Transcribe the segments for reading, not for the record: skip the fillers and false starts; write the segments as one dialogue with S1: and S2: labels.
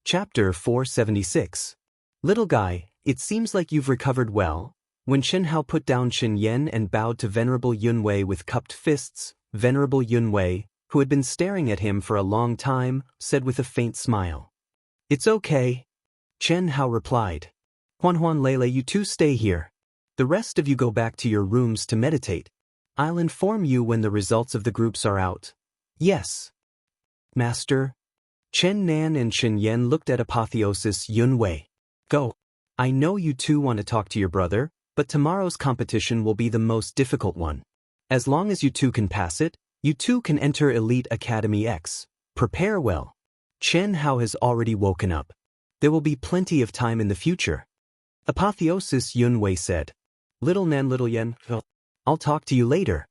S1: Chapter 476. Little guy, it seems like you've recovered well. When Chen Hao put down Chen Yan and bowed to Venerable Yun Wei with cupped fists, Venerable Yun Wei, who had been staring at him for a long time, said with a faint smile. It's okay. Chen Hao replied. Huan Lele, you two stay here. The rest of you go back to your rooms to meditate. I'll inform you when the results of the groups are out. Yes. Master. Chen Nan and Chen Yan looked at Apotheosis Yun Wei. Go. I know you two want to talk to your brother, but tomorrow's competition will be the most difficult one. As long as you two can pass it, you two can enter Elite Academy X. Prepare well. Chen Hao has already woken up. There will be plenty of time in the future. Apotheosis Yun Wei said. Little Nan, little Yan, I'll talk to you later.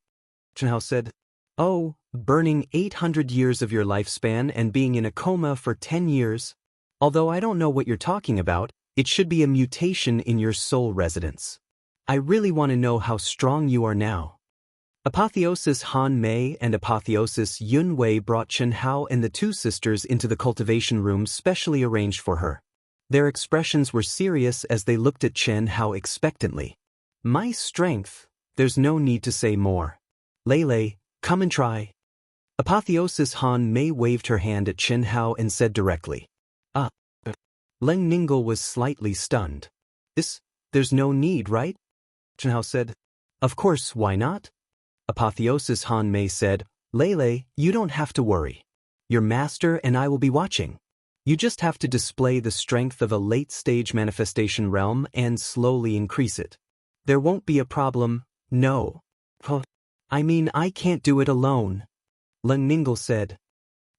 S1: Chen Hao said. Oh, burning 800 years of your lifespan and being in a coma for 10 years? Although I don't know what you're talking about, it should be a mutation in your soul residence. I really want to know how strong you are now. Apotheosis Han Mei and Apotheosis Yun Wei brought Chen Hao and the two sisters into the cultivation room specially arranged for her. Their expressions were serious as they looked at Chen Hao expectantly. My strength, there's no need to say more. Lele, come and try. Apotheosis Han Mei waved her hand at Chen Hao and said directly. Leng Ningel was slightly stunned. There's no need, right? Chen Hao said. Of course, why not? Apotheosis Han Mei said, Lele, you don't have to worry. Your master and I will be watching. You just have to display the strength of a late-stage manifestation realm and slowly increase it. There won't be a problem, no. I mean, I can't do it alone. Leng Ningel said.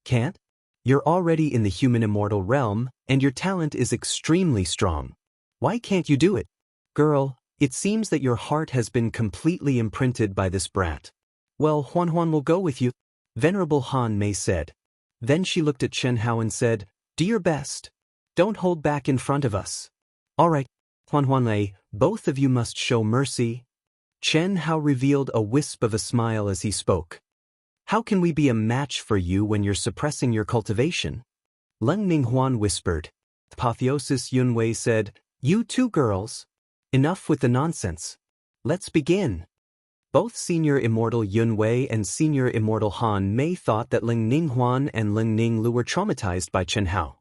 S1: Can't? You're already in the human immortal realm, and your talent is extremely strong. Why can't you do it? Girl, it seems that your heart has been completely imprinted by this brat. Well, Huan will go with you, Venerable Han Mei said. Then she looked at Chen Hao and said, do your best. Don't hold back in front of us. All right, Huan Lei, both of you must show mercy. Chen Hao revealed a wisp of a smile as he spoke. How can we be a match for you when you're suppressing your cultivation? Leng Ninghuan whispered. Apotheosis Yun Wei said, you two girls. Enough with the nonsense. Let's begin. Both Senior Immortal Yun Wei and Senior Immortal Han Mei thought that Leng Ninghuan and Leng Ninglu were traumatized by Chen Hao.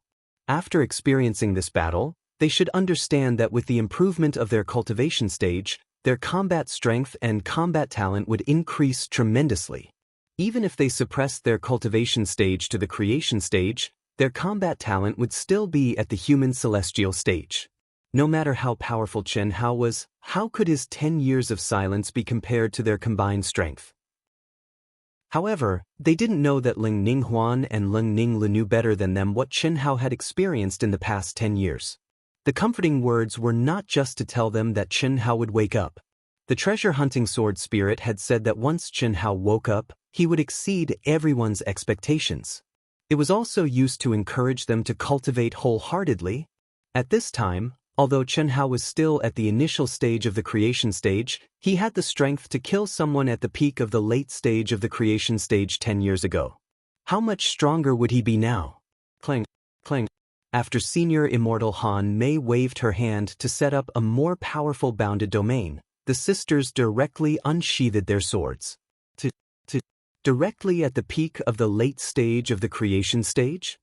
S1: After experiencing this battle, they should understand that with the improvement of their cultivation stage, their combat strength and combat talent would increase tremendously. Even if they suppressed their cultivation stage to the creation stage, their combat talent would still be at the human celestial stage. No matter how powerful Chen Hao was, how could his 10 years of silence be compared to their combined strength? However, they didn't know that Leng Ninghuan and Leng Ninglu knew better than them what Chen Hao had experienced in the past 10 years. The comforting words were not just to tell them that Chen Hao would wake up. The treasure-hunting sword spirit had said that once Chen Hao woke up, he would exceed everyone's expectations. It was also used to encourage them to cultivate wholeheartedly. At this time, although Chen Hao was still at the initial stage of the creation stage, he had the strength to kill someone at the peak of the late stage of the creation stage 10 years ago. How much stronger would he be now? Clang, clang. After Senior Immortal Han Mei waved her hand to set up a more powerful bounded domain, the sisters directly unsheathed their swords. Directly at the peak of the late stage of the creation stage?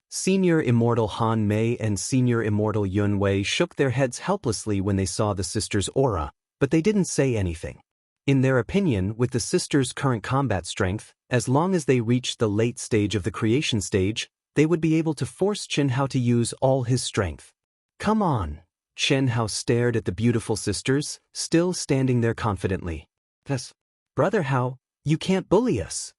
S1: Senior Immortal Han Mei and Senior Immortal Yun Wei shook their heads helplessly when they saw the sisters' aura, but they didn't say anything. In their opinion, with the sisters' current combat strength, as long as they reached the late stage of the creation stage, they would be able to force Chen Hao to use all his strength. Come on. Chen Hao stared at the beautiful sisters, still standing there confidently. Brother Hao, you can't bully us.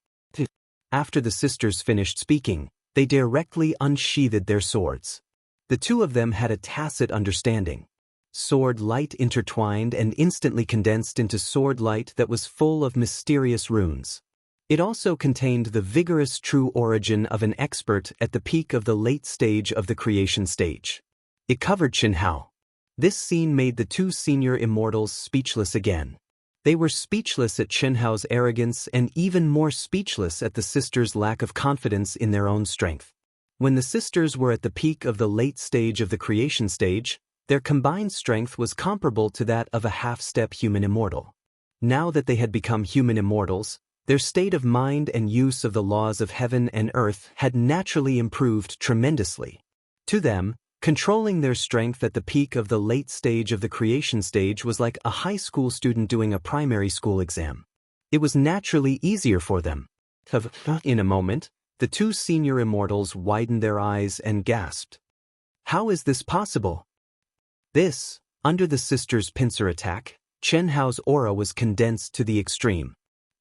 S1: After the sisters finished speaking, they directly unsheathed their swords. The two of them had a tacit understanding. Sword light intertwined and instantly condensed into sword light that was full of mysterious runes. It also contained the vigorous true origin of an expert at the peak of the late stage of the creation stage. It covered Chen Hao. This scene made the two senior immortals speechless again. They were speechless at Chen Hao's arrogance and even more speechless at the sisters' lack of confidence in their own strength. When the sisters were at the peak of the late stage of the creation stage, their combined strength was comparable to that of a half-step human immortal. Now that they had become human immortals, their state of mind and use of the laws of heaven and earth had naturally improved tremendously. To them, controlling their strength at the peak of the late stage of the creation stage was like a high school student doing a primary school exam. It was naturally easier for them. In a moment, the two senior immortals widened their eyes and gasped. How is this possible? Under the sisters' pincer attack, Chen Hao's aura was condensed to the extreme.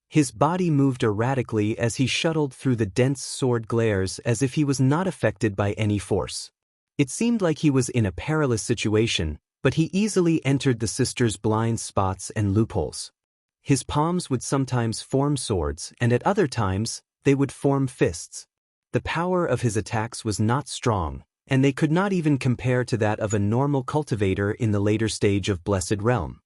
S1: His body moved erratically as he shuttled through the dense sword glares as if he was not affected by any force. It seemed like he was in a perilous situation, but he easily entered the sisters' blind spots and loopholes. His palms would sometimes form swords, and at other times, they would form fists. The power of his attacks was not strong, and they could not even compare to that of a normal cultivator in the later stage of Blessed Realm.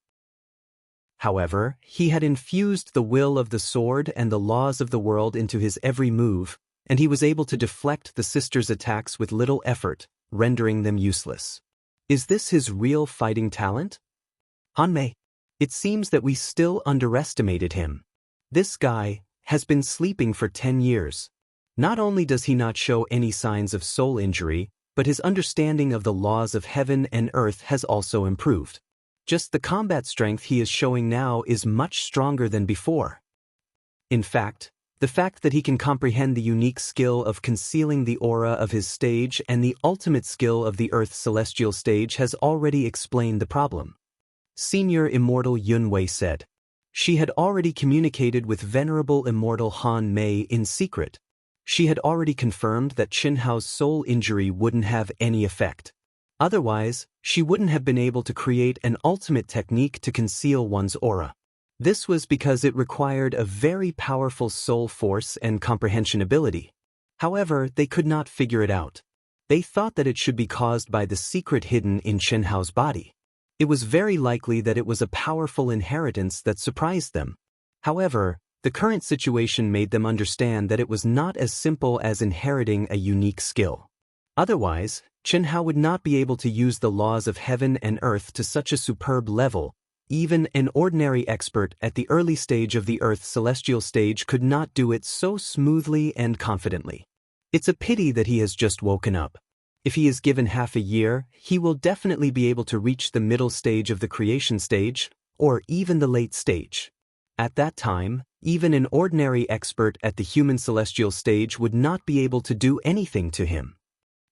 S1: However, he had infused the will of the sword and the laws of the world into his every move, and he was able to deflect the sisters' attacks with little effort, rendering them useless. Is this his real fighting talent? Hanmei, it seems that we still underestimated him. This guy has been sleeping for 10 years. Not only does he not show any signs of soul injury, but his understanding of the laws of heaven and earth has also improved. Just the combat strength he is showing now is much stronger than before. In fact, the fact that he can comprehend the unique skill of concealing the aura of his stage and the ultimate skill of the Earth's celestial stage has already explained the problem. Senior Immortal Yun Wei said. She had already communicated with Venerable Immortal Han Mei in secret. She had already confirmed that Chen Hao's soul injury wouldn't have any effect. Otherwise, she wouldn't have been able to create an ultimate technique to conceal one's aura. This was because it required a very powerful soul force and comprehension ability. However, they could not figure it out. They thought that it should be caused by the secret hidden in Chen Hao's body. It was very likely that it was a powerful inheritance that surprised them. However, the current situation made them understand that it was not as simple as inheriting a unique skill. Otherwise, Chen Hao would not be able to use the laws of heaven and earth to such a superb level. Even an ordinary expert at the early stage of the Earth's celestial stage could not do it so smoothly and confidently. It's a pity that he has just woken up. If he is given half a year, he will definitely be able to reach the middle stage of the creation stage, or even the late stage. At that time, even an ordinary expert at the human celestial stage would not be able to do anything to him.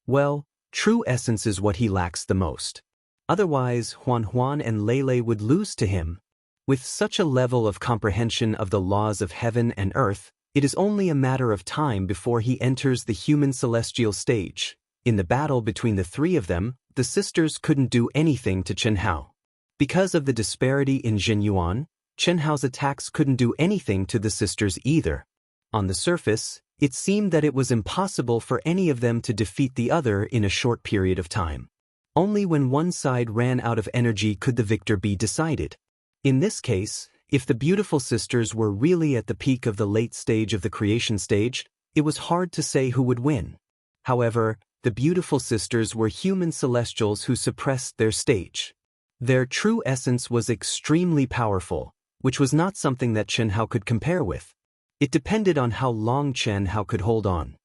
S1: Well, true essence is what he lacks the most. Otherwise, Huan and Lele would lose to him. With such a level of comprehension of the laws of heaven and earth, it is only a matter of time before he enters the human celestial stage. In the battle between the three of them, the sisters couldn't do anything to Chen Hao. Because of the disparity in Zhenyuan, Chen Hao's attacks couldn't do anything to the sisters either. On the surface, it seemed that it was impossible for any of them to defeat the other in a short period of time. Only when one side ran out of energy could the victor be decided. In this case, if the beautiful sisters were really at the peak of the late stage of the creation stage, it was hard to say who would win. However, the beautiful sisters were human celestials who suppressed their stage. Their true essence was extremely powerful, which was not something that Chen Hao could compare with. It depended on how long Chen Hao could hold on.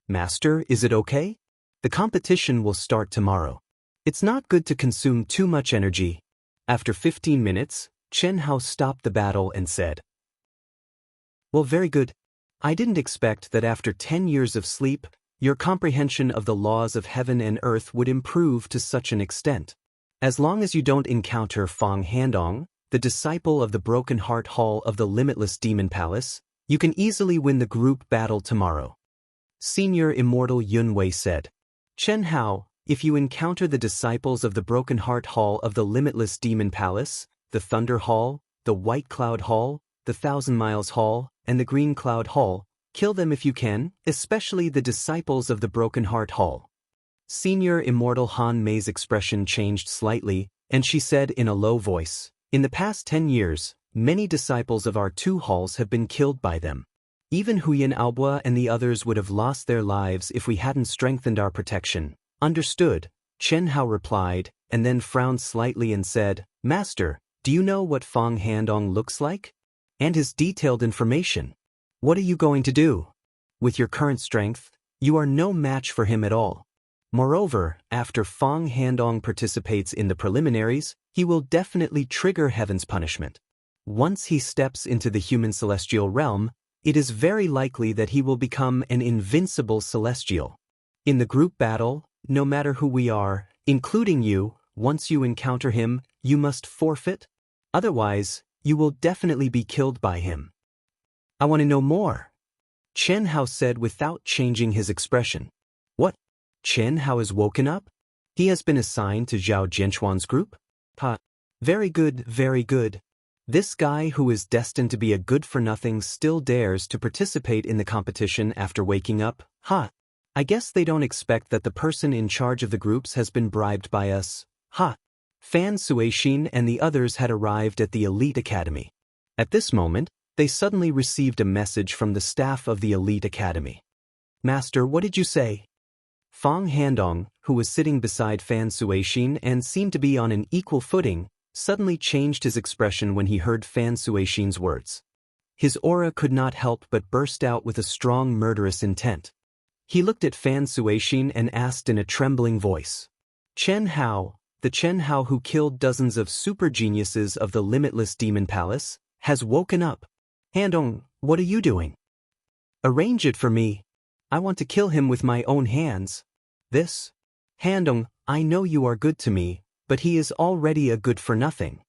S1: Master, is it okay? The competition will start tomorrow. It's not good to consume too much energy. After 15 minutes, Chen Hao stopped the battle and said, Well, very good. I didn't expect that after 10 years of sleep, your comprehension of the laws of heaven and earth would improve to such an extent. As long as you don't encounter Fang Handong, the disciple of the Broken Heart Hall of the Limitless Demon Palace, you can easily win the group battle tomorrow. Senior Immortal Yun Wei said, Chen Hao, if you encounter the disciples of the Broken Heart Hall of the Limitless Demon Palace, the Thunder Hall, the White Cloud Hall, the Thousand Miles Hall, and the Green Cloud Hall, kill them if you can, especially the disciples of the Broken Heart Hall. Senior Immortal Han Mei's expression changed slightly, and she said in a low voice, In the past 10 years, many disciples of our two halls have been killed by them. Even Huyan Aobua and the others would have lost their lives if we hadn't strengthened our protection. Understood, Chen Hao replied, and then frowned slightly and said, Master, do you know what Fang Handong looks like? And his detailed information. What are you going to do? With your current strength, you are no match for him at all. Moreover, after Fang Handong participates in the preliminaries, he will definitely trigger heaven's punishment. Once he steps into the human celestial realm, it is very likely that he will become an invincible celestial. In the group battle, no matter who we are, including you, once you encounter him, you must forfeit. Otherwise, you will definitely be killed by him. I want to know more. Chen Hao said without changing his expression. What? Chen Hao has woken up? He has been assigned to Zhao Jianchuan's group? Ha. Very good, very good. This guy who is destined to be a good-for-nothing still dares to participate in the competition after waking up? Ha! I guess they don't expect that the person in charge of the groups has been bribed by us. Ha! Fan Suixin and the others had arrived at the Elite Academy. At this moment, they suddenly received a message from the staff of the Elite Academy. Master, what did you say? Fang Handong, who was sitting beside Fan Suixin and seemed to be on an equal footing, suddenly changed his expression when he heard Fan Suixin's words. His aura could not help but burst out with a strong murderous intent. He looked at Fan Suixin and asked in a trembling voice. Chen Hao, the Chen Hao who killed dozens of super geniuses of the limitless demon palace, has woken up. Handong, what are you doing? Arrange it for me. I want to kill him with my own hands. This? Handong, I know you are good to me, but he is already a good-for-nothing.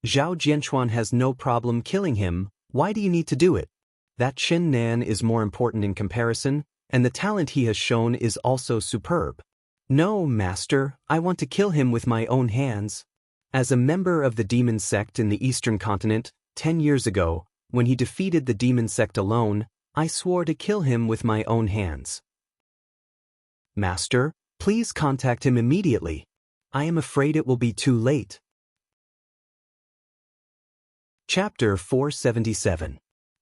S1: Zhao Jianchuan has no problem killing him, why do you need to do it? That Chen Nan is more important in comparison, and the talent he has shown is also superb. No, Master, I want to kill him with my own hands. As a member of the demon sect in the Eastern continent, 10 years ago, when he defeated the demon sect alone, I swore to kill him with my own hands. Master, please contact him immediately. I am afraid it will be too late. Chapter 477.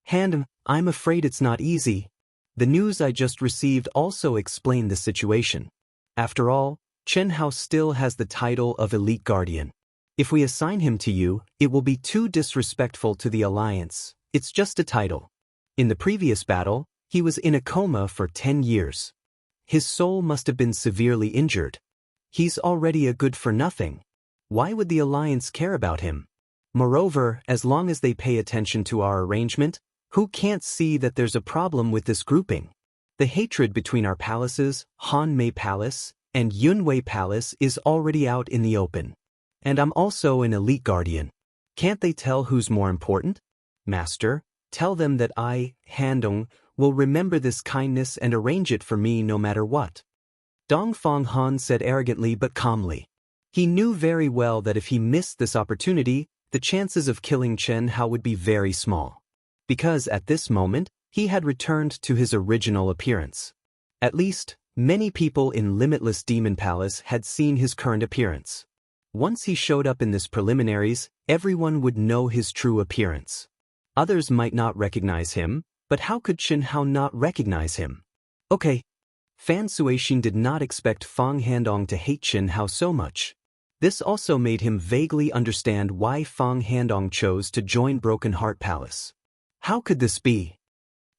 S1: Handong, I'm afraid it's not easy. The news I just received also explained the situation. After all, Chen Hao still has the title of Elite Guardian. If we assign him to you, it will be too disrespectful to the Alliance. It's just a title. In the previous battle, he was in a coma for 10 years. His soul must have been severely injured. He's already a good-for-nothing. Why would the Alliance care about him? Moreover, as long as they pay attention to our arrangement, who can't see that there's a problem with this grouping? The hatred between our palaces, Han Mei Palace and Yunwei Palace, is already out in the open. And I'm also an elite guardian. Can't they tell who's more important? Master, tell them that I, Handong, will remember this kindness and arrange it for me no matter what. Dongfang Han said arrogantly but calmly. He knew very well that if he missed this opportunity, the chances of killing Chen Hao would be very small. Because at this moment, he had returned to his original appearance. At least, many people in Limitless Demon Palace had seen his current appearance. Once he showed up in this preliminaries, everyone would know his true appearance. Others might not recognize him, but how could Chen Hao not recognize him? Okay. Fan Suixin did not expect Fang Handong to hate Chen Hao so much. This also made him vaguely understand why Fang Handong chose to join Broken Heart Palace. How could this be?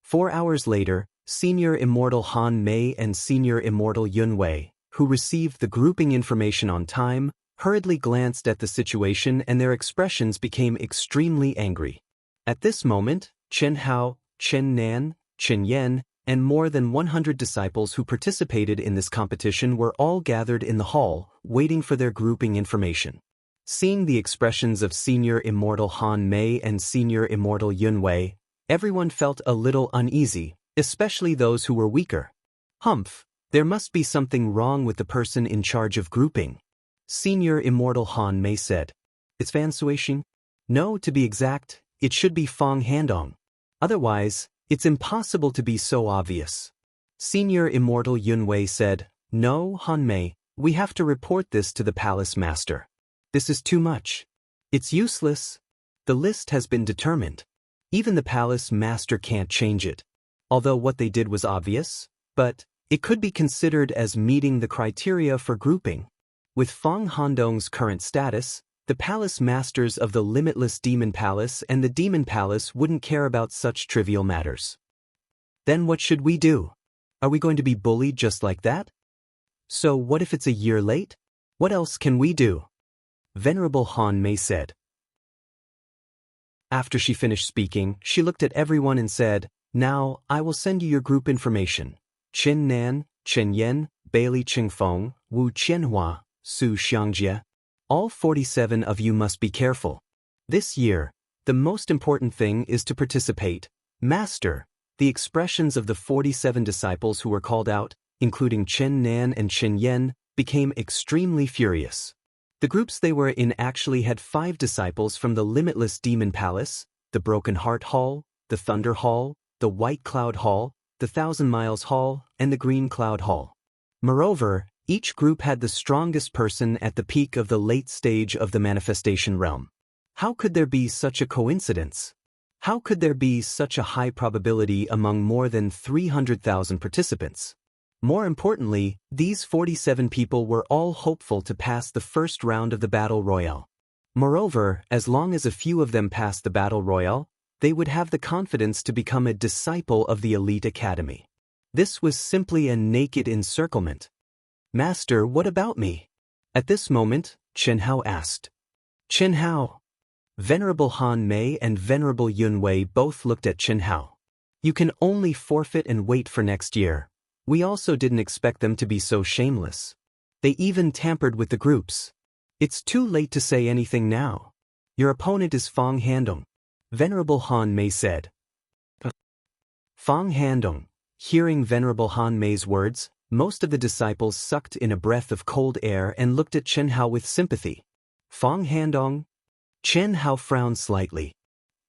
S1: 4 hours later, Senior Immortal Han Mei and Senior Immortal Yun Wei, who received the grouping information on time, hurriedly glanced at the situation and their expressions became extremely angry. At this moment, Chen Hao, Chen Nan, Chen Yan, and more than 100 disciples who participated in this competition were all gathered in the hall, waiting for their grouping information. Seeing the expressions of Senior Immortal Han Mei and Senior Immortal Yun Wei, everyone felt a little uneasy, especially those who were weaker. Humph, there must be something wrong with the person in charge of grouping. Senior Immortal Han Mei said. It's Fan Suixin? No, to be exact, it should be Fang Handong. Otherwise, it's impossible to be so obvious. Senior Immortal Yun Wei said, No, Han Mei, we have to report this to the palace master. This is too much. It's useless. The list has been determined. Even the palace master can't change it. although what they did was obvious, but it could be considered as meeting the criteria for grouping. With Fang Handong's current status, the palace masters of the limitless demon palace and the demon palace wouldn't care about such trivial matters. Then what should we do? Are we going to be bullied just like that? So what if it's a year late? What else can we do? Venerable Han Mei said. After she finished speaking, she looked at everyone and said, "Now, I will send you your group information. Chen Nan, Chen Yan, Bailey Qingfeng, Wu Qianhua, Su Xianxia. All 47 of you must be careful. This year, the most important thing is to participate. Master." The expressions of the 47 disciples who were called out, including Chen Nan and Chen Yan, became extremely furious. The groups they were in actually had 5 disciples from the Limitless Demon Palace, the Broken Heart Hall, the Thunder Hall, the White Cloud Hall, the 1,000 Miles Hall, and the Green Cloud Hall. Moreover, each group had the strongest person at the peak of the late stage of the manifestation realm. How could there be such a coincidence? How could there be such a high probability among more than 300,000 participants? More importantly, these 47 people were all hopeful to pass the first round of the Battle Royale. Moreover, as long as a few of them passed the Battle Royale, they would have the confidence to become a disciple of the elite academy. This was simply a naked encirclement. "Master, what about me?" At this moment, Chen Hao asked. Chen Hao. Venerable Han Mei and Venerable Yun Wei both looked at Chen Hao. "You can only forfeit and wait for next year. We also didn't expect them to be so shameless. They even tampered with the groups. It's too late to say anything now. Your opponent is Fang Handong," Venerable Han Mei said. Fang Handong. Hearing Venerable Han Mei's words, most of the disciples sucked in a breath of cold air and looked at Chen Hao with sympathy. Fang Handong? Chen Hao frowned slightly.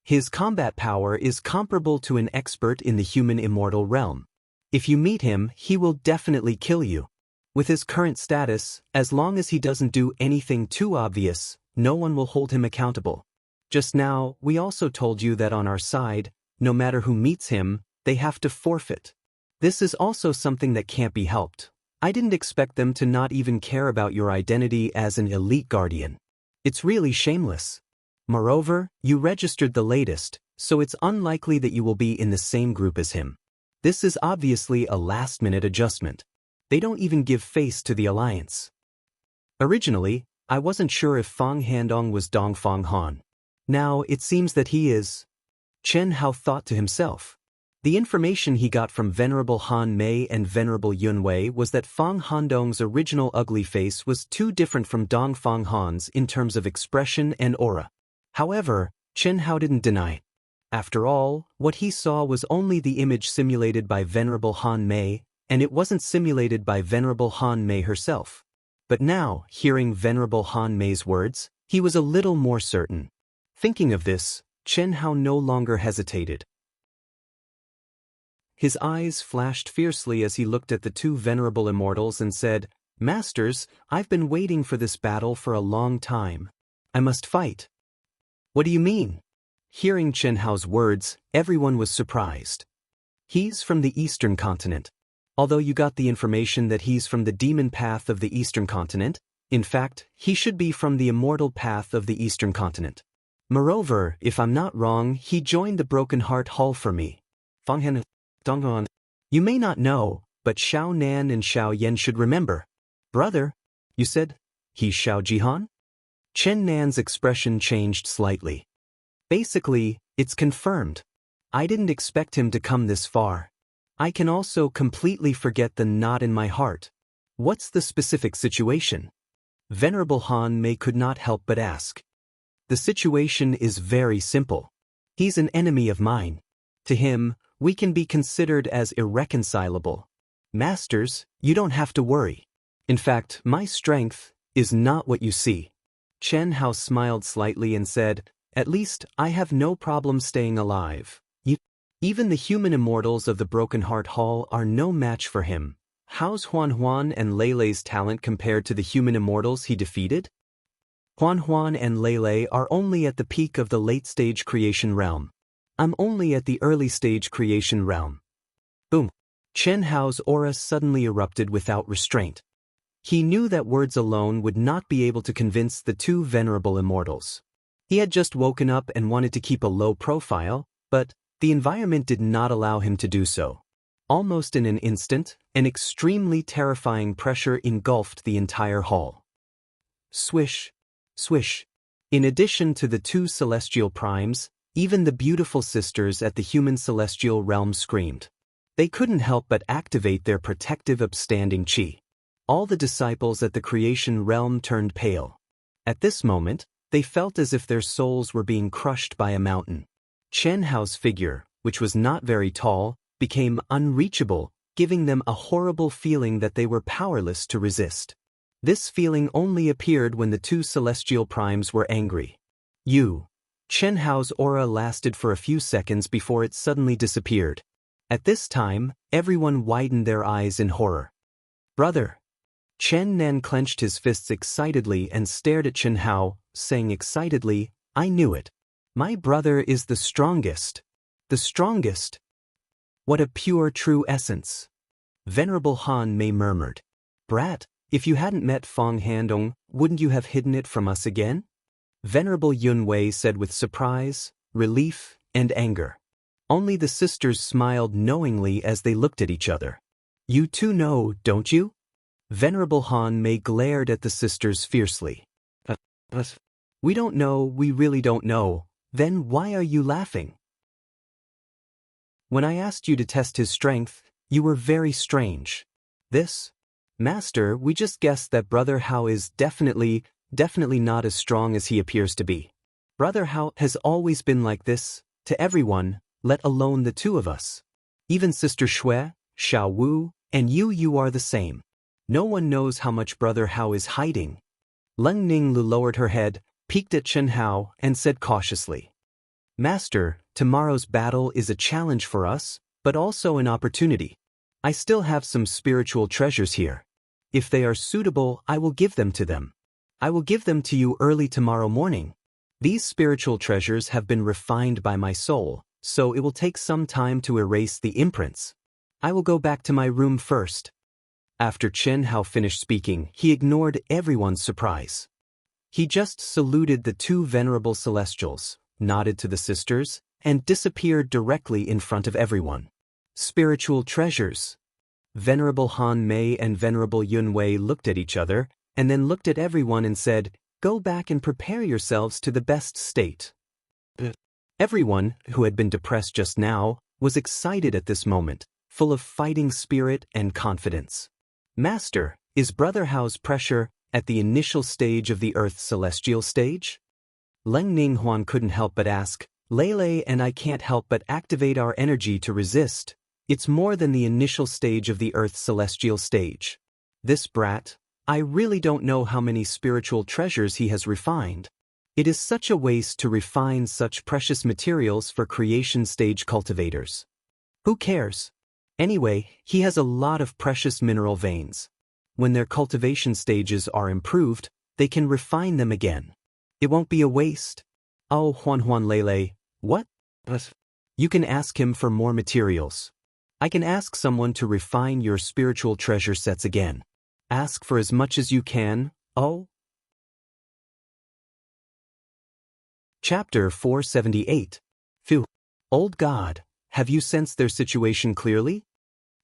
S1: His combat power is comparable to an expert in the human immortal realm. If you meet him, he will definitely kill you. With his current status, as long as he doesn't do anything too obvious, no one will hold him accountable. Just now, we also told you that on our side, no matter who meets him, they have to forfeit. This is also something that can't be helped. I didn't expect them to not even care about your identity as an elite guardian. It's really shameless. Moreover, you registered the latest, so it's unlikely that you will be in the same group as him. This is obviously a last-minute adjustment. They don't even give face to the alliance. Originally, I wasn't sure if Fang Handong was Dongfang Han. Now, it seems that he is. Chen Hao thought to himself. The information he got from Venerable Han Mei and Venerable Yun Wei was that Fang Handong's original ugly face was too different from Dongfang Han's in terms of expression and aura. However, Chen Hao didn't deny it. After all, what he saw was only the image simulated by Venerable Han Mei, and it wasn't simulated by Venerable Han Mei herself. But now, hearing Venerable Han Mei's words, he was a little more certain. Thinking of this, Chen Hao no longer hesitated. His eyes flashed fiercely as he looked at the 2 venerable immortals and said, "Masters, I've been waiting for this battle for a long time. I must fight." "What do you mean?" Hearing Chen Hao's words, everyone was surprised. "He's from the Eastern continent. Although you got the information that he's from the demon path of the Eastern continent, in fact, he should be from the immortal path of the Eastern continent. Moreover, if I'm not wrong, he joined the Broken Heart Hall for me. Fanghan Donghan. You may not know, but Xiao Nan and Xiao Yan should remember." "Brother, you said, he's Xiao Jihan?" Chen Nan's expression changed slightly. "Basically, it's confirmed. I didn't expect him to come this far. I can also completely forget the knot in my heart. What's the specific situation?" Venerable Han Mei could not help but ask. "The situation is very simple. He's an enemy of mine. To him, we can be considered as irreconcilable. Masters, you don't have to worry. In fact, my strength is not what you see." Chen Hao smiled slightly and said, "At least, I have no problem staying alive. Even the human immortals of the Broken Heart Hall are no match for him. How's Huan Huan and Lei Lei's talent compared to the human immortals he defeated? Huan Huan and Lei Lei are only at the peak of the late-stage creation realm. I'm only at the early-stage creation realm. Boom. Chen Hao's aura suddenly erupted without restraint. He knew that words alone would not be able to convince the two venerable immortals. He had just woken up and wanted to keep a low profile, but the environment did not allow him to do so. Almost in an instant, an extremely terrifying pressure engulfed the entire hall. Swish, swish. In addition to the two celestial primes, even the beautiful sisters at the human celestial realm screamed. They couldn't help but activate their protective upstanding chi. All the disciples at the creation realm turned pale. At this moment, they felt as if their souls were being crushed by a mountain. Chen Hao's figure, which was not very tall, became unreachable, giving them a horrible feeling that they were powerless to resist. This feeling only appeared when the two celestial primes were angry. Chen Hao's aura lasted for a few seconds before it suddenly disappeared. At this time, everyone widened their eyes in horror. Brother! Chen Nan clenched his fists excitedly and stared at Chen Hao, saying excitedly, I knew it. My brother is the strongest. The strongest. What a pure true essence. Venerable Han Mei murmured. Brat, if you hadn't met Fong Handong, wouldn't you have hidden it from us again? Venerable Yun Wei said with surprise, relief, and anger. Only the sisters smiled knowingly as they looked at each other. You two know, don't you? Venerable Han Mei glared at the sisters fiercely. But we don't know, we really don't know. Then why are you laughing? When I asked you to test his strength, you were very strange. This? Master, we just guessed that Brother Hao is definitely not as strong as he appears to be. Brother Hao has always been like this, to everyone, let alone the two of us. Even Sister Shui, Xiao Wu, and you are the same. No one knows how much Brother Hao is hiding. Leng Ninglu lowered her head, peeked at Chen Hao, and said cautiously. Master, tomorrow's battle is a challenge for us, but also an opportunity. I still have some spiritual treasures here. If they are suitable, I will give them to them. I will give them to you early tomorrow morning. These spiritual treasures have been refined by my soul, so it will take some time to erase the imprints. I will go back to my room first. After Chen Hao finished speaking, he ignored everyone's surprise. He just saluted the two venerable celestials, nodded to the sisters, and disappeared directly in front of everyone. Spiritual treasures. Venerable Han Mei and Venerable Yun Wei looked at each other, and then looked at everyone and said, Go back and prepare yourselves to the best state. Everyone, who had been depressed just now, was excited at this moment, full of fighting spirit and confidence. Master, is Brother Hao's pressure at the initial stage of the Earth's celestial stage? Leng Ninghuan couldn't help but ask, Lele and I can't help but activate our energy to resist. It's more than the initial stage of the Earth's celestial stage. This brat, I really don't know how many spiritual treasures he has refined. It is such a waste to refine such precious materials for creation stage cultivators. Who cares? Anyway, he has a lot of precious mineral veins. When their cultivation stages are improved, they can refine them again. It won't be a waste. Oh, Huan Lele, what? You can ask him for more materials. I can ask someone to refine your spiritual treasure sets again. Ask for as much as you can, oh? Chapter 478. Phew. Old God, have you sensed their situation clearly?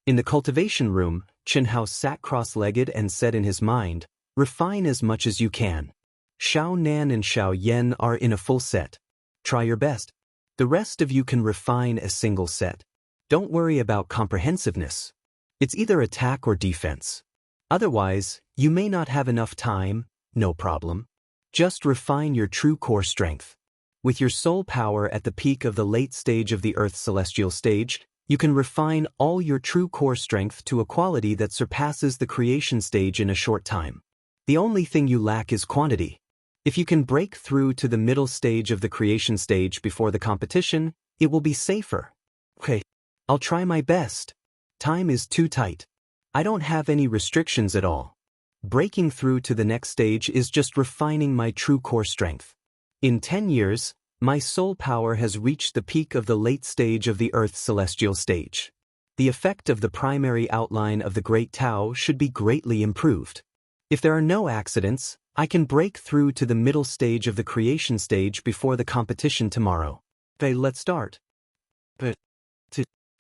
S1: In the cultivation room, Chen Hao sat cross-legged and said in his mind, refine as much as you can. Xiao Nan and Xiao Yan are in a full set. Try your best. The rest of you can refine a single set. Don't worry about comprehensiveness. It's either attack or defense. Otherwise, you may not have enough time, no problem. Just refine your true core strength. With your soul power at the peak of the late stage of the Earth's celestial stage, you can refine all your true core strength to a quality that surpasses the creation stage in a short time. The only thing you lack is quantity. If you can break through to the middle stage of the creation stage before the competition, it will be safer. Okay, I'll try my best. Time is too tight. I don't have any restrictions at all. Breaking through to the next stage is just refining my true core strength. In 10 years, my soul power has reached the peak of the late stage of the Earth's celestial stage. the effect of the primary outline of the Great Tao should be greatly improved. If there are no accidents, I can break through to the middle stage of the creation stage before the competition tomorrow. Okay, let's start.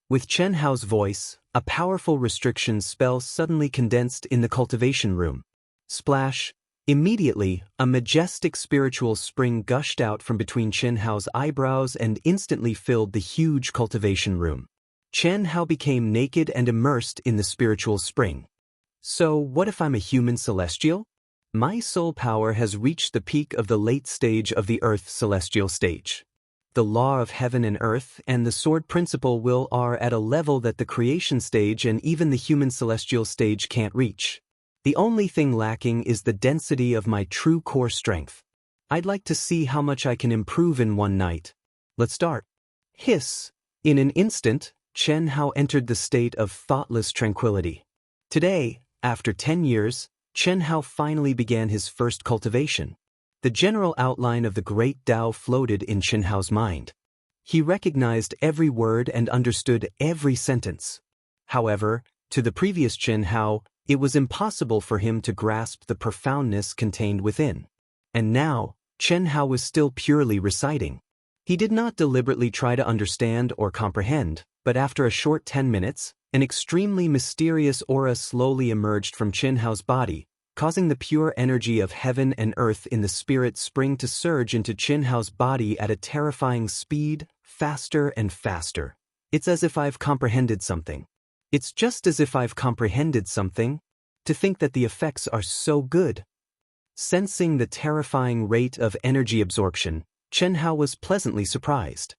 S1: With Chen Hao's voice, a powerful restriction spell suddenly condensed in the cultivation room. Splash! Immediately, a majestic spiritual spring gushed out from between Chen Hao's eyebrows and instantly filled the huge cultivation room. Chen Hao became naked and immersed in the spiritual spring. So, what if I'm a human celestial? My soul power has reached the peak of the late stage of the Earth celestial stage. The law of heaven and earth and the sword principle will are at a level that the creation stage and even the human celestial stage can't reach. The only thing lacking is the density of my true core strength. I'd like to see how much I can improve in one night. Let's start. Hiss! In an instant, Chen Hao entered the state of thoughtless tranquility. Today, after 10 years, Chen Hao finally began his first cultivation. The general outline of the Great Tao floated in Chen Hao's mind. He recognized every word and understood every sentence. However, to the previous Chen Hao, it was impossible for him to grasp the profoundness contained within. And now, Chen Hao was still purely reciting. He did not deliberately try to understand or comprehend, but after a short 10 minutes, an extremely mysterious aura slowly emerged from Chen Hao's body, causing the pure energy of heaven and earth in the spirit spring to surge into Chen Hao's body at a terrifying speed, faster and faster. It's as if I've comprehended something. It's just as if I've comprehended something. To think that the effects are so good. Sensing the terrifying rate of energy absorption, Chen Hao was pleasantly surprised.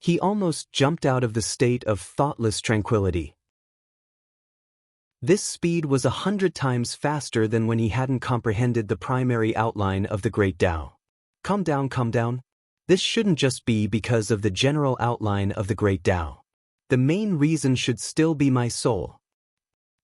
S1: He almost jumped out of the state of thoughtless tranquility. This speed was 100 times faster than when he hadn't comprehended the primary outline of the Great Tao. Calm down, calm down. This shouldn't just be because of the general outline of the Great Tao. The main reason should still be my soul.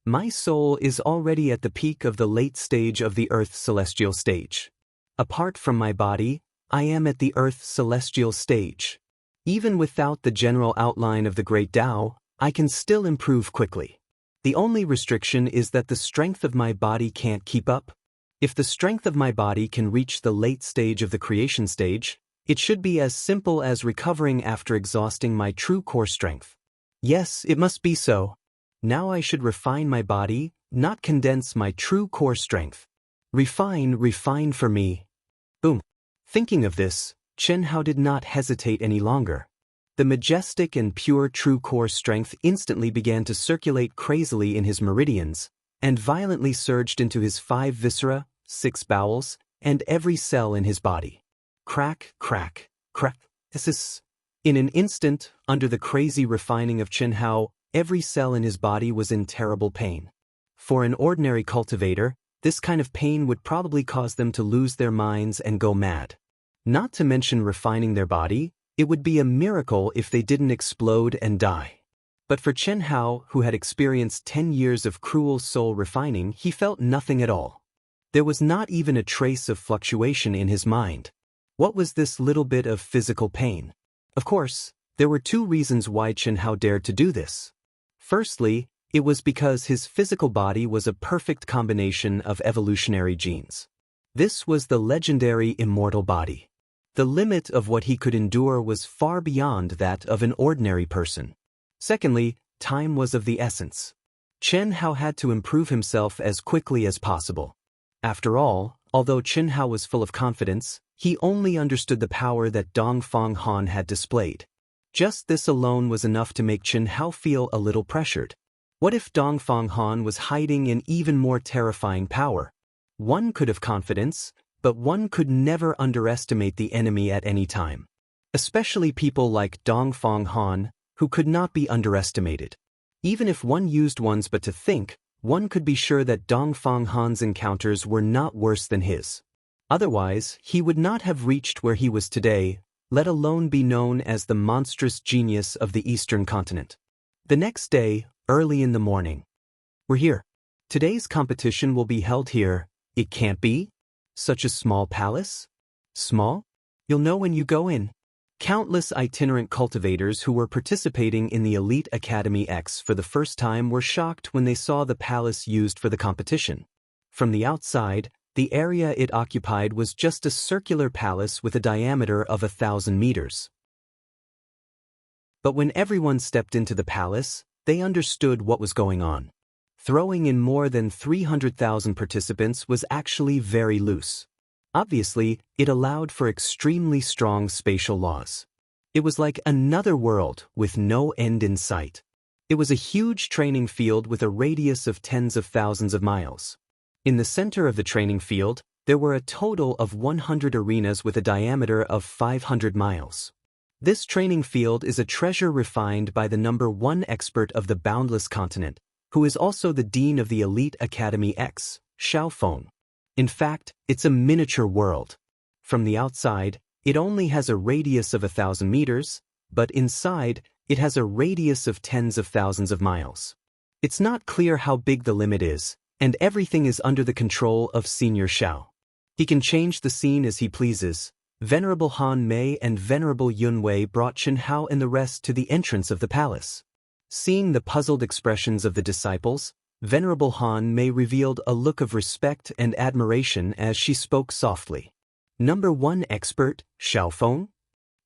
S1: My soul is already at the peak of the late stage of the Earth celestial stage. Apart from my body, I am at the Earth celestial stage. Even without the general outline of the Great Tao, I can still improve quickly. The only restriction is that the strength of my body can't keep up. If the strength of my body can reach the late stage of the creation stage, it should be as simple as recovering after exhausting my true core strength. Yes, it must be so. Now I should refine my body, not condense my true core strength. Refine for me. Boom. Thinking of this, Chen Hao did not hesitate any longer. The majestic and pure true core strength instantly began to circulate crazily in his meridians, and violently surged into his 5 viscera, 6 bowels, and every cell in his body. Crack, crack, crack. In an instant, under the crazy refining of Chen Hao, every cell in his body was in terrible pain. For an ordinary cultivator, this kind of pain would probably cause them to lose their minds and go mad. Not to mention refining their body, it would be a miracle if they didn't explode and die. But for Chen Hao, who had experienced 10 years of cruel soul refining, he felt nothing at all. There was not even a trace of fluctuation in his mind. What was this little bit of physical pain? Of course, there were 2 reasons why Chen Hao dared to do this. Firstly, it was because his physical body was a perfect combination of evolutionary genes. This was the legendary immortal body. The limit of what he could endure was far beyond that of an ordinary person. Secondly, time was of the essence. Chen Hao had to improve himself as quickly as possible. After all, although Chen Hao was full of confidence, he only understood the power that Dongfang Han had displayed. Just this alone was enough to make Chen Hao feel a little pressured. What if Dongfang Han was hiding an even more terrifying power? One could have confidence, but one could never underestimate the enemy at any time. Especially people like Dongfang Han, who could not be underestimated. Even if one used one's but to think, one could be sure that Dongfang Han's encounters were not worse than his. Otherwise, he would not have reached where he was today, let alone be known as the monstrous genius of the Eastern continent. The next day, early in the morning. We're here. Today's competition will be held here. It can't be? Such a small palace? Small? You'll know when you go in. Countless itinerant cultivators who were participating in the Elite Academy X for the first time were shocked when they saw the palace used for the competition. From the outside, the area it occupied was just a circular palace with a diameter of 1,000 meters. But when everyone stepped into the palace, they understood what was going on. Throwing in more than 300,000 participants was actually very loose. Obviously, it allowed for extremely strong spatial laws. It was like another world with no end in sight. It was a huge training field with a radius of tens of thousands of miles. In the center of the training field, there were a total of 100 arenas with a diameter of 500 miles. This training field is a treasure refined by the #1 expert of the boundless continent, who is also the dean of the Elite Academy X, Xiaofeng. In fact, it's a miniature world. From the outside, it only has a radius of 1,000 meters, but inside, it has a radius of tens of thousands of miles. It's not clear how big the limit is, and everything is under the control of Senior Xiao. He can change the scene as he pleases. Venerable Han Mei and Venerable Yun Wei brought Chen Hao and the rest to the entrance of the palace. Seeing the puzzled expressions of the disciples, Venerable Han Mei revealed a look of respect and admiration as she spoke softly. #1 expert, Xiaofeng?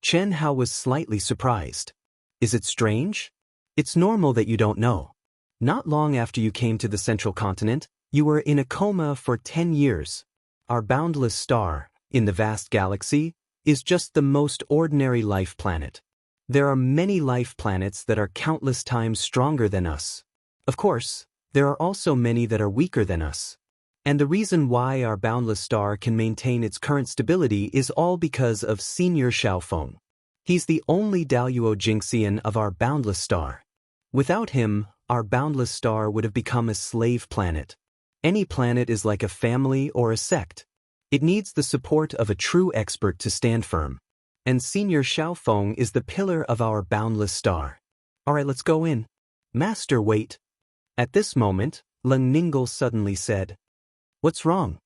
S1: Chen Hao was slightly surprised. Is it strange? It's normal that you don't know. Not long after you came to the central continent, you were in a coma for 10 years. Our boundless star, in the vast galaxy, is just the most ordinary life planet. There are many life planets that are countless times stronger than us. Of course, there are also many that are weaker than us. And the reason why our boundless star can maintain its current stability is all because of Senior Xiaofeng. He's the only Daoist Jingxian of our boundless star. Without him, our boundless star would have become a slave planet. Any planet is like a family or a sect. It needs the support of a true expert to stand firm. And Senior Xiaofeng is the pillar of our boundless star. Alright, let's go in. Master, wait. At this moment, Leng Ninggle suddenly said, "What's wrong?"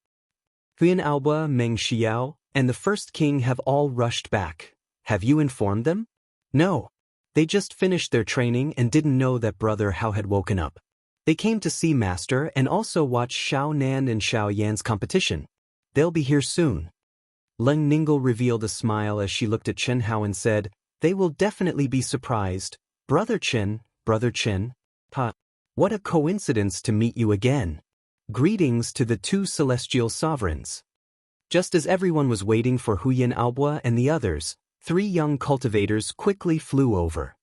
S1: Huan Aoba, Meng Xiao, and the first king have all rushed back. Have you informed them? No. They just finished their training and didn't know that Brother Hao had woken up. They came to see Master and also watch Xiao Nan and Xiao Yan's competition. They'll be here soon. Leng Ninggle revealed a smile as she looked at Chen Hao and said, "They will definitely be surprised. Brother Chen. Ha. What a coincidence to meet you again. Greetings to the two celestial sovereigns." Just as everyone was waiting for Huyan Aoba and the others, 3 young cultivators quickly flew over.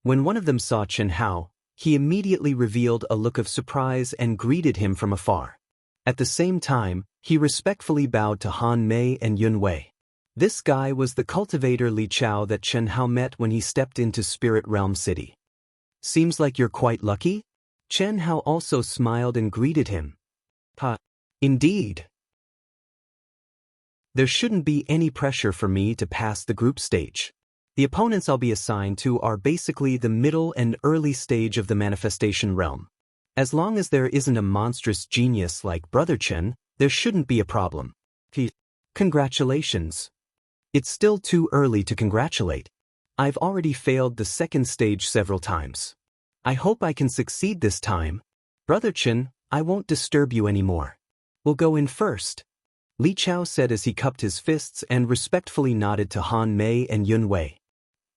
S1: When one of them saw Chen Hao, he immediately revealed a look of surprise and greeted him from afar. At the same time, he respectfully bowed to Han Mei and Yun Wei. This guy was the cultivator Li Chao that Chen Hao met when he stepped into Spirit Realm City. "Seems like you're quite lucky?" Chen Hao also smiled and greeted him. Indeed. There shouldn't be any pressure for me to pass the group stage. The opponents I'll be assigned to are basically the middle and early stage of the manifestation realm. As long as there isn't a monstrous genius like Brother Chen, there shouldn't be a problem. Congratulations. It's still too early to congratulate. I've already failed the second stage several times. I hope I can succeed this time. Brother Chen, I won't disturb you anymore. We'll go in first. Li Chao said as he cupped his fists and respectfully nodded to Han Mei and Yun Wei.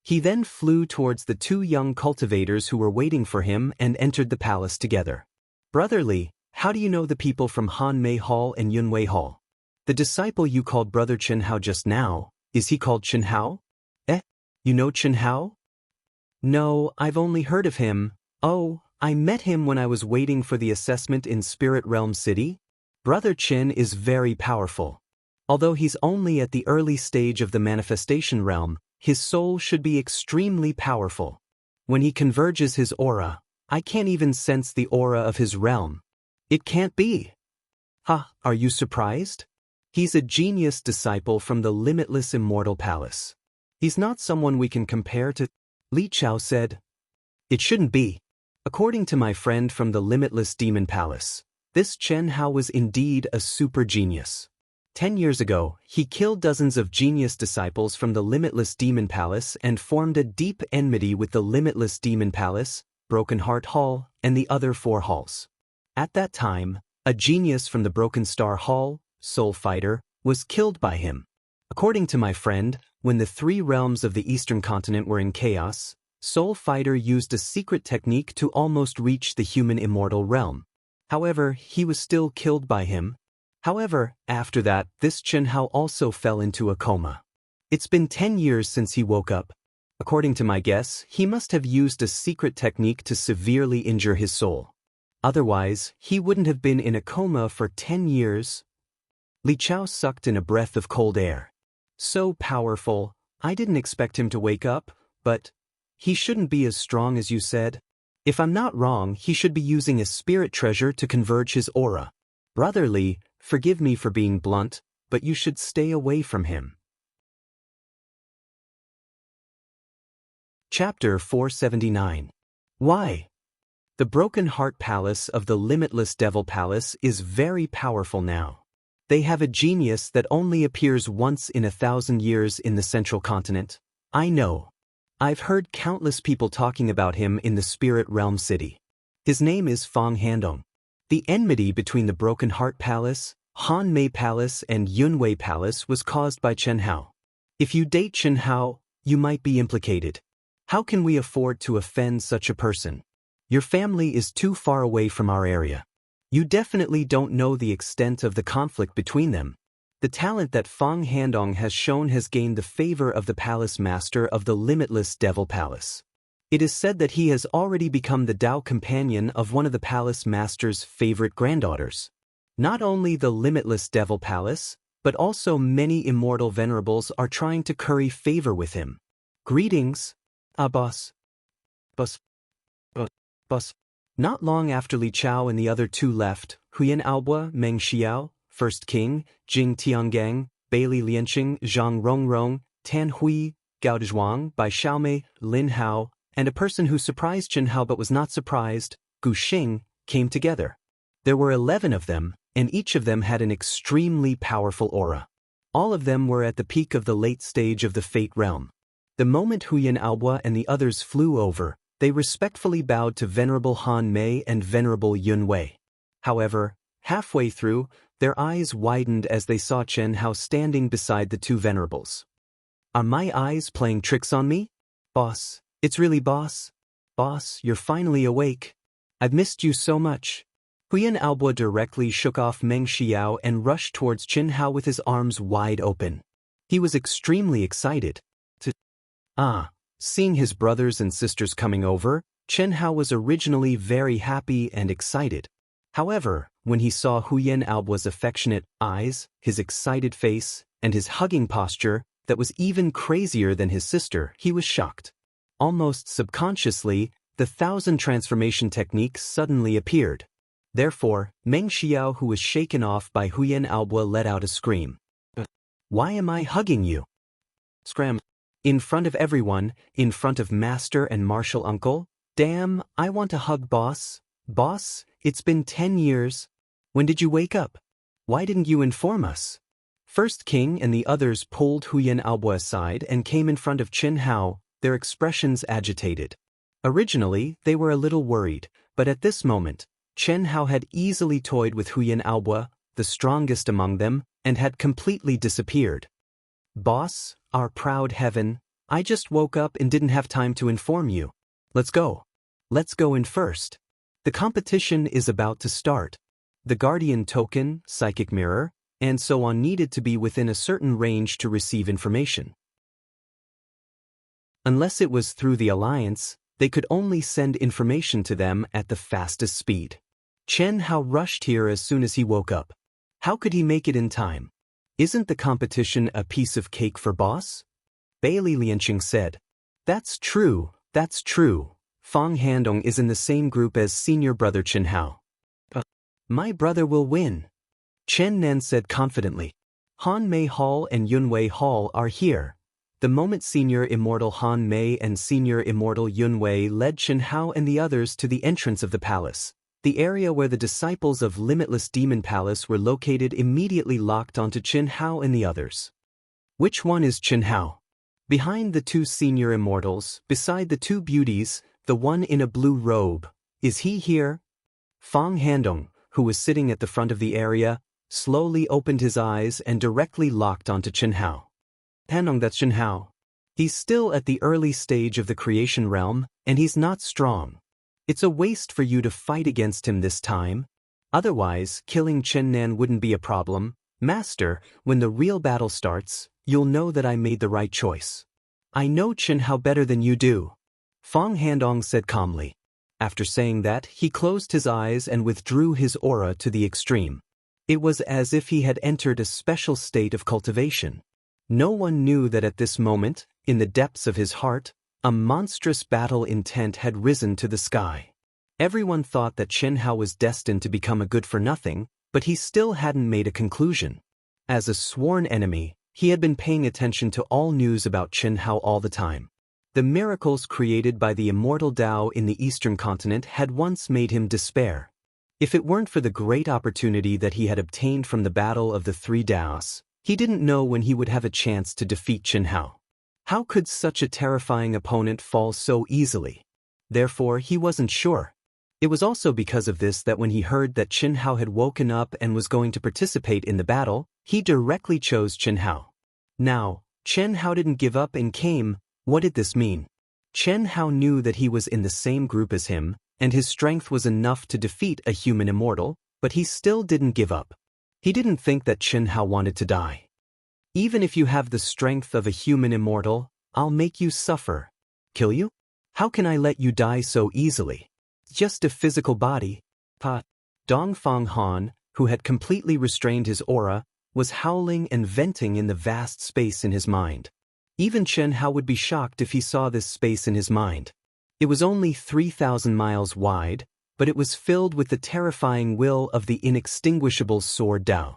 S1: He then flew towards the 2 young cultivators who were waiting for him and entered the palace together. "Brother Li, how do you know the people from Han Mei Hall and Yun Wei Hall? The disciple you called Brother Chen Hao just now, is he called Chen Hao? You know Chen Hao?" "No, I've only heard of him. Oh, I met him when I was waiting for the assessment in Spirit Realm City. Brother Chen is very powerful. Although he's only at the early stage of the manifestation realm, his soul should be extremely powerful. When he converges his aura, I can't even sense the aura of his realm. It can't be." Are you surprised? He's a genius disciple from the limitless Immortal Palace. He's not someone we can compare to, Li Chao said. "It shouldn't be. According to my friend from the limitless Demon Palace, this Chen Hao was indeed a super genius. 10 years ago, he killed dozens of genius disciples from the Limitless Demon Palace and formed a deep enmity with the Limitless Demon Palace, Broken Heart Hall, and the other 4 halls. At that time, a genius from the Broken Star Hall, Soul Fighter, was killed by him. According to my friend, when the 3 realms of the Eastern continent were in chaos, Soul Fighter used a secret technique to almost reach the human immortal realm. However, he was still killed by him. However, after that, this Xianxia also fell into a coma. It's been 10 years since he woke up. According to my guess, he must have used a secret technique to severely injure his soul. Otherwise, he wouldn't have been in a coma for 10 years. Li Chao sucked in a breath of cold air. So powerful, I didn't expect him to wake up, but he shouldn't be as strong as you said. If I'm not wrong, he should be using a spirit treasure to converge his aura. Brother Li, forgive me for being blunt, but you should stay away from him. Chapter 479. Why? The Broken Heart Palace of the Limitless Devil Palace is very powerful now. They have a genius that only appears once in 1,000 years in the Central Continent. I know. I've heard countless people talking about him in the Spirit Realm City. His name is Fang Handong. The enmity between the Broken Heart Palace, Han Mei Palace, and Yunwei Palace was caused by Xianxia. If you date Xianxia, you might be implicated. How can we afford to offend such a person? Your family is too far away from our area. You definitely don't know the extent of the conflict between them. The talent that Fang Handong has shown has gained the favor of the palace master of the Limitless Devil Palace. It is said that he has already become the Dao companion of one of the palace master's favorite granddaughters. Not only the Limitless Devil Palace, but also many immortal venerables are trying to curry favor with him. Greetings, boss. Boss. Not long after Li Chao and the other 2 left, Huyan Aobua, Meng Xiao, First King, Jing Tiangang, Bailey Lianqing, Zhang Rongrong, Tan Hui, Gao Dezhuang, Bai Xiaomei, Lin Hao, and a person who surprised Xianxia but was not surprised, Gu Xing, came together. There were 11 of them, and each of them had an extremely powerful aura. All of them were at the peak of the late stage of the Fate Realm. The moment Huyan Aobua and the others flew over, they respectfully bowed to Venerable Han Mei and Venerable Yun Wei. However, halfway through, their eyes widened as they saw Xianxia standing beside the 2 venerables. Are my eyes playing tricks on me? Boss, it's really boss. Boss, you're finally awake. I've missed you so much. Huyan Aobua directly shook off Meng Xiao and rushed towards Xianxia with his arms wide open. He was extremely excited. Seeing his brothers and sisters coming over, Xianxia was originally very happy and excited. However, when he saw Huyan Aobua's affectionate eyes, his excited face, and his hugging posture that was even crazier than his sister, he was shocked. Almost subconsciously, the 1,000 transformation technique suddenly appeared. Therefore, Meng Xiao, who was shaken off by Huyan Aobua, let out a scream. Why am I hugging you? Scram. In front of everyone, in front of Master and Martial Uncle? Damn, I want to hug boss. Boss, it's been 10 years. When did you wake up? Why didn't you inform us? First King and the others pulled Huyan Aobua aside and came in front of Xianxia, their expressions agitated. Originally, they were a little worried, but at this moment, Xianxia had easily toyed with Huyan Aobua, the strongest among them, and had completely disappeared. Boss, our proud heaven, I just woke up and didn't have time to inform you. Let's go. Let's go in first. The competition is about to start. The Guardian Token, Psychic Mirror, and so on needed to be within a certain range to receive information. Unless it was through the Alliance, they could only send information to them at the fastest speed. Xianxia rushed here as soon as he woke up. How could he make it in time? Isn't the competition a piece of cake for boss? Bailey Lianqing said. That's true, that's true. Fang Handong is in the same group as senior brother Xianxia. My brother will win. Chen Nan said confidently. Han Mei Hall and Yunwei Hall are here. The moment Senior Immortal Han Mei and Senior Immortal Yunwei led Xianxia and the others to the entrance of the palace, The area where the disciples of Limitless Demon Palace were located immediately locked onto Qin Hao and the others. Which one is Qin Hao? Behind the two senior immortals, beside the two beauties, the one in a blue robe, is he here? Fang Handong, who was sitting at the front of the area, slowly opened his eyes and directly locked onto Qin Hao. Handong, that's Qin Hao. He's still at the early stage of the creation realm, and he's not strong. It's a waste for you to fight against him this time. Otherwise, killing Chen Nan wouldn't be a problem. Master, when the real battle starts, you'll know that I made the right choice. I know Qin Hao better than you do. Fang Handong said calmly. After saying that, he closed his eyes and withdrew his aura to the extreme. It was as if he had entered a special state of cultivation. No one knew that at this moment, in the depths of his heart, a monstrous battle intent had risen to the sky. Everyone thought that Qin Hao was destined to become a good-for-nothing, but he still hadn't made a conclusion. As a sworn enemy, he had been paying attention to all news about Qin Hao all the time. The miracles created by the immortal Dao in the eastern continent had once made him despair. If it weren't for the great opportunity that he had obtained from the battle of the three Daoists, he didn't know when he would have a chance to defeat Qin Hao. How could such a terrifying opponent fall so easily? Therefore, he wasn't sure. It was also because of this that when he heard that Qin Hao had woken up and was going to participate in the battle, he directly chose Qin Hao. Now, Qin Hao didn't give up and came. What did this mean? Qin Hao knew that he was in the same group as him, and his strength was enough to defeat a human immortal, but he still didn't give up. He didn't think that Qin Hao wanted to die. Even if you have the strength of a human immortal, I'll make you suffer. Kill you? How can I let you die so easily? Just a physical body. Dongfang Han, who had completely restrained his aura, was howling and venting in the vast space in his mind. Even Qin Hao would be shocked if he saw this space in his mind. It was only 3,000 miles wide, but it was filled with the terrifying will of the inextinguishable Sword Dao.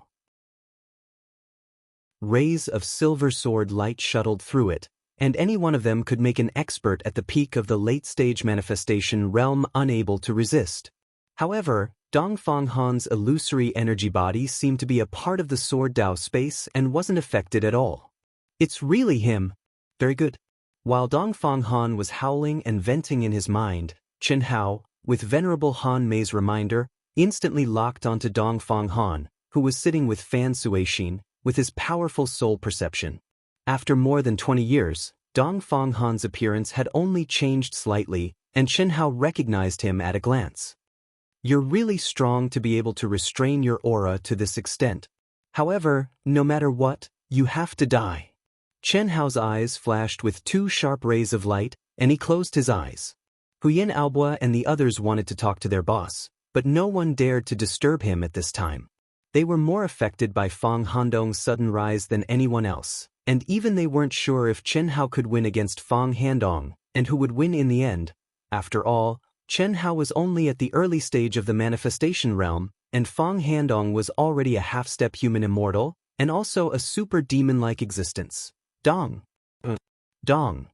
S1: Rays of silver sword light shuttled through it, and any one of them could make an expert at the peak of the late-stage manifestation realm unable to resist. However, Dongfang Han's illusory energy body seemed to be a part of the Sword Dao space and wasn't affected at all. It's really him. Very good. While Dongfang Han was howling and venting in his mind, Qin Hao, with Venerable Han Mei's reminder, instantly locked onto Dongfang Han, who was sitting with Fan Suixin, with his powerful soul perception. After more than 20 years, Dongfang Han's appearance had only changed slightly, and Qin Hao recognized him at a glance. You're really strong to be able to restrain your aura to this extent. However, no matter what, you have to die. Qin Hao's eyes flashed with two sharp rays of light, and he closed his eyes. Huyin Aobo and the others wanted to talk to their boss, but no one dared to disturb him at this time. They were more affected by Fang Handong's sudden rise than anyone else, and even they weren't sure if Qin Hao could win against Fang Handong, and who would win in the end. After all, Qin Hao was only at the early stage of the manifestation realm, and Fang Handong was already a half-step human immortal, and also a super demon-like existence. Dong. Dong.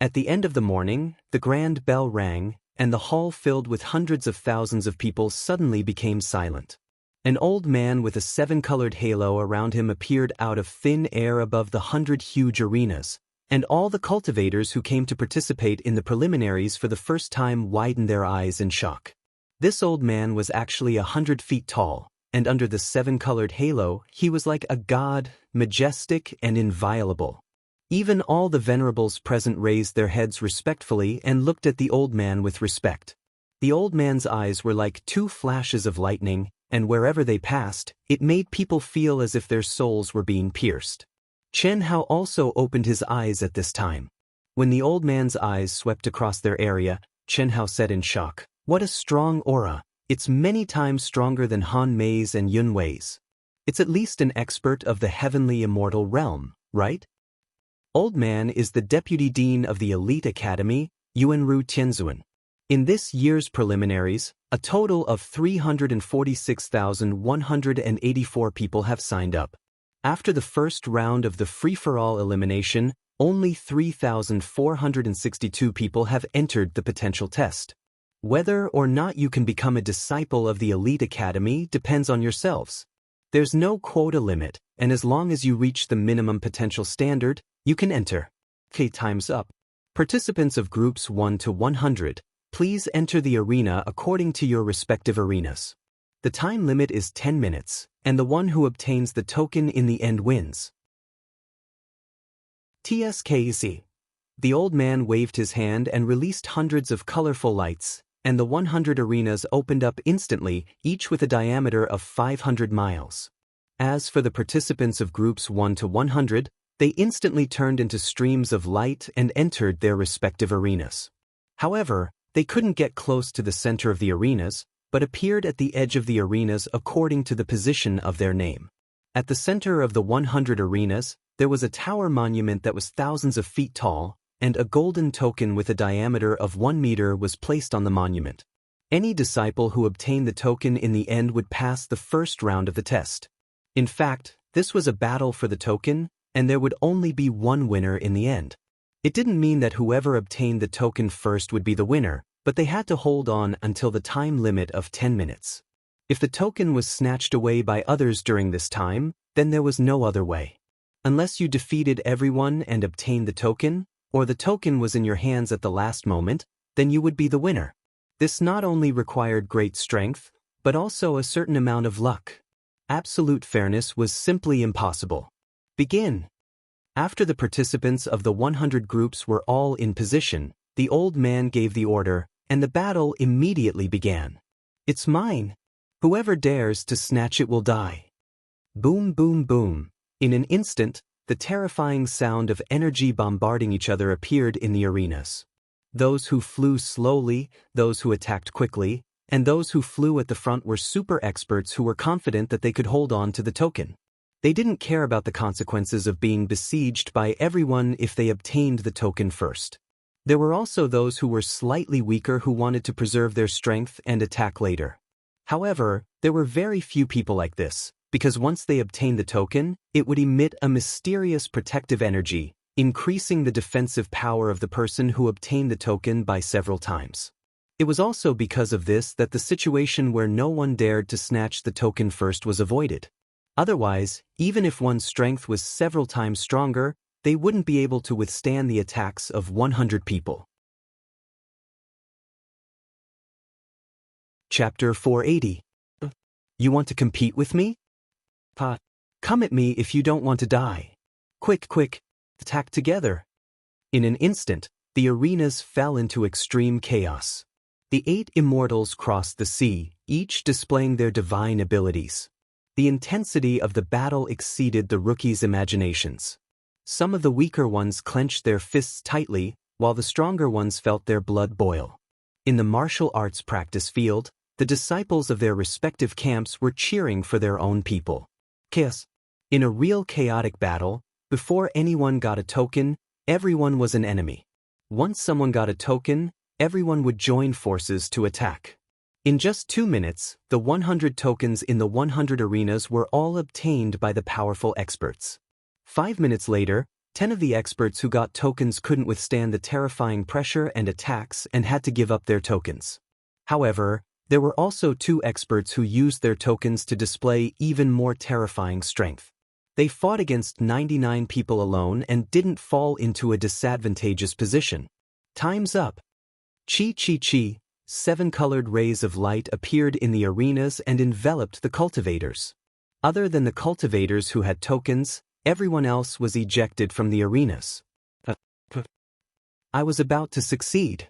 S1: At the end of the morning, the grand bell rang, and the hall filled with hundreds of thousands of people suddenly became silent. An old man with a 7-colored halo around him appeared out of thin air above the 100 huge arenas, and all the cultivators who came to participate in the preliminaries for the first time widened their eyes in shock. This old man was actually 100 feet tall, and under the 7-colored halo, he was like a god, majestic and inviolable. Even all the venerables present raised their heads respectfully and looked at the old man with respect. The old man's eyes were like two flashes of lightning, and wherever they passed, it made people feel as if their souls were being pierced. Qin Hao also opened his eyes at this time. When the old man's eyes swept across their area, Qin Hao said in shock, "What a strong aura! It's many times stronger than Han Mei's and Yun Wei's. It's at least an expert of the heavenly immortal realm, right?" Old man is the deputy dean of the elite academy, Yuanru Tianzuan. In this year's preliminaries, a total of 346,184 people have signed up. After the first round of the free-for-all elimination, only 3,462 people have entered the potential test. Whether or not you can become a disciple of the elite academy depends on yourselves. There's no quota limit, and as long as you reach the minimum potential standard, you can enter. Okay, time's up. Participants of groups 1 to 100, please enter the arena according to your respective arenas. The time limit is 10 minutes, and the one who obtains the token in the end wins. TSKC. The old man waved his hand and released hundreds of colorful lights, and the 100 arenas opened up instantly, each with a diameter of 500 miles. As for the participants of groups 1 to 100, they instantly turned into streams of light and entered their respective arenas. However, they couldn't get close to the center of the arenas, but appeared at the edge of the arenas according to the position of their name. At the center of the 100 arenas, there was a tower monument that was thousands of feet tall, and a golden token with a diameter of 1 meter was placed on the monument. Any disciple who obtained the token in the end would pass the first round of the test. In fact, this was a battle for the token, and there would only be one winner in the end. It didn't mean that whoever obtained the token first would be the winner, but they had to hold on until the time limit of 10 minutes. If the token was snatched away by others during this time, then there was no other way. Unless you defeated everyone and obtained the token, or the token was in your hands at the last moment, then you would be the winner. This not only required great strength, but also a certain amount of luck. Absolute fairness was simply impossible. Begin. After the participants of the 100 groups were all in position, the old man gave the order, and the battle immediately began. It's mine. Whoever dares to snatch it will die. Boom, boom, boom. In an instant, the terrifying sound of energy bombarding each other appeared in the arenas. Those who flew slowly, those who attacked quickly, and those who flew at the front were super experts who were confident that they could hold on to the token. They didn't care about the consequences of being besieged by everyone if they obtained the token first. There were also those who were slightly weaker who wanted to preserve their strength and attack later. However, there were very few people like this, because once they obtained the token, it would emit a mysterious protective energy, increasing the defensive power of the person who obtained the token by several times. It was also because of this that the situation where no one dared to snatch the token first was avoided. Otherwise, even if one's strength was several times stronger, they wouldn't be able to withstand the attacks of 100 people. Chapter 480. You want to compete with me? Come at me if you don't want to die. Quick, quick, attack together. In an instant, the arenas fell into extreme chaos. The 8 immortals crossed the sea, each displaying their divine abilities. The intensity of the battle exceeded the rookies' imaginations. Some of the weaker ones clenched their fists tightly, while the stronger ones felt their blood boil. In the martial arts practice field, the disciples of their respective camps were cheering for their own people. Chaos. In a real chaotic battle, before anyone got a token, everyone was an enemy. Once someone got a token, everyone would join forces to attack. In just 2 minutes, the 100 tokens in the 100 arenas were all obtained by the powerful experts. 5 minutes later, 10 of the experts who got tokens couldn't withstand the terrifying pressure and attacks and had to give up their tokens. However, there were also 2 experts who used their tokens to display even more terrifying strength. They fought against 99 people alone and didn't fall into a disadvantageous position. Time's up. Chi chi chi, 7 colored rays of light appeared in the arenas and enveloped the cultivators. Other than the cultivators who had tokens, everyone else was ejected from the arenas. I was about to succeed.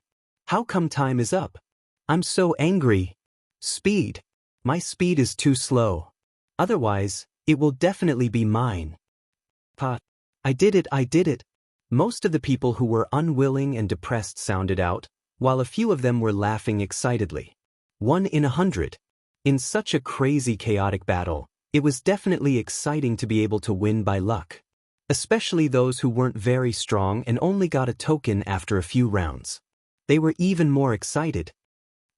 S1: How come time is up? I'm so angry. Speed. My speed is too slow. Otherwise, it will definitely be mine. I did it. Most of the people who were unwilling and depressed sounded out, while a few of them were laughing excitedly. 1 in 100. In such a crazy chaotic battle, it was definitely exciting to be able to win by luck. Especially those who weren't very strong and only got a token after a few rounds. They were even more excited.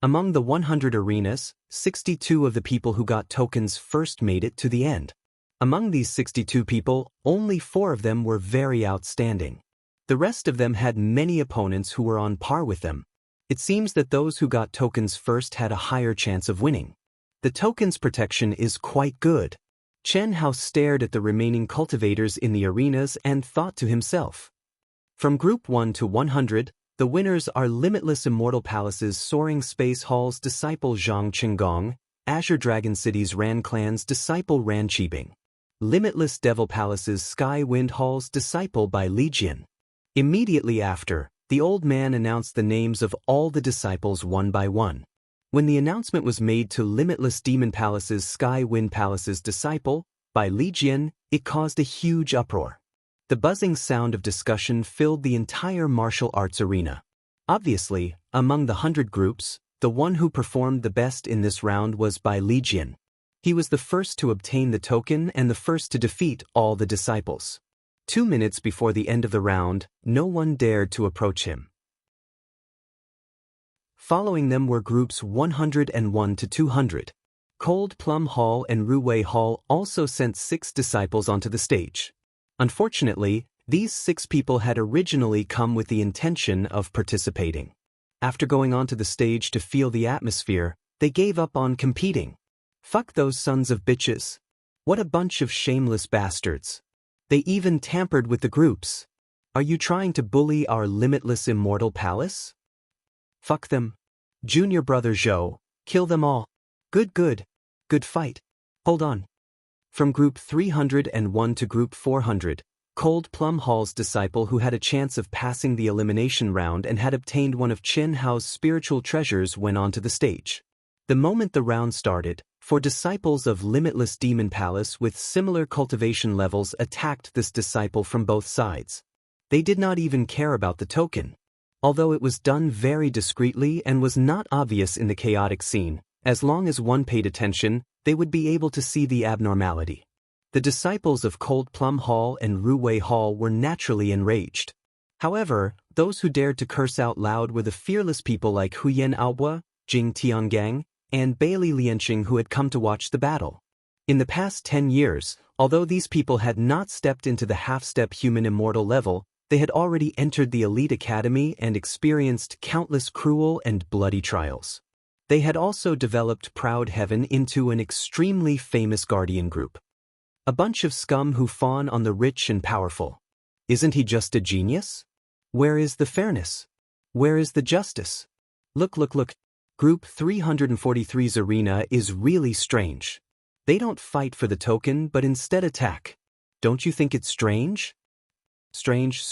S1: Among the 100 arenas, 62 of the people who got tokens first made it to the end. Among these 62 people, only 4 of them were very outstanding. The rest of them had many opponents who were on par with them. It seems that those who got tokens first had a higher chance of winning. The tokens protection is quite good. Chen Hao stared at the remaining cultivators in the arenas and thought to himself. From Group 1 to 100, the winners are Limitless Immortal Palace's Soaring Space Hall's disciple Zhang Qinggong, Azure Dragon City's Ran Clan's disciple Ran Qibing. Limitless Devil Palace's Sky Wind Hall's disciple by Li Jian. Immediately after, the old man announced the names of all the disciples one by one. When the announcement was made to Limitless Demon Palace's Sky Wind Palace's disciple, by Li Jian, it caused a huge uproar. The buzzing sound of discussion filled the entire martial arts arena. Obviously, among the 100 groups, the one who performed the best in this round was by Li Jian. He was the first to obtain the token and the first to defeat all the disciples. 2 minutes before the end of the round, no one dared to approach him. Following them were groups 101 to 200. Cold Plum Hall and Ruwei Hall also sent 6 disciples onto the stage. Unfortunately, these 6 people had originally come with the intention of participating. After going onto the stage to feel the atmosphere, they gave up on competing. Fuck those sons of bitches. What a bunch of shameless bastards. They even tampered with the groups. Are you trying to bully our limitless immortal palace? Fuck them. Junior brother Zhou, kill them all. Good fight. Hold on. From Group 301 to Group 400, Cold Plum Hall's disciple who had a chance of passing the elimination round and had obtained one of Chen Hao's spiritual treasures went onto the stage. The moment the round started, 4 disciples of Limitless Demon Palace with similar cultivation levels attacked this disciple from both sides. They did not even care about the token. Although it was done very discreetly and was not obvious in the chaotic scene, as long as one paid attention, they would be able to see the abnormality. The disciples of Cold Plum Hall and Ruwei Hall were naturally enraged. However, those who dared to curse out loud were the fearless people like Huyan Aobo, Jing Tiangang, and Bailey Lianqing who had come to watch the battle. In the past 10 years, although these people had not stepped into the half-step human immortal level, they had already entered the elite academy and experienced countless cruel and bloody trials. They had also developed Proud Heaven into an extremely famous guardian group. A bunch of scum who fawn on the rich and powerful. Isn't he just a genius? Where is the fairness? Where is the justice? Look. Group 343's arena is really strange. They don't fight for the token but instead attack. Don't you think it's strange? Strange.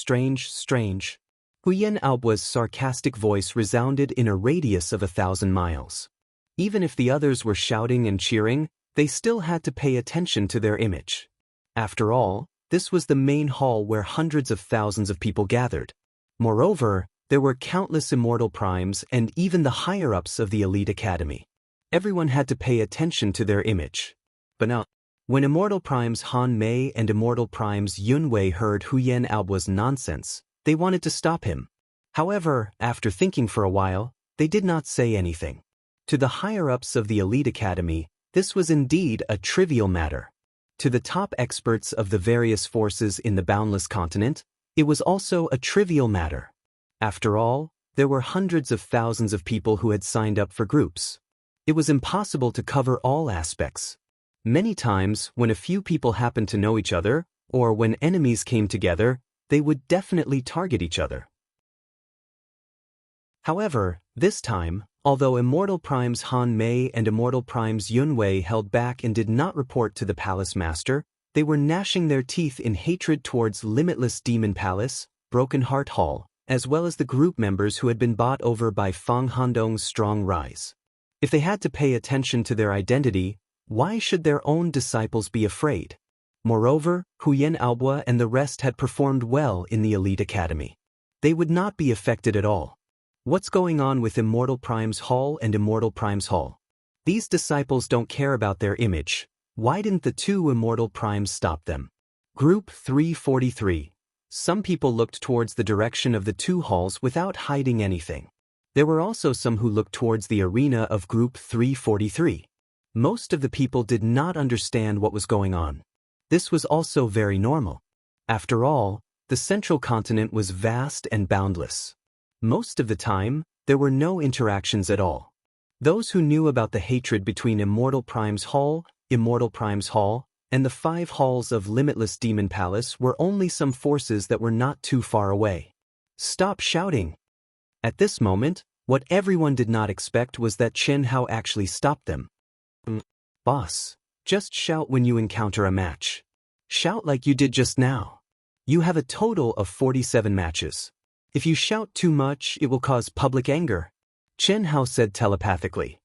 S1: Huyan Aobo's sarcastic voice resounded in a radius of 1,000 miles. Even if the others were shouting and cheering, they still had to pay attention to their image. After all, this was the main hall where hundreds of thousands of people gathered. Moreover, there were countless immortal primes and even the higher-ups of the elite academy. Everyone had to pay attention to their image. But now, when Immortal Primes Han Mei and Immortal Primes Yun Wei heard Huyan Aobo's nonsense, they wanted to stop him. However, after thinking for a while, they did not say anything. To the higher-ups of the elite academy, this was indeed a trivial matter. To the top experts of the various forces in the boundless continent, it was also a trivial matter. After all, there were hundreds of thousands of people who had signed up for groups. It was impossible to cover all aspects. Many times, when a few people happened to know each other, or when enemies came together, they would definitely target each other. However, this time, although Immortal Primes Han Mei and Immortal Primes Yun Wei held back and did not report to the Palace Master, they were gnashing their teeth in hatred towards Limitless Demon Palace, Broken Heart Hall, as well as the group members who had been bought over by Fang Handong's strong rise. If they had to pay attention to their identity, why should their own disciples be afraid? Moreover, Huyan Aobo and the rest had performed well in the elite academy. They would not be affected at all. What's going on with Immortal Primes Hall and Immortal Primes Hall? These disciples don't care about their image. Why didn't the 2 Immortal Primes stop them? Group 343. Some people looked towards the direction of the 2 halls without hiding anything. There were also some who looked towards the arena of Group 343. Most of the people did not understand what was going on. This was also very normal. After all, the central continent was vast and boundless. Most of the time, there were no interactions at all. Those who knew about the hatred between Immortal Prime's Hall, Immortal Prime's Hall, and the 5 halls of Limitless Demon Palace were only some forces that were not too far away. Stop shouting! At this moment, what everyone did not expect was that Chen Hao actually stopped them. Boss, just shout when you encounter a match. Shout like you did just now. You have a total of 47 matches. If you shout too much, it will cause public anger, Chen Hao said telepathically.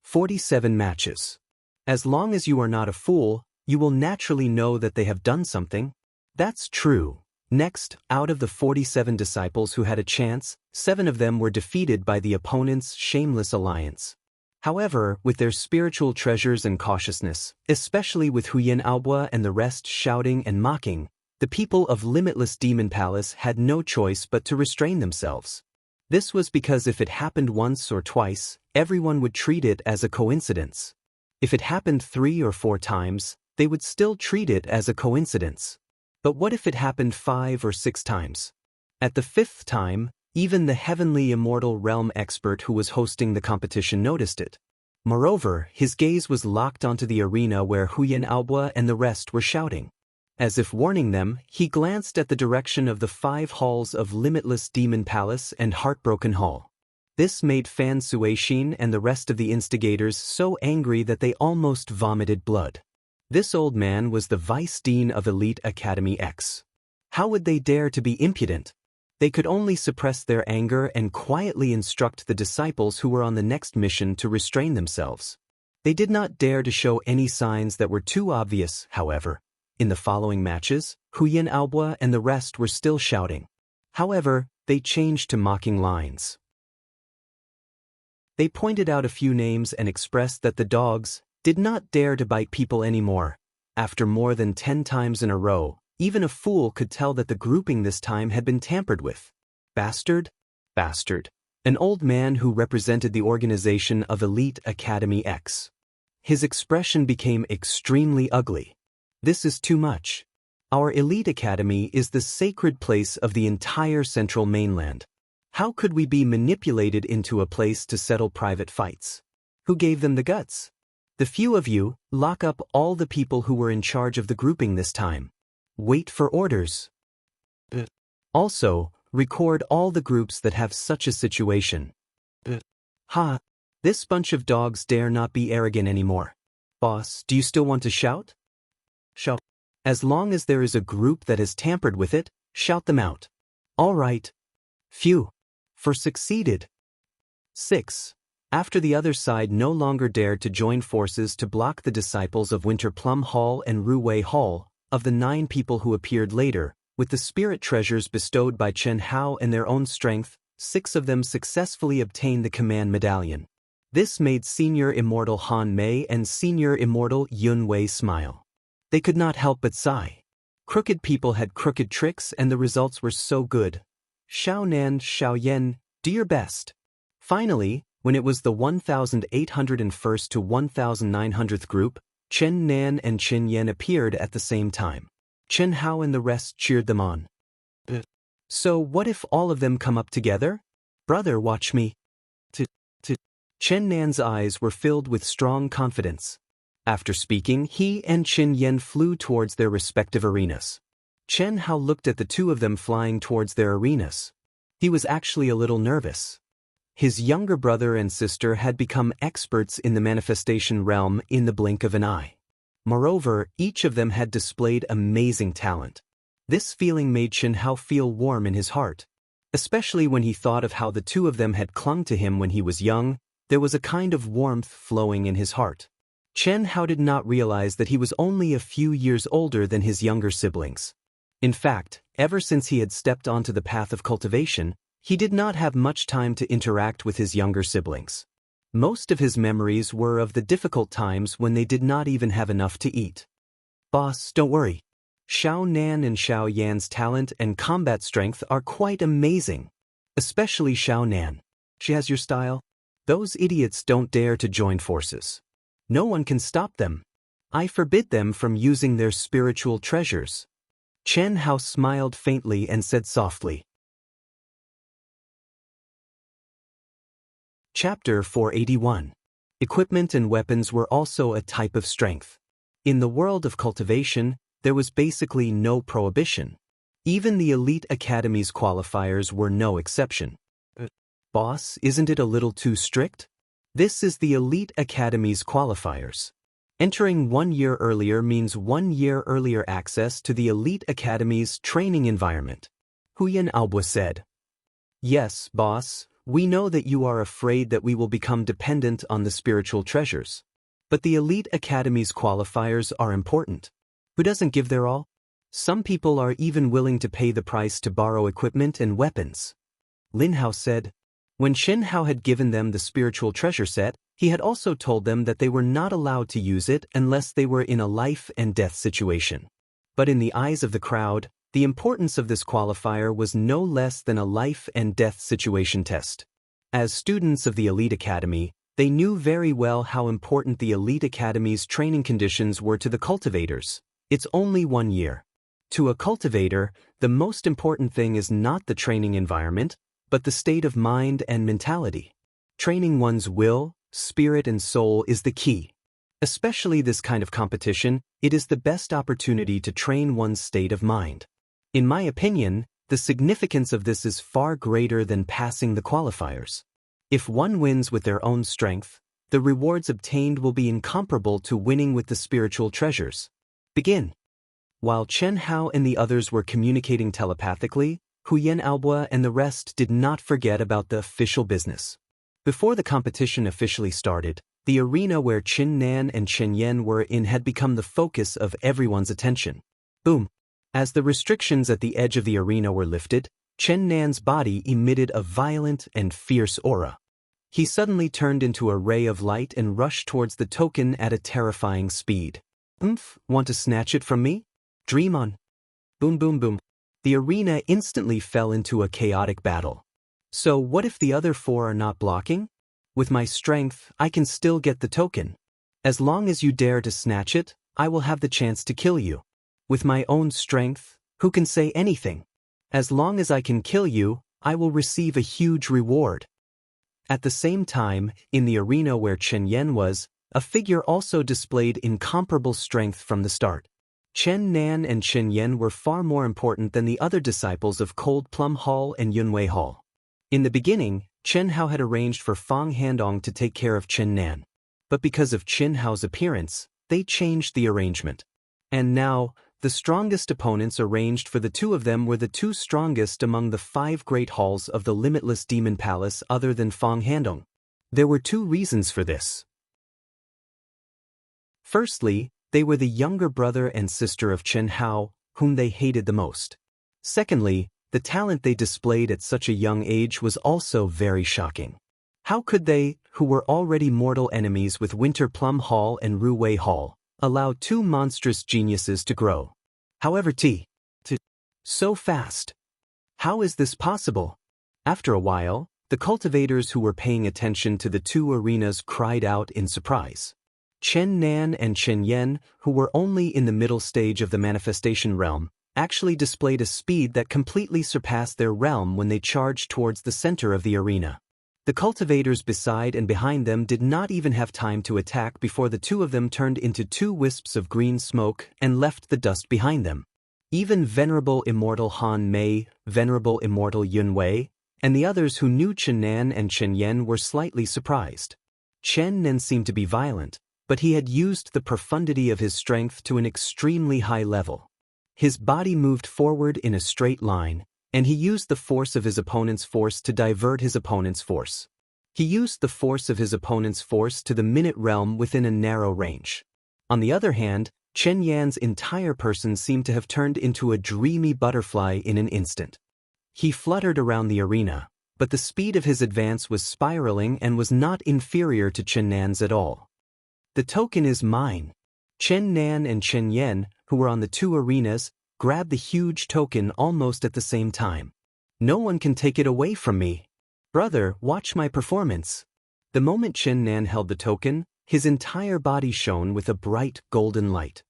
S1: 47 matches. As long as you are not a fool, you will naturally know that they have done something. That's true. Next, out of the 47 disciples who had a chance, 7 of them were defeated by the opponent's shameless alliance. However, with their spiritual treasures and cautiousness, especially with Huyan Aobua and the rest shouting and mocking, the people of Limitless Demon Palace had no choice but to restrain themselves. This was because if it happened once or twice, everyone would treat it as a coincidence. If it happened 3 or 4 times, they would still treat it as a coincidence. But what if it happened 5 or 6 times? At the 5th time, even the heavenly immortal realm expert who was hosting the competition noticed it. Moreover, his gaze was locked onto the arena where Huyan Aobua and the rest were shouting. As if warning them, he glanced at the direction of the 5 halls of Limitless Demon Palace and Heartbroken Hall. This made Fan Suixin and the rest of the instigators so angry that they almost vomited blood. This old man was the Vice Dean of Elite Academy X. How would they dare to be impudent? They could only suppress their anger and quietly instruct the disciples who were on the next mission to restrain themselves. They did not dare to show any signs that were too obvious, however. In the following matches, Huyan Aobua and the rest were still shouting. However, they changed to mocking lines. They pointed out a few names and expressed that the dogs did not dare to bite people anymore. After more than 10 times in a row, even a fool could tell that the grouping this time had been tampered with. Bastard? Bastard. An old man who represented the organization of Elite Academy X. His expression became extremely ugly. This is too much. Our Elite Academy is the sacred place of the entire Central Mainland. How could we be manipulated into a place to settle private fights? Who gave them the guts? The few of you, lock up all the people who were in charge of the grouping this time. Wait for orders. Also, record all the groups that have such a situation. Ha! This bunch of dogs dare not be arrogant anymore. Boss, do you still want to shout? Shout. As long as there is a group that has tampered with it, shout them out. All right. Phew. For succeeded. 6. After the other side no longer dared to join forces to block the disciples of Winter Plum Hall and Ruwei Hall, of the 9 people who appeared later, with the spirit treasures bestowed by Chen Hao and their own strength, 6 of them successfully obtained the command medallion. This made Senior Immortal Han Mei and Senior Immortal Yun Wei smile. They could not help but sigh. Crooked people had crooked tricks and the results were so good. Xiao Nan, Xiao Yan, do your best. Finally, when it was the 1801st to 1900th group, Chen Nan and Chen Yan appeared at the same time. Chen Hao and the rest cheered them on. So what if all of them come up together? Brother, watch me. Chen Nan's eyes were filled with strong confidence. After speaking, he and Chen Yan flew towards their respective arenas. Chen Hao looked at the 2 of them flying towards their arenas. He was actually a little nervous. His younger brother and sister had become experts in the manifestation realm in the blink of an eye. Moreover, each of them had displayed amazing talent. This feeling made Chen Hao feel warm in his heart. Especially when he thought of how the 2 of them had clung to him when he was young, there was a kind of warmth flowing in his heart. Chen Hao did not realize that he was only a few years older than his younger siblings. In fact, ever since he had stepped onto the path of cultivation, he did not have much time to interact with his younger siblings. Most of his memories were of the difficult times when they did not even have enough to eat. Boss, don't worry. Xiao Nan and Xiao Yan's talent and combat strength are quite amazing. Especially Xiao Nan. She has your style. Those idiots don't dare to join forces. No one can stop them. I forbid them from using their spiritual treasures. Chen Hao smiled faintly and said softly, Chapter 481. Equipment and weapons were also a type of strength. In the world of cultivation, there was basically no prohibition. Even the elite academy's qualifiers were no exception. Boss, isn't it a little too strict? This is the elite academy's qualifiers. Entering 1 year earlier means 1 year earlier access to the elite academy's training environment. Huyan Albua said. Yes, boss, we know that you are afraid that we will become dependent on the spiritual treasures. But the elite academy's qualifiers are important. Who doesn't give their all? Some people are even willing to pay the price to borrow equipment and weapons. Lin Hao said. When Shen Hao had given them the spiritual treasure set, he had also told them that they were not allowed to use it unless they were in a life and death situation. But in the eyes of the crowd, the importance of this qualifier was no less than a life and death situation test. As students of the elite academy, they knew very well how important the elite academy's training conditions were to the cultivators. It's only 1 year. To a cultivator, the most important thing is not the training environment, but the state of mind and mentality. Training one's will, spirit and soul is the key. Especially this kind of competition, it is the best opportunity to train one's state of mind. In my opinion, the significance of this is far greater than passing the qualifiers. If one wins with their own strength, the rewards obtained will be incomparable to winning with the spiritual treasures. Begin. While Chen Hao and the others were communicating telepathically, Huyan Albua and the rest did not forget about the official business. Before the competition officially started, the arena where Qin Nan and Chen Yan were in had become the focus of everyone's attention. Boom! As the restrictions at the edge of the arena were lifted, Chen Nan's body emitted a violent and fierce aura. He suddenly turned into a ray of light and rushed towards the token at a terrifying speed. Want to snatch it from me? Dream on. Boom boom boom. The arena instantly fell into a chaotic battle. So what if the other 4 are not blocking? With my strength, I can still get the token. As long as you dare to snatch it, I will have the chance to kill you. With my own strength, who can say anything? As long as I can kill you, I will receive a huge reward. At the same time, in the arena where Chen Yan was, a figure also displayed incomparable strength from the start. Chen Nan and Chen Yan were far more important than the other disciples of Cold Plum Hall and Yunwei Hall. In the beginning, Chen Hao had arranged for Fang Handong to take care of Chen Nan. But because of Chen Hao's appearance, they changed the arrangement. And now, the strongest opponents arranged for the 2 of them were the 2 strongest among the 5 great halls of the Limitless Demon Palace other than Fang Handong. There were 2 reasons for this. Firstly, they were the younger brother and sister of Chen Hao, whom they hated the most. Secondly, the talent they displayed at such a young age was also very shocking. How could they, who were already mortal enemies with Winter Plum Hall and Ruwei Hall, allow 2 monstrous geniuses to grow? However, so fast. How is this possible? After a while, the cultivators who were paying attention to the 2 arenas cried out in surprise. Chen Nan and Chen Yan, who were only in the middle stage of the manifestation realm, actually displayed a speed that completely surpassed their realm when they charged towards the center of the arena. The cultivators beside and behind them did not even have time to attack before the 2 of them turned into 2 wisps of green smoke and left the dust behind them. Even Venerable Immortal Han Mei, Venerable Immortal Yun Wei, and the others who knew Chen Nan and Chen Yan were slightly surprised. Chen Nan seemed to be violent, but he had used the profundity of his strength to an extremely high level. His body moved forward in a straight line, and he used the force of his opponent's force to divert his opponent's force. He used the force of his opponent's force to the minute realm within a narrow range. On the other hand, Chen Yan's entire person seemed to have turned into a dreamy butterfly in an instant. He fluttered around the arena, but the speed of his advance was spiraling and was not inferior to Chen Nan's at all. The token is mine. Chen Nan and Chen Yan, who were on the 2 arenas, grabbed the huge token almost at the same time. No one can take it away from me. Brother, watch my performance. The moment Chen Nan held the token, his entire body shone with a bright golden light.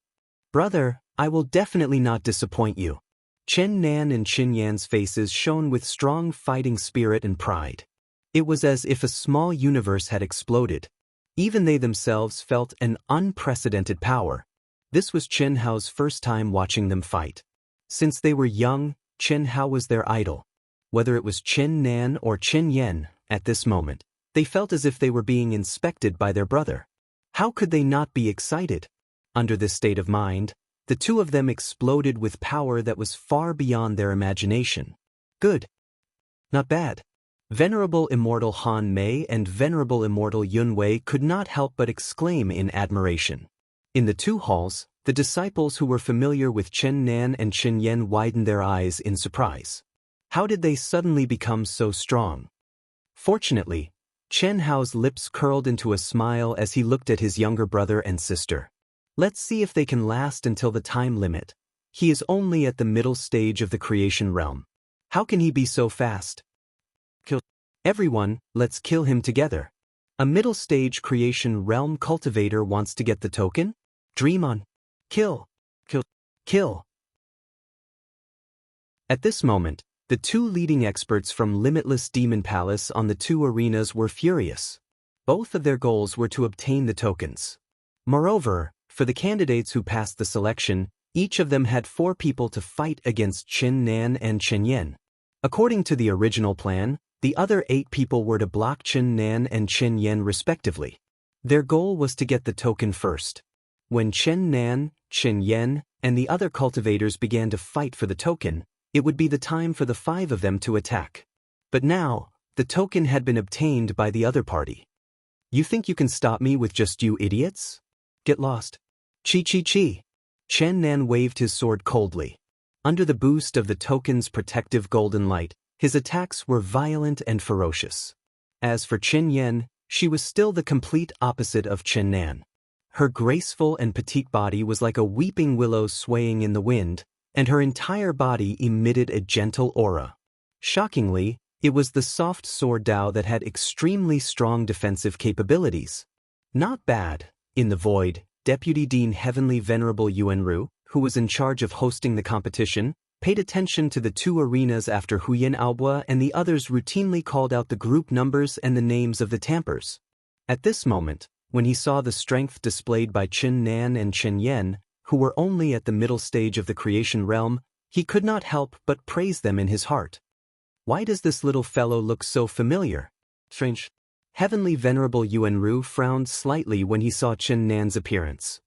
S1: Brother, I will definitely not disappoint you. Chen Nan and Chen Yan's faces shone with strong fighting spirit and pride. It was as if a small universe had exploded. Even they themselves felt an unprecedented power. This was Chen Hao's first time watching them fight. Since they were young, Chen Hao was their idol. Whether it was Chen Nan or Chen Yen, at this moment, they felt as if they were being inspected by their brother. How could they not be excited? Under this state of mind, the two of them exploded with power that was far beyond their imagination. Good. Not bad. Venerable Immortal Han Mei and Venerable Immortal Yun Wei could not help but exclaim in admiration. In the two halls, the disciples who were familiar with Chen Nan and Chen Yen widened their eyes in surprise. How did they suddenly become so strong? Fortunately, Chen Hao's lips curled into a smile as he looked at his younger brother and sister. Let's see if they can last until the time limit. He is only at the middle stage of the creation realm. How can he be so fast? Kill everyone, let's kill him together. A middle stage creation realm cultivator wants to get the token? Dream on. Kill. Kill. Kill. At this moment, the two leading experts from Limitless Demon Palace on the two arenas were furious. Both of their goals were to obtain the tokens. Moreover, for the candidates who passed the selection, each of them had 4 people to fight against Chen Nan and Chen Yen. According to the original plan, the other 8 people were to block Chen Nan and Chen Yen respectively. Their goal was to get the token first. When Chen Nan, Chen Yen, and the other cultivators began to fight for the token, it would be the time for the 5 of them to attack. But now, the token had been obtained by the other party. You think you can stop me with just you idiots? Get lost. Chi chi chi. Chen Nan waved his sword coldly. Under the boost of the token's protective golden light, his attacks were violent and ferocious. As for Chen Yen, she was still the complete opposite of Chen Nan. Her graceful and petite body was like a weeping willow swaying in the wind, and her entire body emitted a gentle aura. Shockingly, it was the soft sword Dao that had extremely strong defensive capabilities. Not bad. In the void, Deputy Dean Heavenly Venerable Yuanru, who was in charge of hosting the competition, paid attention to the 2 arenas after Huyan Aobua and the others routinely called out the group numbers and the names of the tampers. At this moment, when he saw the strength displayed by Chen Nan and Chen Yen, who were only at the middle stage of the creation realm, he could not help but praise them in his heart. Why does this little fellow look so familiar? Strange. Heavenly Venerable Yuanru frowned slightly when he saw Chen Nan's appearance.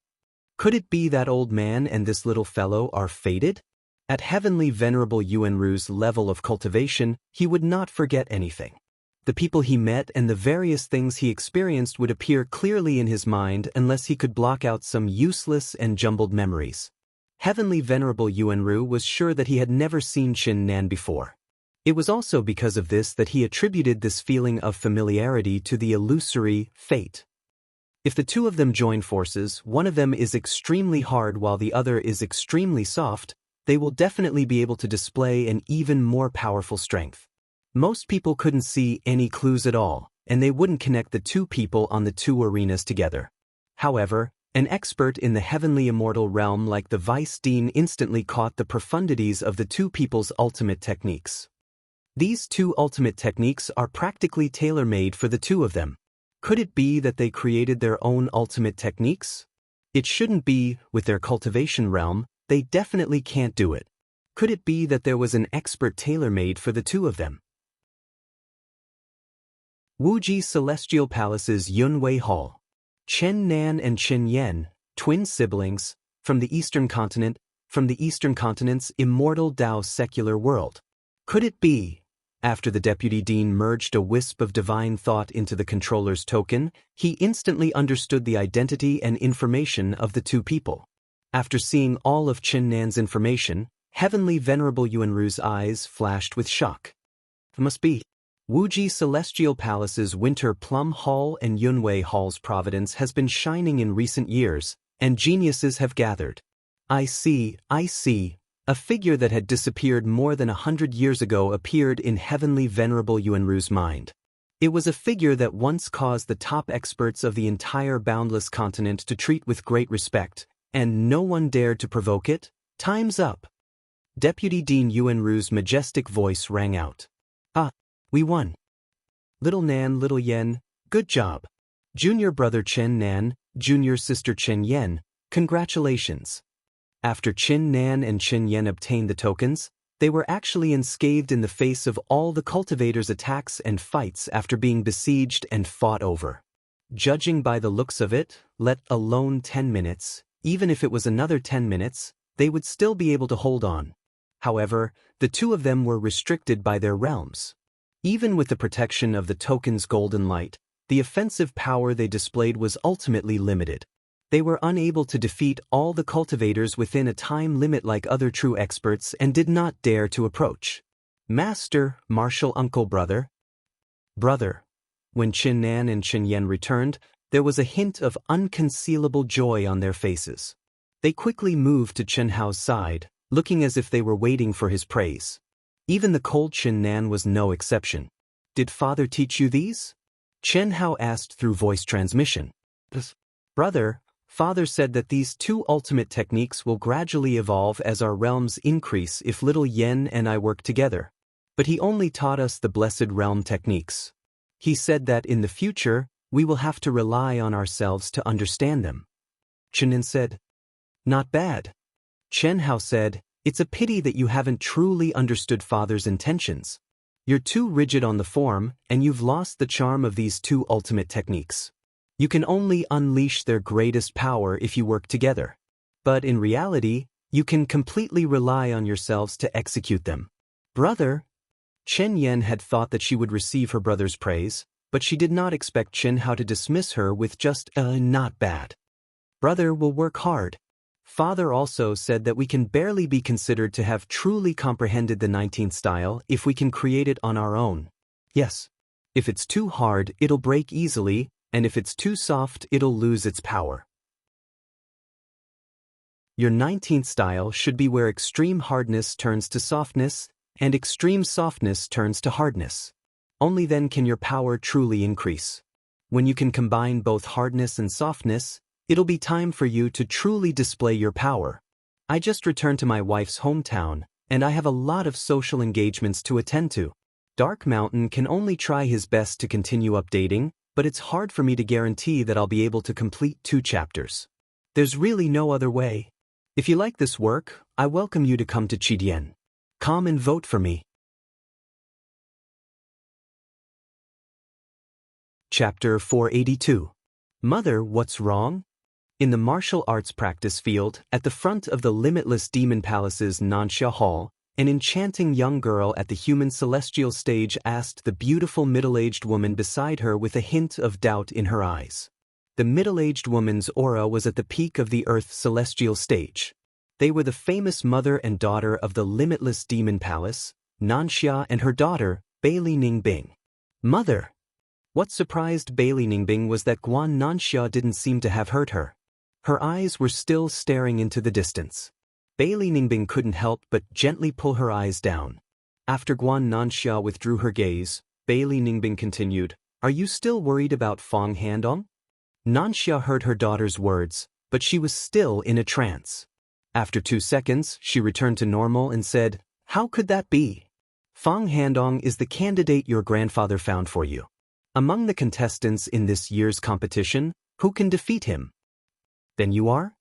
S1: Could it be that old man and this little fellow are fated? At Heavenly Venerable Yuanru's level of cultivation, he would not forget anything. The people he met and the various things he experienced would appear clearly in his mind unless he could block out some useless and jumbled memories. Heavenly Venerable Yuanru was sure that he had never seen Chen Nan before. It was also because of this that he attributed this feeling of familiarity to the illusory fate. If the 2 of them join forces, one of them is extremely hard while the other is extremely soft, they will definitely be able to display an even more powerful strength. Most people couldn't see any clues at all, and they wouldn't connect the 2 people on the 2 arenas together. However, an expert in the heavenly immortal realm like the Vice Dean instantly caught the profundities of the 2 people's ultimate techniques. These 2 ultimate techniques are practically tailor-made for the 2 of them. Could it be that they created their own ultimate techniques? It shouldn't be. With their cultivation realm, they definitely can't do it. Could it be that there was an expert tailor-made for the 2 of them? Wuji Celestial Palace's Yunwei Hall. Chen Nan and Chen Yen, twin siblings, from the Eastern Continent's immortal Dao secular world. Could it be? After the Deputy Dean merged a wisp of divine thought into the controller's token, he instantly understood the identity and information of the 2 people. After seeing all of Chen Nan's information, Heavenly Venerable Yuanru's eyes flashed with shock. It must be. Wuji Celestial Palace's Winter Plum Hall and Yunwei Hall's providence has been shining in recent years, and geniuses have gathered. I see. A figure that had disappeared more than 100 years ago appeared in Heavenly Venerable Yuanru's mind. It was a figure that once caused the top experts of the entire boundless continent to treat with great respect, and no one dared to provoke it. Time's up. Deputy Dean Yuanru's majestic voice rang out. We won. Little Nan, Little Yen, good job. Junior brother Chen Nan, junior sister Chen Yen, congratulations. After Chen Nan and Chen Yen obtained the tokens, they were actually unscathed in the face of all the cultivators' attacks and fights after being besieged and fought over. Judging by the looks of it, let alone 10 minutes, even if it was another 10 minutes, they would still be able to hold on. However, the two of them were restricted by their realms. Even with the protection of the token's golden light, the offensive power they displayed was ultimately limited. They were unable to defeat all the cultivators within a time limit like other true experts and did not dare to approach. Master, martial uncle, brother. When Chen Nan and Chen Yen returned, there was a hint of unconcealable joy on their faces. They quickly moved to Chen Hao's side, looking as if they were waiting for his praise. Even the cold Chen Nan was no exception. Did father teach you these? Chen Hao asked through voice transmission. Brother, father said that these two ultimate techniques will gradually evolve as our realms increase if little Yen and I work together. But he only taught us the blessed realm techniques. He said that in the future, we will have to rely on ourselves to understand them. Chen Nin said, not bad. Chen Hao said, it's a pity that you haven't truly understood father's intentions. You're too rigid on the form, and you've lost the charm of these two ultimate techniques. You can only unleash their greatest power if you work together. But in reality, you can completely rely on yourselves to execute them. Brother, Chen Yen had thought that she would receive her brother's praise, but she did not expect Chen Hao to dismiss her with just not bad. Brother will work hard. Father also said that we can barely be considered to have truly comprehended the 19th style if we can create it on our own. Yes. If it's too hard, it'll break easily, and if it's too soft, it'll lose its power. Your 19th style should be where extreme hardness turns to softness, and extreme softness turns to hardness. Only then can your power truly increase. When you can combine both hardness and softness, it'll be time for you to truly display your power. I just returned to my wife's hometown, and I have a lot of social engagements to attend to. Dark Mountain can only try his best to continue updating, but it's hard for me to guarantee that I'll be able to complete 2 chapters. There's really no other way. If you like this work, I welcome you to come to Qidian. Come and vote for me. Chapter 482. Mother, what's wrong? In the martial arts practice field, at the front of the Limitless Demon Palace's Nanxia Hall, an enchanting young girl at the human celestial stage asked the beautiful middle-aged woman beside her with a hint of doubt in her eyes. The middle-aged woman's aura was at the peak of the Earth celestial stage. They were the famous mother and daughter of the Limitless Demon Palace, Nanxia, and her daughter, Bailey Ningbing. Mother! What surprised Bailey Ningbing was that Guan Nanxia didn't seem to have hurt her. Her eyes were still staring into the distance. Bailey Ningbing couldn't help but gently pull her eyes down. After Guan Nanxia withdrew her gaze, Bailey Ningbing continued, Are you still worried about Fang Handong? Nanxia heard her daughter's words, but she was still in a trance. After 2 seconds, she returned to normal and said, How could that be? Fang Handong is the candidate your grandfather found for you. Among the contestants in this year's competition, who can defeat him? Then you are?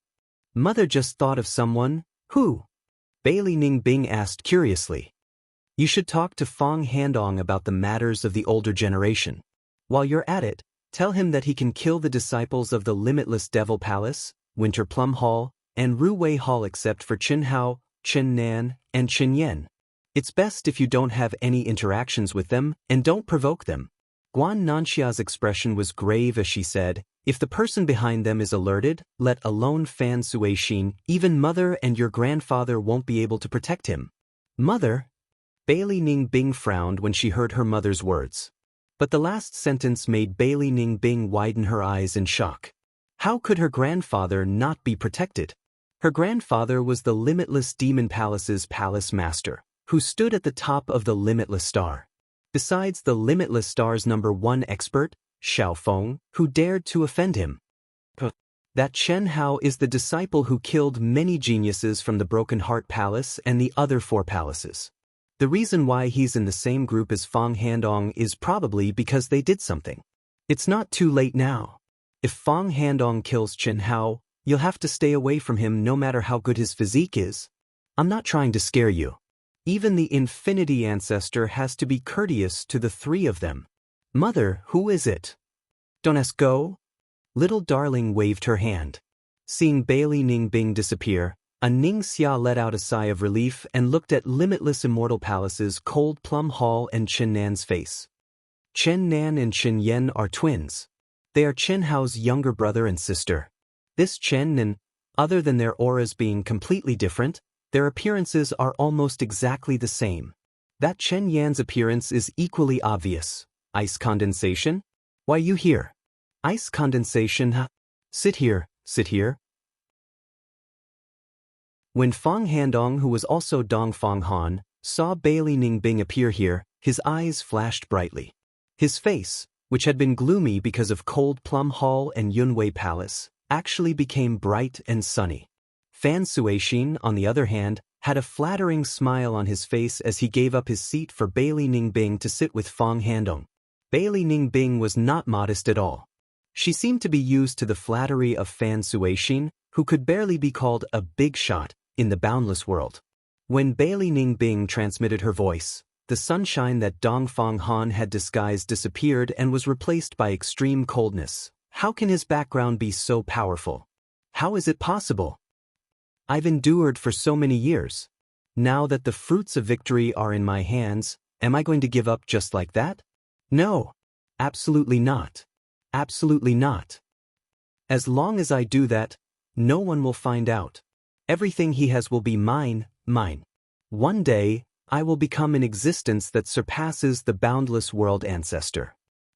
S1: Mother just thought of someone. Who? Bailey Ningbing asked curiously. You should talk to Fang Handong about the matters of the older generation. While you're at it, tell him that he can kill the disciples of the Limitless Devil Palace, Winter Plum Hall, and Ruwei Hall except for Chen Hao, Chen Nan, and Chen Yen. It's best if you don't have any interactions with them and don't provoke them. Guan Nanxia's expression was grave as she said, If the person behind them is alerted, let alone Fan Suixin, even mother and your grandfather won't be able to protect him. Mother? Bailey Ningbing frowned when she heard her mother's words. But the last sentence made Bailey Ningbing widen her eyes in shock. How could her grandfather not be protected? Her grandfather was the Limitless Demon Palace's palace master, who stood at the top of the Limitless Star. Besides the Limitless Star's #1 expert, Xiao Feng, who dared to offend him. That Chen Hao is the disciple who killed many geniuses from the Broken Heart Palace and the other 4 palaces. The reason why he's in the same group as Fang Handong is probably because they did something. It's not too late now. If Fang Handong kills Chen Hao, you'll have to stay away from him no matter how good his physique is. I'm not trying to scare you. Even the Infinity Ancestor has to be courteous to the three of them. Mother, who is it? Don't ask, go. Little Darling waved her hand. Seeing Bailey Ningbing disappear, Ningxia let out a sigh of relief and looked at limitless Immortal Palace's cold plum hall and Chen Nan's face. Chen Nan and Chen Yen are twins. They are Chen Hao's younger brother and sister. This Chen Nan, other than their auras being completely different, their appearances are almost exactly the same. That Chen Yan's appearance is equally obvious. Ice condensation? Why you here? Ice condensation, huh? Sit here, sit here. When Fang Handong, who was also Dong Fang Han, saw Bailey Ningbing appear here, his eyes flashed brightly. His face, which had been gloomy because of Cold Plum Hall and Yunwei Palace, actually became bright and sunny. Fan Suixin, on the other hand, had a flattering smile on his face as he gave up his seat for Bailey Ningbing to sit with Fang Handong. Bailey Ningbing was not modest at all. She seemed to be used to the flattery of Fan Suixin, who could barely be called a big shot in the boundless world. When Bailey Ningbing transmitted her voice, the sunshine that Dong Fang Han had disguised disappeared and was replaced by extreme coldness. How can his background be so powerful? How is it possible? I've endured for so many years. Now that the fruits of victory are in my hands, am I going to give up just like that? No. Absolutely not. Absolutely not. As long as I do that, no one will find out. Everything he has will be mine, mine. One day, I will become an existence that surpasses the boundless world ancestor.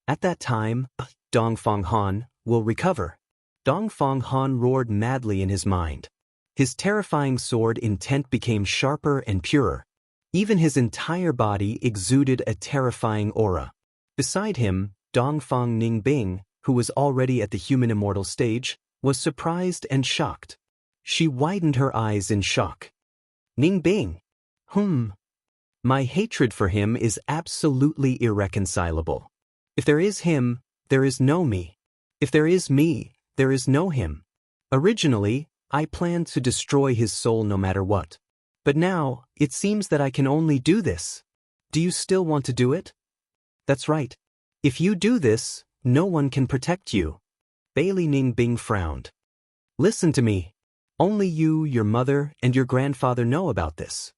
S1: At that time, Dong Fang Han will recover. Dong Fang Han roared madly in his mind. His terrifying sword intent became sharper and purer. Even his entire body exuded a terrifying aura. Beside him, Dong Fang Ningbing, who was already at the human immortal stage, was surprised and shocked. She widened her eyes in shock. Ningbing. My hatred for him is absolutely irreconcilable. If there is him, there is no me. If there is me, there is no him. Originally, I planned to destroy his soul no matter what. But now, it seems that I can only do this. Do you still want to do it? That's right. If you do this, no one can protect you. Bailey Ningbing frowned. Listen to me. Only you, your mother, and your grandfather know about this.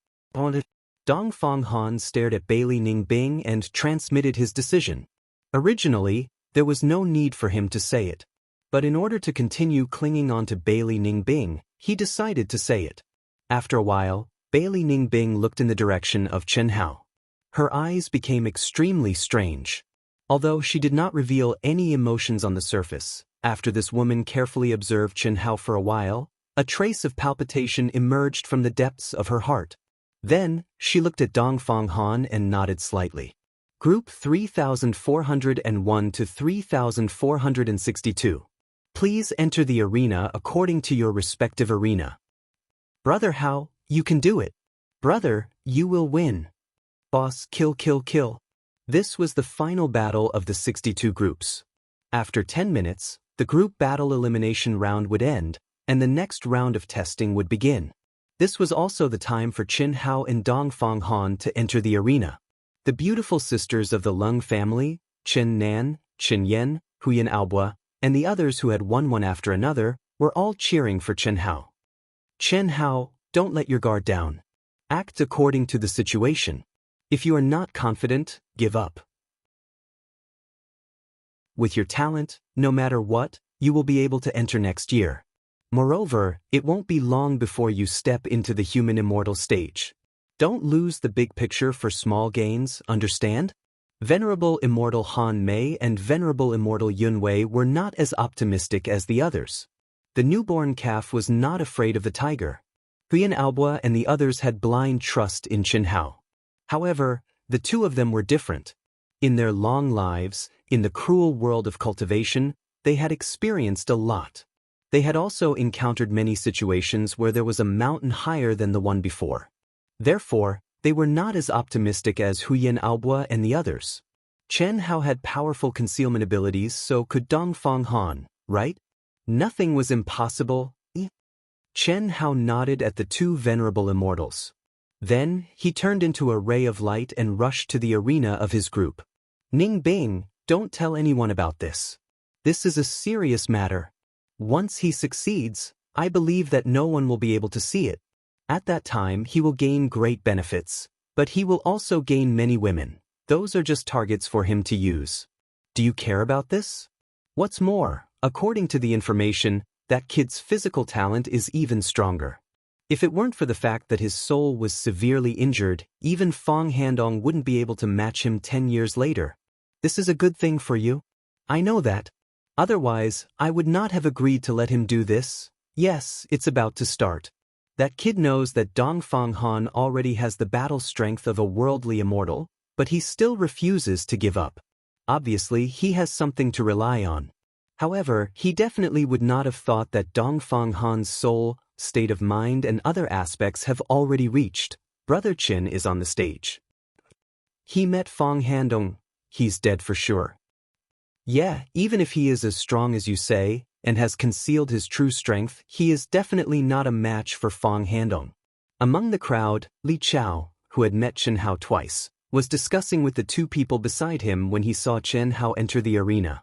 S1: Dong Fang Han stared at Bailey Ningbing and transmitted his decision. Originally, there was no need for him to say it. But in order to continue clinging on to Bailey Ningbing, he decided to say it. After a while, Bailey Ningbing looked in the direction of Chen Hao. Her eyes became extremely strange. Although she did not reveal any emotions on the surface, after this woman carefully observed Chen Hao for a while, a trace of palpitation emerged from the depths of her heart. Then, she looked at Dong Fang Han and nodded slightly. Group 3401 to 3462. Please enter the arena according to your respective arena. Brother Hao, you can do it. Brother, you will win. Boss, kill, kill, kill. This was the final battle of the 62 groups. After 10 minutes, the group battle elimination round would end, and the next round of testing would begin. This was also the time for Chen Hao and Dong Fang Han to enter the arena. The beautiful sisters of the Lung family, Chen Nan, Chen Yen, Huyan Aobua, and the others who had won one after another, were all cheering for Chen Hao. Chen Hao, don't let your guard down. Act according to the situation. If you are not confident, give up. With your talent, no matter what, you will be able to enter next year. Moreover, it won't be long before you step into the human immortal stage. Don't lose the big picture for small gains, understand? Venerable Immortal Han Mei and Venerable Immortal Yun Wei were not as optimistic as the others. The newborn calf was not afraid of the tiger. Huyan Aobua and the others had blind trust in Chen Hao. However, the two of them were different. In their long lives, in the cruel world of cultivation, they had experienced a lot. They had also encountered many situations where there was a mountain higher than the one before. Therefore, they were not as optimistic as Huyan Aobua and the others. Chen Hao had powerful concealment abilities, so could Dongfang Han, right? Nothing was impossible. Chen Hao nodded at the two venerable immortals. Then, he turned into a ray of light and rushed to the arena of his group. Ning Bing, don't tell anyone about this. This is a serious matter. Once he succeeds, I believe that no one will be able to see it. At that time he will gain great benefits, but he will also gain many women. Those are just targets for him to use. Do you care about this? What's more, according to the information, that kid's physical talent is even stronger. If it weren't for the fact that his soul was severely injured, even Fang Handong wouldn't be able to match him 10 years later. This is a good thing for you? I know that. Otherwise, I would not have agreed to let him do this. Yes, it's about to start. That kid knows that Dongfang Han already has the battle strength of a worldly immortal, but he still refuses to give up. Obviously, he has something to rely on. However, he definitely would not have thought that Dongfang Han's soul, state of mind and other aspects have already reached. Brother Qin is on the stage. He met Fang Handong. He's dead for sure. Yeah, even if he is as strong as you say, and has concealed his true strength, he is definitely not a match for Fang Handong. Among the crowd, Li Chao, who had met Chen Hao twice, was discussing with the two people beside him when he saw Chen Hao enter the arena.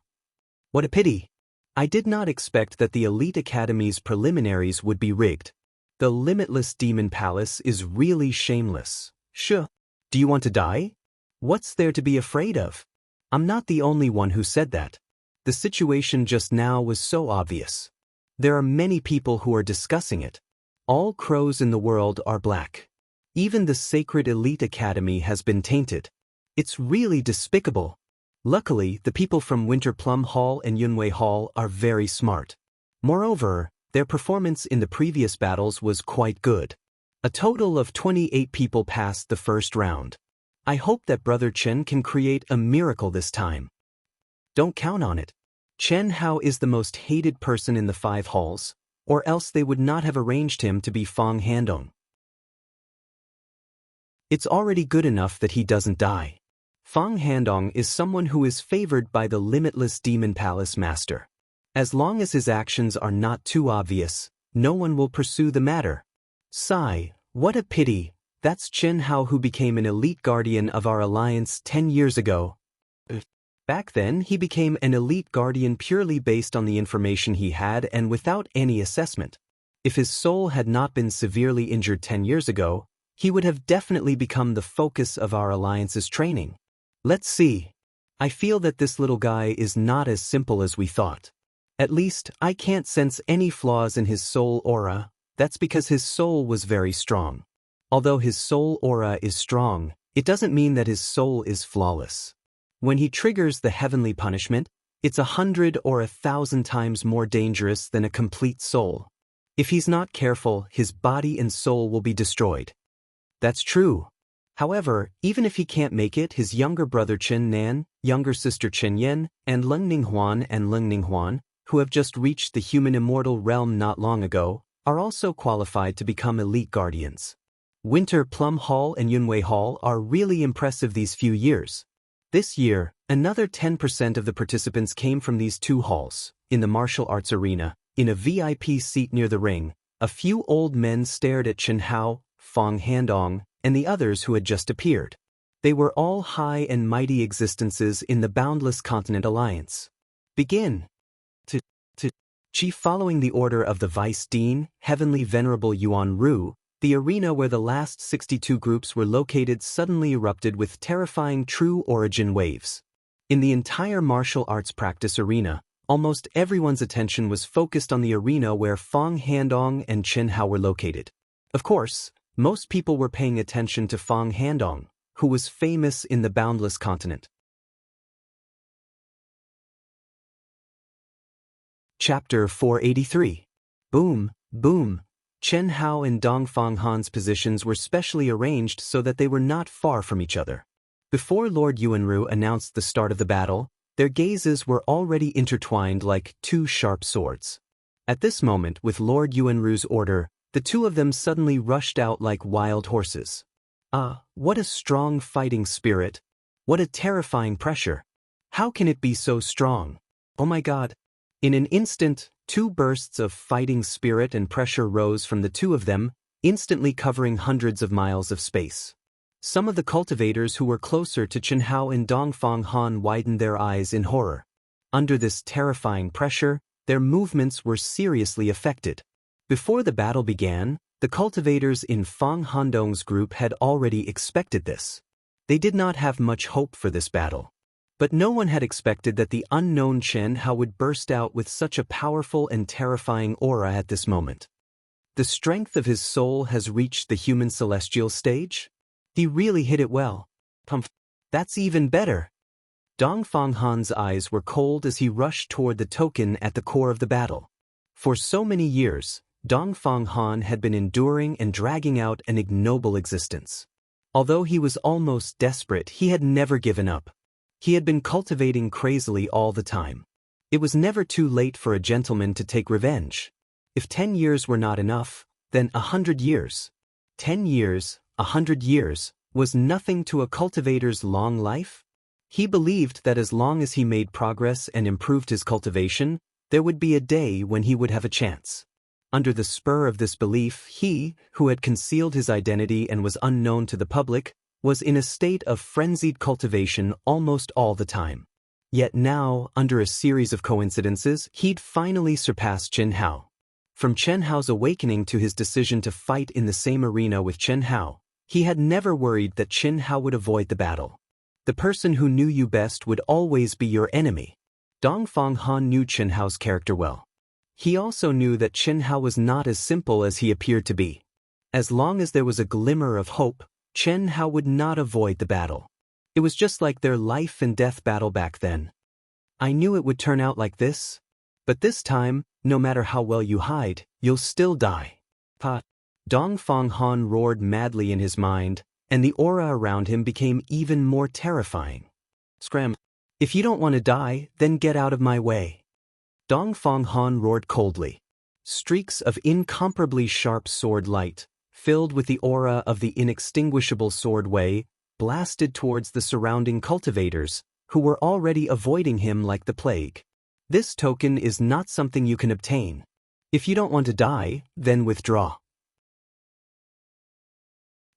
S1: What a pity. I did not expect that the Elite Academy's preliminaries would be rigged. The limitless Demon Palace is really shameless. Sure. Do you want to die? What's there to be afraid of? I'm not the only one who said that. The situation just now was so obvious. There are many people who are discussing it. All crows in the world are black. Even the sacred Elite Academy has been tainted. It's really despicable. Luckily, the people from Winter Plum Hall and Yunwei Hall are very smart. Moreover, their performance in the previous battles was quite good. A total of 28 people passed the first round. I hope that Brother Chen can create a miracle this time. Don't count on it. Chen Hao is the most hated person in the 5 halls, or else they would not have arranged him to be Fang Handong. It's already good enough that he doesn't die. Fang Handong is someone who is favored by the limitless Demon Palace Master. As long as his actions are not too obvious, no one will pursue the matter. Sigh, what a pity. That's Chen Hao who became an elite guardian of our alliance 10 years ago. Back then, he became an elite guardian purely based on the information he had and without any assessment. If his soul had not been severely injured 10 years ago, he would have definitely become the focus of our alliance's training. Let's see. I feel that this little guy is not as simple as we thought. At least, I can't sense any flaws in his soul aura. That's because his soul was very strong. Although his soul aura is strong, it doesn't mean that his soul is flawless. When he triggers the heavenly punishment, it's 100 or 1,000 times more dangerous than a complete soul. If he's not careful, his body and soul will be destroyed. That's true. However, even if he can't make it, his younger brother Chen Nan, younger sister Chen Yan, and Leng Ninghuan, who have just reached the human immortal realm not long ago, are also qualified to become elite guardians. Winter Plum Hall and Yunwei Hall are really impressive these few years. This year, another 10% of the participants came from these 2 halls. In the martial arts arena, in a VIP seat near the ring, a few old men stared at Chen Hao, Fang Handong, and the others who had just appeared. They were all high and mighty existences in the Boundless Continent Alliance. Begin. Chief, following the order of the Vice Dean, Heavenly Venerable Yuan Ru, the arena where the last 62 groups were located suddenly erupted with terrifying true origin waves. In the entire martial arts practice arena, almost everyone's attention was focused on the arena where Fang Handong and Chen Hao were located. Of course, most people were paying attention to Fang Handong, who was famous in the Boundless Continent. Chapter 483. Boom, boom. Chen Hao and Dongfang Han's positions were specially arranged so that they were not far from each other. Before Lord Yuanru announced the start of the battle, their gazes were already intertwined like 2 sharp swords. At this moment, with Lord Yuanru's order, the 2 of them suddenly rushed out like wild horses. Ah, what a strong fighting spirit. What a terrifying pressure. How can it be so strong? Oh my God. In an instant, two bursts of fighting spirit and pressure rose from the two of them, instantly covering hundreds of miles of space. Some of the cultivators who were closer to Chen Hao and Dongfang Han widened their eyes in horror. Under this terrifying pressure, their movements were seriously affected. Before the battle began, the cultivators in Fang Handong's group had already expected this. They did not have much hope for this battle. But no one had expected that the unknown Chen Hao would burst out with such a powerful and terrifying aura at this moment. The strength of his soul has reached the human celestial stage? He really hit it well. That's even better. Dongfang Han's eyes were cold as he rushed toward the token at the core of the battle. For so many years, Dongfang Han had been enduring and dragging out an ignoble existence. Although he was almost desperate, he had never given up. He had been cultivating crazily all the time. It was never too late for a gentleman to take revenge. If 10 years were not enough, then 100 years. 10 years, 100 years, was nothing to a cultivator's long life? He believed that as long as he made progress and improved his cultivation, there would be a day when he would have a chance. Under the spur of this belief, he, who had concealed his identity and was unknown to the public, was in a state of frenzied cultivation almost all the time. Yet now, under a series of coincidences, he'd finally surpassed Chen Hao. From Chen Hao's awakening to his decision to fight in the same arena with Chen Hao, he had never worried that Chen Hao would avoid the battle. The person who knew you best would always be your enemy. Dongfang Han knew Chen Hao's character well. He also knew that Chen Hao was not as simple as he appeared to be. As long as there was a glimmer of hope, Chen Hao would not avoid the battle. It was just like their life and death battle back then. I knew it would turn out like this. But this time, no matter how well you hide, you'll still die. Pa! Dongfang Han roared madly in his mind, and the aura around him became even more terrifying. Scram! If you don't want to die, then get out of my way. Dongfang Han roared coldly. Streaks of incomparably sharp sword light, filled with the aura of the inextinguishable sword way, blasted towards the surrounding cultivators, who were already avoiding him like the plague. This token is not something you can obtain. If you don't want to die, then withdraw.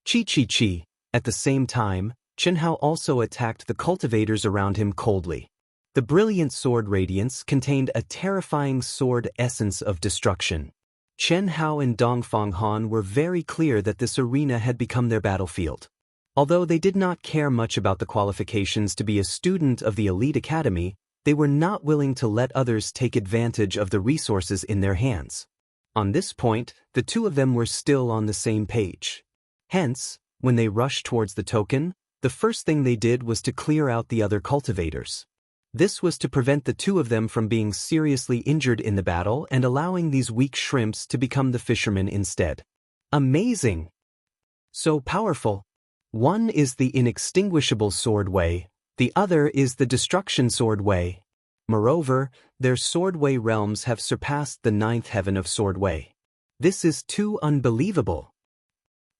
S1: Chi. At the same time, Chen Hao also attacked the cultivators around him coldly. The brilliant sword radiance contained a terrifying sword essence of destruction. Chen Hao and Dongfang Han were very clear that this arena had become their battlefield. Although they did not care much about the qualifications to be a student of the elite academy, they were not willing to let others take advantage of the resources in their hands. On this point, the two of them were still on the same page. Hence, when they rushed towards the token, the first thing they did was to clear out the other cultivators. This was to prevent the two of them from being seriously injured in the battle and allowing these weak shrimps to become the fishermen instead. Amazing! So powerful. One is the inextinguishable sword way, the other is the destruction sword way. Moreover, their sword way realms have surpassed the 9th heaven of sword way. This is too unbelievable.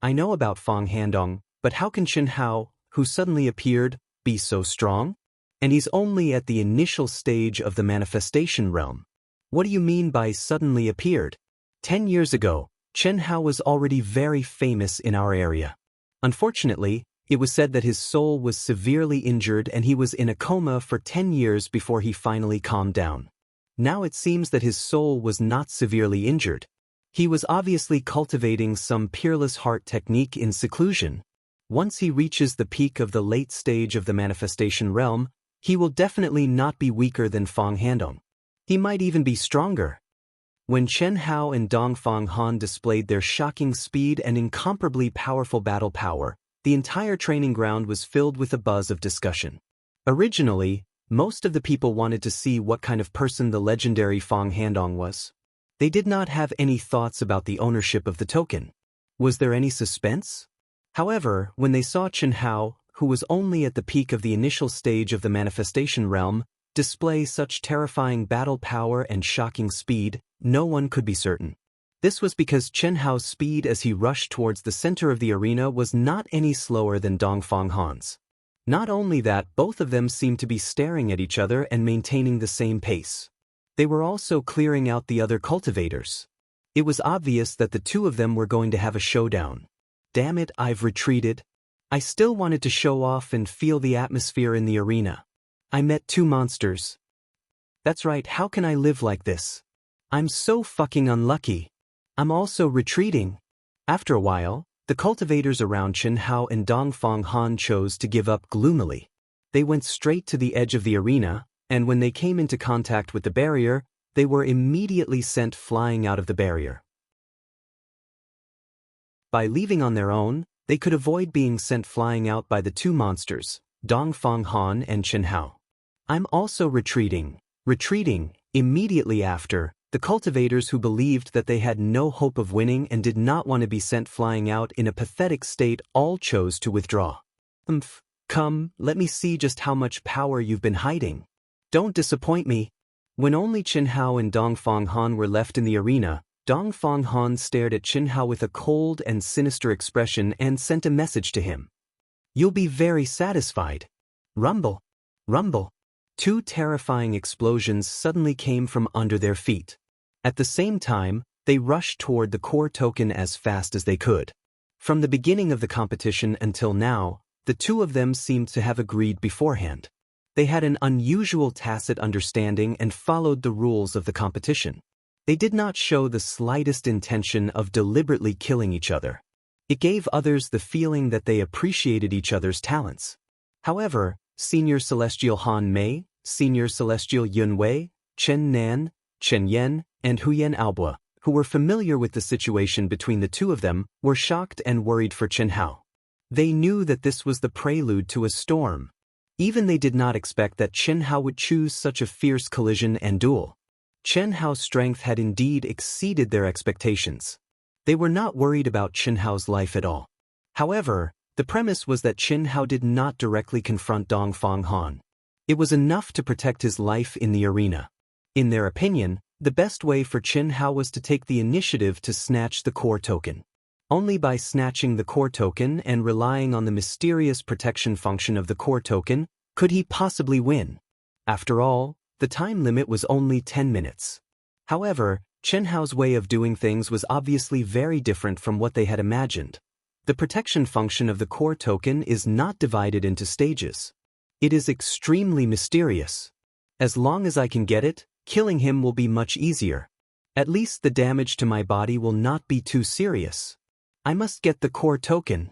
S1: I know about Fang Handong, but how can Chen Hao, who suddenly appeared, be so strong? And he's only at the initial stage of the manifestation realm. What do you mean by suddenly appeared? 10 years ago, Chen Hao was already very famous in our area. Unfortunately, it was said that his soul was severely injured and he was in a coma for 10 years before he finally calmed down. Now it seems that his soul was not severely injured. He was obviously cultivating some peerless heart technique in seclusion. Once he reaches the peak of the late stage of the manifestation realm, he will definitely not be weaker than Fang Handong. He might even be stronger. When Chen Hao and Dongfang Han displayed their shocking speed and incomparably powerful battle power, the entire training ground was filled with a buzz of discussion. Originally, most of the people wanted to see what kind of person the legendary Fang Handong was. They did not have any thoughts about the ownership of the token. Was there any suspense? However, when they saw Chen Hao, who was only at the peak of the initial stage of the manifestation realm, display such terrifying battle power and shocking speed, no one could be certain. This was because Chen Hao's speed as he rushed towards the center of the arena was not any slower than Dongfang Han's. Not only that, both of them seemed to be staring at each other and maintaining the same pace. They were also clearing out the other cultivators. It was obvious that the two of them were going to have a showdown. Damn it, I've retreated. I still wanted to show off and feel the atmosphere in the arena. I met two monsters. That's right, how can I live like this? I'm so fucking unlucky. I'm also retreating. After a while, the cultivators around Chen Hao and Dongfang Han chose to give up gloomily. They went straight to the edge of the arena, and when they came into contact with the barrier, they were immediately sent flying out of the barrier. By leaving on their own, they could avoid being sent flying out by the two monsters, Dongfang Han and Chen Hao. I'm also retreating. Immediately after, the cultivators who believed that they had no hope of winning and did not want to be sent flying out in a pathetic state all chose to withdraw. Come, let me see just how much power you've been hiding. Don't disappoint me. When only Chen Hao and Dongfang Han were left in the arena, Dongfang Han stared at Chen Hao with a cold and sinister expression and sent a message to him. You'll be very satisfied. Rumble. Rumble. Two terrifying explosions suddenly came from under their feet. At the same time, they rushed toward the core token as fast as they could. From the beginning of the competition until now, the two of them seemed to have agreed beforehand. They had an unusual tacit understanding and followed the rules of the competition. They did not show the slightest intention of deliberately killing each other. It gave others the feeling that they appreciated each other's talents. However, Senior Celestial Han Mei, Senior Celestial Yun Wei, Chen Nan, Chen Yen, and Huyen Aobo, who were familiar with the situation between the two of them, were shocked and worried for Chen Hao. They knew that this was the prelude to a storm. Even they did not expect that Chen Hao would choose such a fierce collision and duel. Chen Hao's strength had indeed exceeded their expectations. They were not worried about Chen Hao's life at all. However, the premise was that Chen Hao did not directly confront Dongfang Han. It was enough to protect his life in the arena. In their opinion, the best way for Chen Hao was to take the initiative to snatch the core token. Only by snatching the core token and relying on the mysterious protection function of the core token could he possibly win. After all, the time limit was only 10 minutes. However, Chen Hao's way of doing things was obviously very different from what they had imagined. The protection function of the core token is not divided into stages. It is extremely mysterious. As long as I can get it, killing him will be much easier. At least the damage to my body will not be too serious. I must get the core token.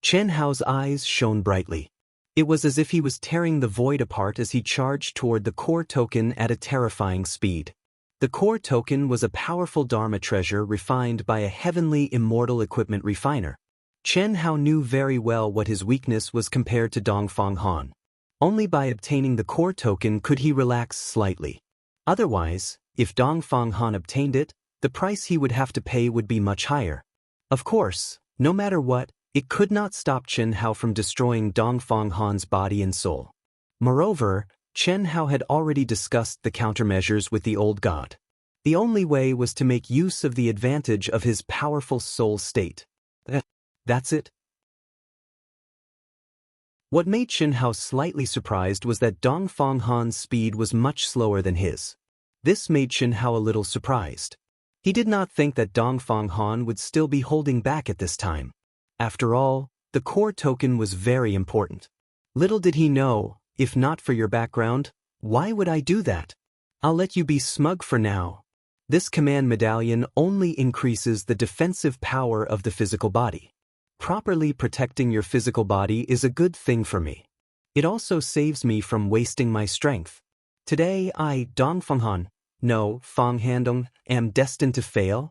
S1: Chen Hao's eyes shone brightly. It was as if he was tearing the void apart as he charged toward the core token at a terrifying speed. The core token was a powerful Dharma treasure refined by a heavenly immortal equipment refiner. Chen Hao knew very well what his weakness was compared to Dongfang Han. Only by obtaining the core token could he relax slightly. Otherwise, if Dongfang Han obtained it, the price he would have to pay would be much higher. Of course, no matter what, it could not stop Chen Hao from destroying Dongfang Han's body and soul. Moreover, Chen Hao had already discussed the countermeasures with the old god. The only way was to make use of the advantage of his powerful soul state. That's it. What made Chen Hao slightly surprised was that Dongfang Han's speed was much slower than his. This made Chen Hao a little surprised. He did not think that Dongfang Han would still be holding back at this time. After all, the core token was very important. Little did he know, if not for your background, why would I do that? I'll let you be smug for now. This command medallion only increases the defensive power of the physical body. Properly protecting your physical body is a good thing for me. It also saves me from wasting my strength. Today I, Dongfang Han, no, Fang Handong, am destined to fail.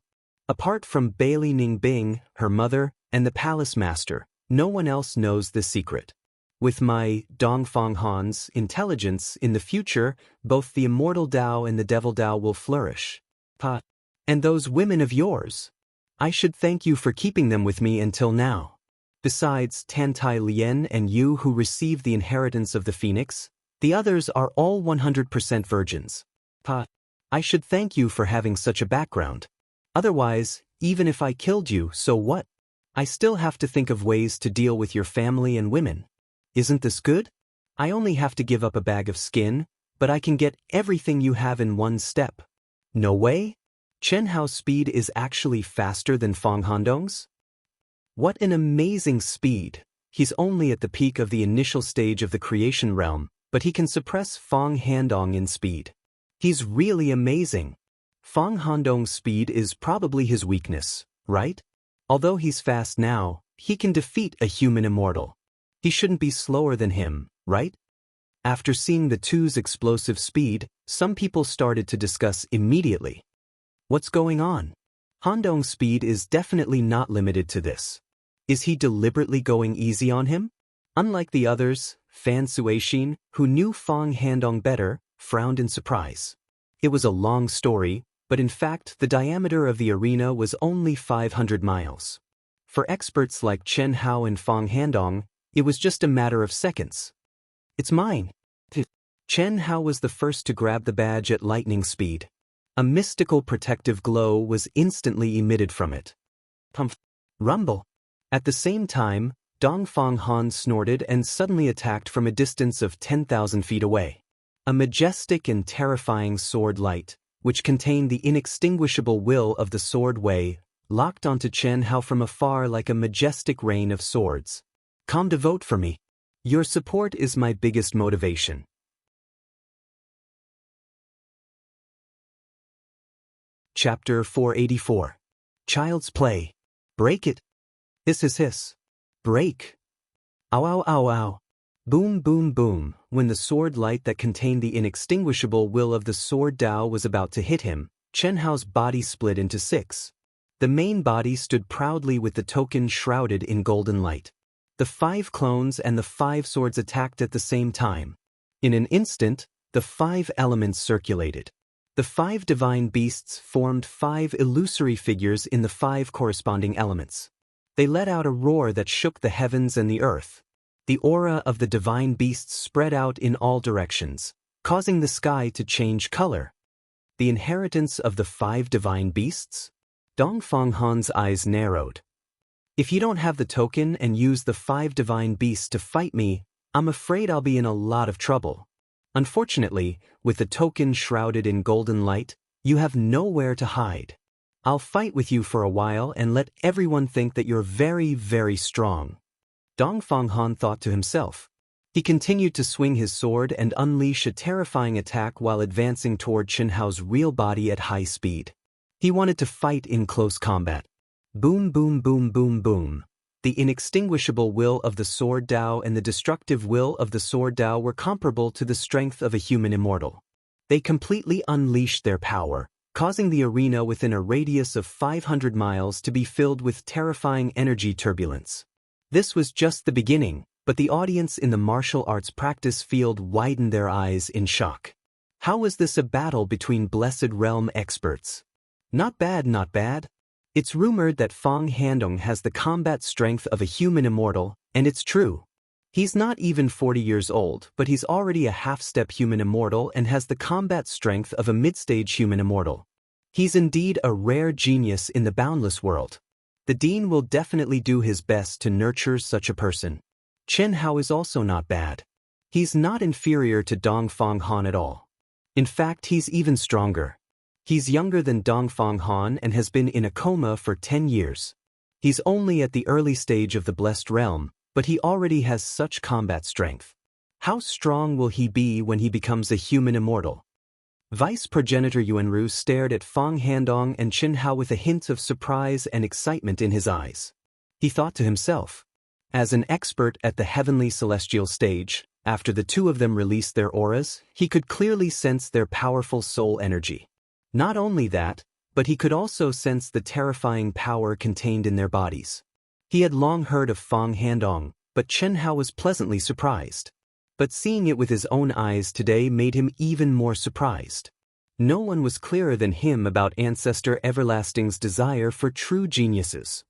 S1: Apart from Bailey Ningbing, her mother, and the palace master, no one else knows this secret. With my, Dongfang Han's, intelligence in the future, both the immortal Dao and the devil Dao will flourish. And those women of yours. I should thank you for keeping them with me until now. Besides Tantai Lien and you who received the inheritance of the Phoenix, the others are all 100% virgins. I should thank you for having such a background. Otherwise, even if I killed you, so what? I still have to think of ways to deal with your family and women. Isn't this good? I only have to give up a bag of skin, but I can get everything you have in one step. No way? Chen Hao's speed is actually faster than Fang Handong's? What an amazing speed! He's only at the peak of the initial stage of the creation realm, but he can suppress Fang Handong in speed. He's really amazing. Fang Handong's speed is probably his weakness, right? Although he's fast now, he can defeat a human immortal. He shouldn't be slower than him, right? After seeing the two's explosive speed, some people started to discuss immediately. What's going on? Handong's speed is definitely not limited to this. Is he deliberately going easy on him? Unlike the others, Fan Suixin, who knew Fang Handong better, frowned in surprise. It was a long story, but in fact the diameter of the arena was only 500 miles. For experts like Chen Hao and Fang Handong, it was just a matter of seconds. It's mine. Chen Hao was the first to grab the badge at lightning speed. A mystical protective glow was instantly emitted from it. Rumble. At the same time, Dongfang Han snorted and suddenly attacked from a distance of 10,000 feet away. A majestic and terrifying sword light, which contained the inextinguishable will of the sword Wei, locked onto Chen Hao from afar like a majestic rain of swords. Come to vote for me. Your support is my biggest motivation. Chapter 484. Child's Play. Break it. Hiss. Break. Ow ow ow ow. Boom boom boom. When the sword light that contained the inextinguishable will of the sword Dao was about to hit him, Chen Hao's body split into 6. The main body stood proudly with the token shrouded in golden light. The 5 clones and the 5 swords attacked at the same time. In an instant, the 5 elements circulated. The 5 divine beasts formed 5 illusory figures in the 5 corresponding elements. They let out a roar that shook the heavens and the earth. The aura of the divine beasts spread out in all directions, causing the sky to change color. The inheritance of the 5 divine beasts? Dongfang Han's eyes narrowed. If you don't have the token and use the 5 divine beasts to fight me, I'm afraid I'll be in a lot of trouble. Unfortunately, with the token shrouded in golden light, you have nowhere to hide. I'll fight with you for a while and let everyone think that you're very, very strong. Dongfang Han thought to himself. He continued to swing his sword and unleash a terrifying attack while advancing toward Chen Hao's real body at high speed. He wanted to fight in close combat. Boom boom boom boom boom. The inextinguishable will of the sword Dao and the destructive will of the sword Dao were comparable to the strength of a human immortal. They completely unleashed their power, causing the arena within a radius of 500 miles to be filled with terrifying energy turbulence. This was just the beginning, but the audience in the martial arts practice field widened their eyes in shock. How was this a battle between Blessed Realm experts? Not bad, not bad. It's rumored that Fang Handong has the combat strength of a human immortal, and it's true. He's not even 40 years old, but he's already a half-step human immortal and has the combat strength of a mid-stage human immortal. He's indeed a rare genius in the boundless world. The dean will definitely do his best to nurture such a person. Chen Hao is also not bad. He's not inferior to Dongfang Han at all. In fact, he's even stronger. He's younger than Dongfang Han and has been in a coma for 10 years. He's only at the early stage of the Blessed Realm, but he already has such combat strength. How strong will he be when he becomes a human immortal? Vice Progenitor Yuanru stared at Fang Handong and Chen Hao with a hint of surprise and excitement in his eyes. He thought to himself, as an expert at the heavenly celestial stage, after the two of them released their auras, he could clearly sense their powerful soul energy. Not only that, but he could also sense the terrifying power contained in their bodies. He had long heard of Fang Handong, but Chen Hao was pleasantly surprised. But seeing it with his own eyes today made him even more surprised. No one was clearer than him about Ancestor Everlasting's desire for true geniuses.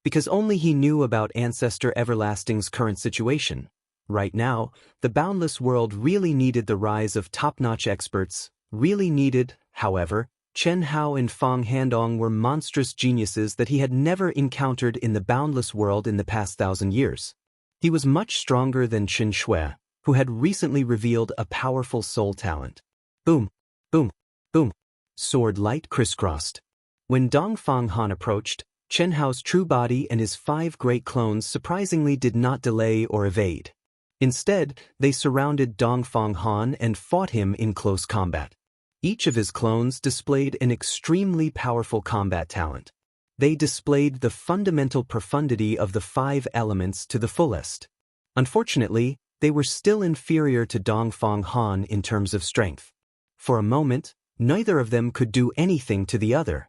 S1: Because only he knew about Ancestor Everlasting's current situation. Right now, the boundless world really needed the rise of top-notch experts, really needed, however, Chen Hao and Fang Handong were monstrous geniuses that he had never encountered in the boundless world in the past 1,000 years. He was much stronger than Qin Shui, who had recently revealed a powerful soul talent. Boom, boom, boom. Sword light crisscrossed. When Dongfang Han approached, Chen Hao's true body and his 5 great clones surprisingly did not delay or evade. Instead, they surrounded Dongfang Han and fought him in close combat. Each of his clones displayed an extremely powerful combat talent. They displayed the fundamental profundity of the 5 elements to the fullest. Unfortunately, they were still inferior to Dongfang Han in terms of strength. For a moment, neither of them could do anything to the other.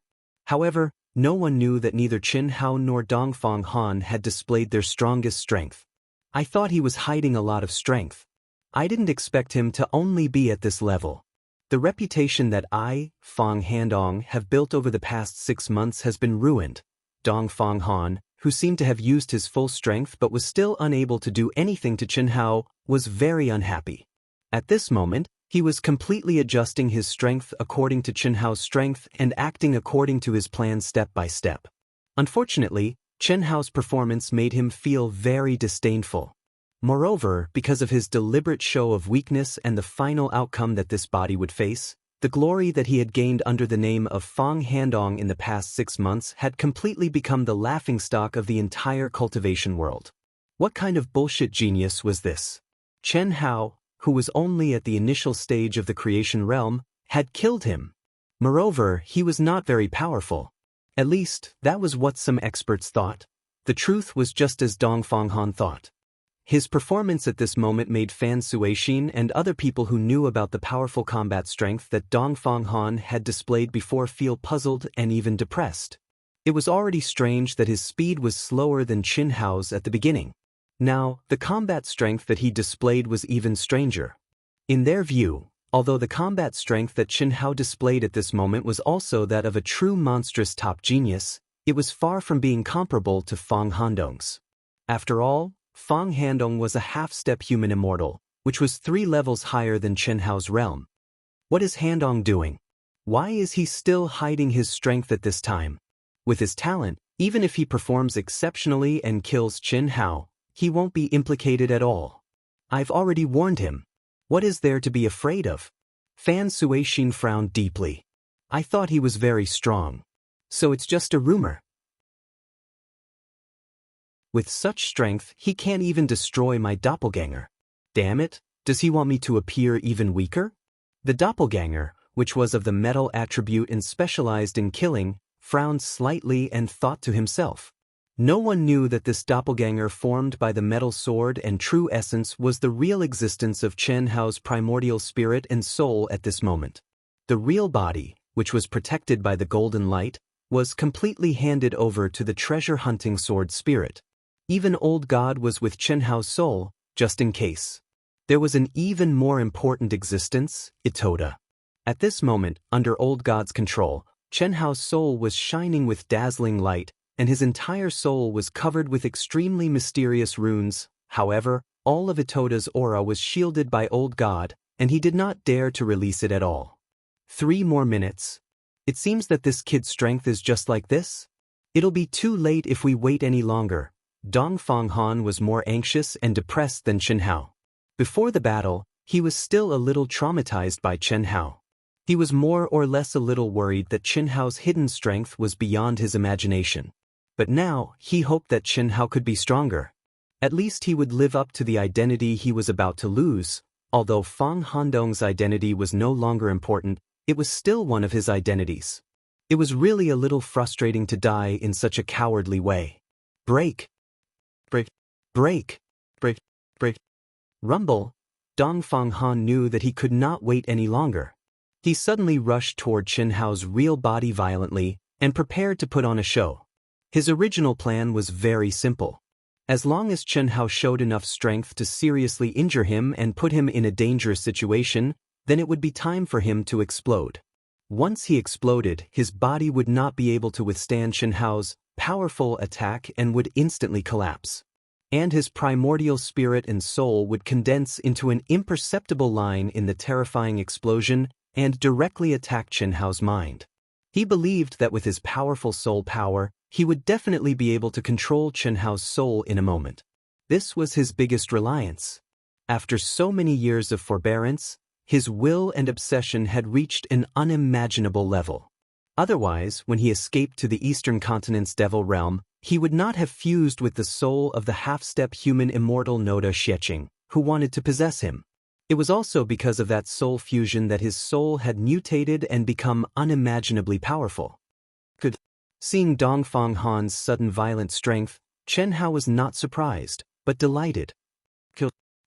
S1: However, no one knew that neither Chen Hao nor Dongfang Han had displayed their strongest strength. I thought he was hiding a lot of strength. I didn't expect him to only be at this level. The reputation that I, Fang Handong, have built over the past 6 months has been ruined. Dongfang Han, who seemed to have used his full strength but was still unable to do anything to Chen Hao, was very unhappy. At this moment, he was completely adjusting his strength according to Chen Hao's strength and acting according to his plan step by step. Unfortunately, Chen Hao's performance made him feel very disdainful. Moreover, because of his deliberate show of weakness and the final outcome that this body would face, the glory that he had gained under the name of Fang Handong in the past 6 months had completely become the laughingstock of the entire cultivation world. What kind of bullshit genius was this? Chen Hao, who was only at the initial stage of the creation realm, had killed him. Moreover, he was not very powerful. At least, that was what some experts thought. The truth was just as Dongfang Han thought. His performance at this moment made Fan Suixin and other people who knew about the powerful combat strength that Dongfang Han had displayed before feel puzzled and even depressed. It was already strange that his speed was slower than Chen Hao's at the beginning. Now, the combat strength that he displayed was even stranger. In their view, although the combat strength that Chen Hao displayed at this moment was also that of a true monstrous top genius, it was far from being comparable to Fang Handong's. After all, Fang Handong was a half-step human immortal, which was 3 levels higher than Chen Hao's realm. What is Handong doing? Why is he still hiding his strength at this time? With his talent, even if he performs exceptionally and kills Chen Hao, he won't be implicated at all. I've already warned him. What is there to be afraid of? Fan Suixin frowned deeply. I thought he was very strong. So it's just a rumor. With such strength, he can't even destroy my doppelganger. Damn it, does he want me to appear even weaker? The doppelganger, which was of the metal attribute and specialized in killing, frowned slightly and thought to himself. No one knew that this doppelganger formed by the metal sword and true essence was the real existence of Chen Hao's primordial spirit and soul at this moment. The real body, which was protected by the golden light, was completely handed over to the treasure-hunting sword spirit. Even Old God was with Chen Hao's soul, just in case. There was an even more important existence, Itoda. At this moment, under Old God's control, Chen Hao's soul was shining with dazzling light, and his entire soul was covered with extremely mysterious runes. However, all of Itoda's aura was shielded by Old God, and he did not dare to release it at all. 3 more minutes. It seems that this kid's strength is just like this. It'll be too late if we wait any longer. Dongfang Han was more anxious and depressed than Chen Hao. Before the battle, he was still a little traumatized by Chen Hao. He was more or less a little worried that Chen Hao's hidden strength was beyond his imagination. But now, he hoped that Chen Hao could be stronger. At least he would live up to the identity he was about to lose. Although Fang Handong's identity was no longer important, it was still one of his identities. It was really a little frustrating to die in such a cowardly way. Break. Break. Break. Break. Break. Rumble. Dongfang Han knew that he could not wait any longer. He suddenly rushed toward Chen Hao's real body violently and prepared to put on a show. His original plan was very simple. As long as Chen Hao showed enough strength to seriously injure him and put him in a dangerous situation, then it would be time for him to explode. Once he exploded, his body would not be able to withstand Chen Hao's powerful attack and would instantly collapse. And his primordial spirit and soul would condense into an imperceptible line in the terrifying explosion and directly attack Chen Hao's mind. He believed that with his powerful soul power, he would definitely be able to control Chen Hao's soul in a moment. This was his biggest reliance. After so many years of forbearance, his will and obsession had reached an unimaginable level. Otherwise, when he escaped to the Eastern Continent's Devil Realm, he would not have fused with the soul of the half-step human immortal Noda Xieching, who wanted to possess him. It was also because of that soul fusion that his soul had mutated and become unimaginably powerful. Seeing Dongfang Han's sudden violent strength, Chen Hao was not surprised, but delighted.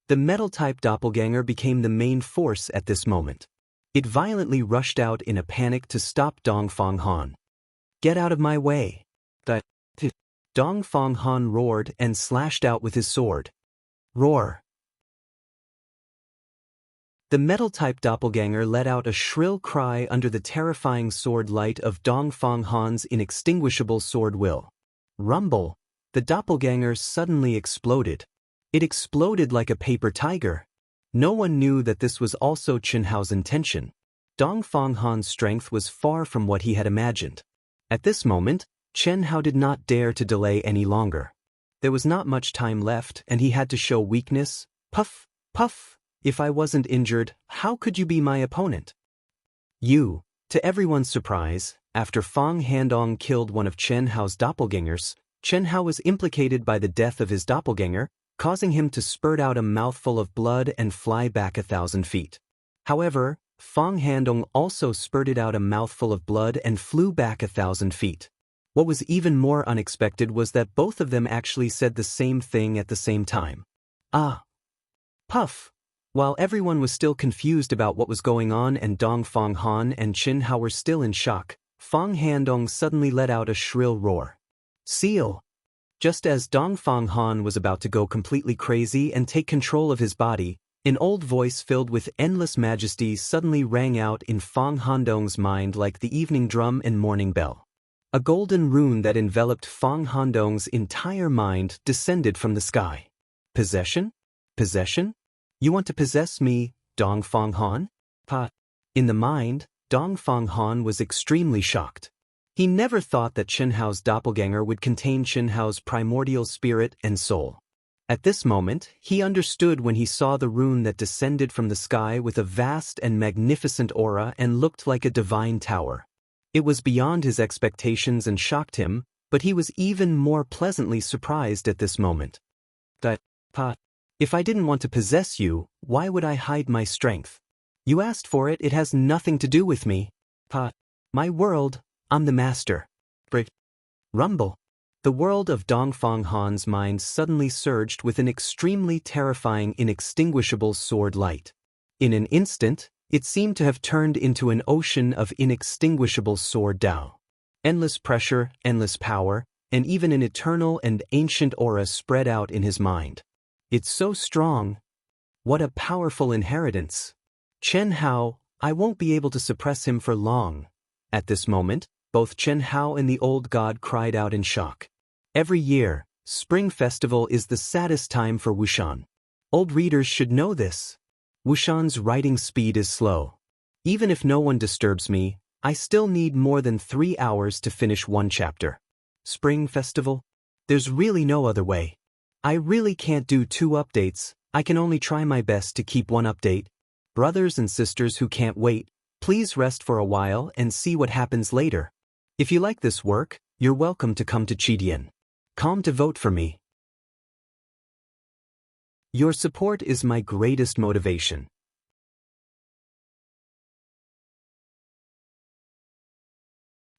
S1: The metal-type doppelganger became the main force at this moment. It violently rushed out in a panic to stop Dongfang Han. "Get out of my way!" Dongfang Han roared and slashed out with his sword. Roar! The metal-type doppelganger let out a shrill cry under the terrifying sword light of Dongfang Han's inextinguishable sword will. Rumble! The doppelganger suddenly exploded. It exploded like a paper tiger. No one knew that this was also Chen Hao's intention. Dongfang Han's strength was far from what he had imagined. At this moment, Chen Hao did not dare to delay any longer. There was not much time left and he had to show weakness. Puff, puff, if I wasn't injured, how could you be my opponent? You, to everyone's surprise, after Fang Handong killed one of Chen Hao's doppelgangers, Chen Hao was implicated by the death of his doppelganger, causing him to spurt out a mouthful of blood and fly back 1,000 feet. However, Fang Handong also spurted out a mouthful of blood and flew back 1,000 feet. What was even more unexpected was that both of them actually said the same thing at the same time. Ah! Puff! While everyone was still confused about what was going on and Dongfang Han and Chen Hao were still in shock, Fang Handong suddenly let out a shrill roar. Seal! Just as Dongfang Han was about to go completely crazy and take control of his body, an old voice filled with endless majesty suddenly rang out in Fang Handong's mind like the evening drum and morning bell. A golden rune that enveloped Fang Handong's entire mind descended from the sky. Possession? Possession? You want to possess me, Dongfang Han? In the mind, Dongfang Han was extremely shocked. He never thought that Chen Hao's doppelganger would contain Chen Hao's primordial spirit and soul. At this moment, he understood when he saw the rune that descended from the sky with a vast and magnificent aura and looked like a divine tower. It was beyond his expectations and shocked him, but he was even more pleasantly surprised at this moment. If I didn't want to possess you, why would I hide my strength? You asked for it, it has nothing to do with me. My world, I'm the master. Rumble. The world of Dongfang Han's mind suddenly surged with an extremely terrifying inextinguishable sword light. In an instant, it seemed to have turned into an ocean of inextinguishable sword Dao. Endless pressure, endless power, and even an eternal and ancient aura spread out in his mind. It's so strong. What a powerful inheritance. Chen Hao, I won't be able to suppress him for long. At this moment, both Chen Hao and the old god cried out in shock. Every year, Spring Festival is the saddest time for Wushan. Old readers should know this. Wushan's writing speed is slow. Even if no one disturbs me, I still need more than 3 hours to finish one chapter. Spring Festival? There's really no other way. I really can't do 2 updates, I can only try my best to keep 1 update. Brothers and sisters who can't wait, please rest for a while and see what happens later. If you like this work, you're welcome to come to Chidian. Come to vote for me. Your support is my greatest motivation.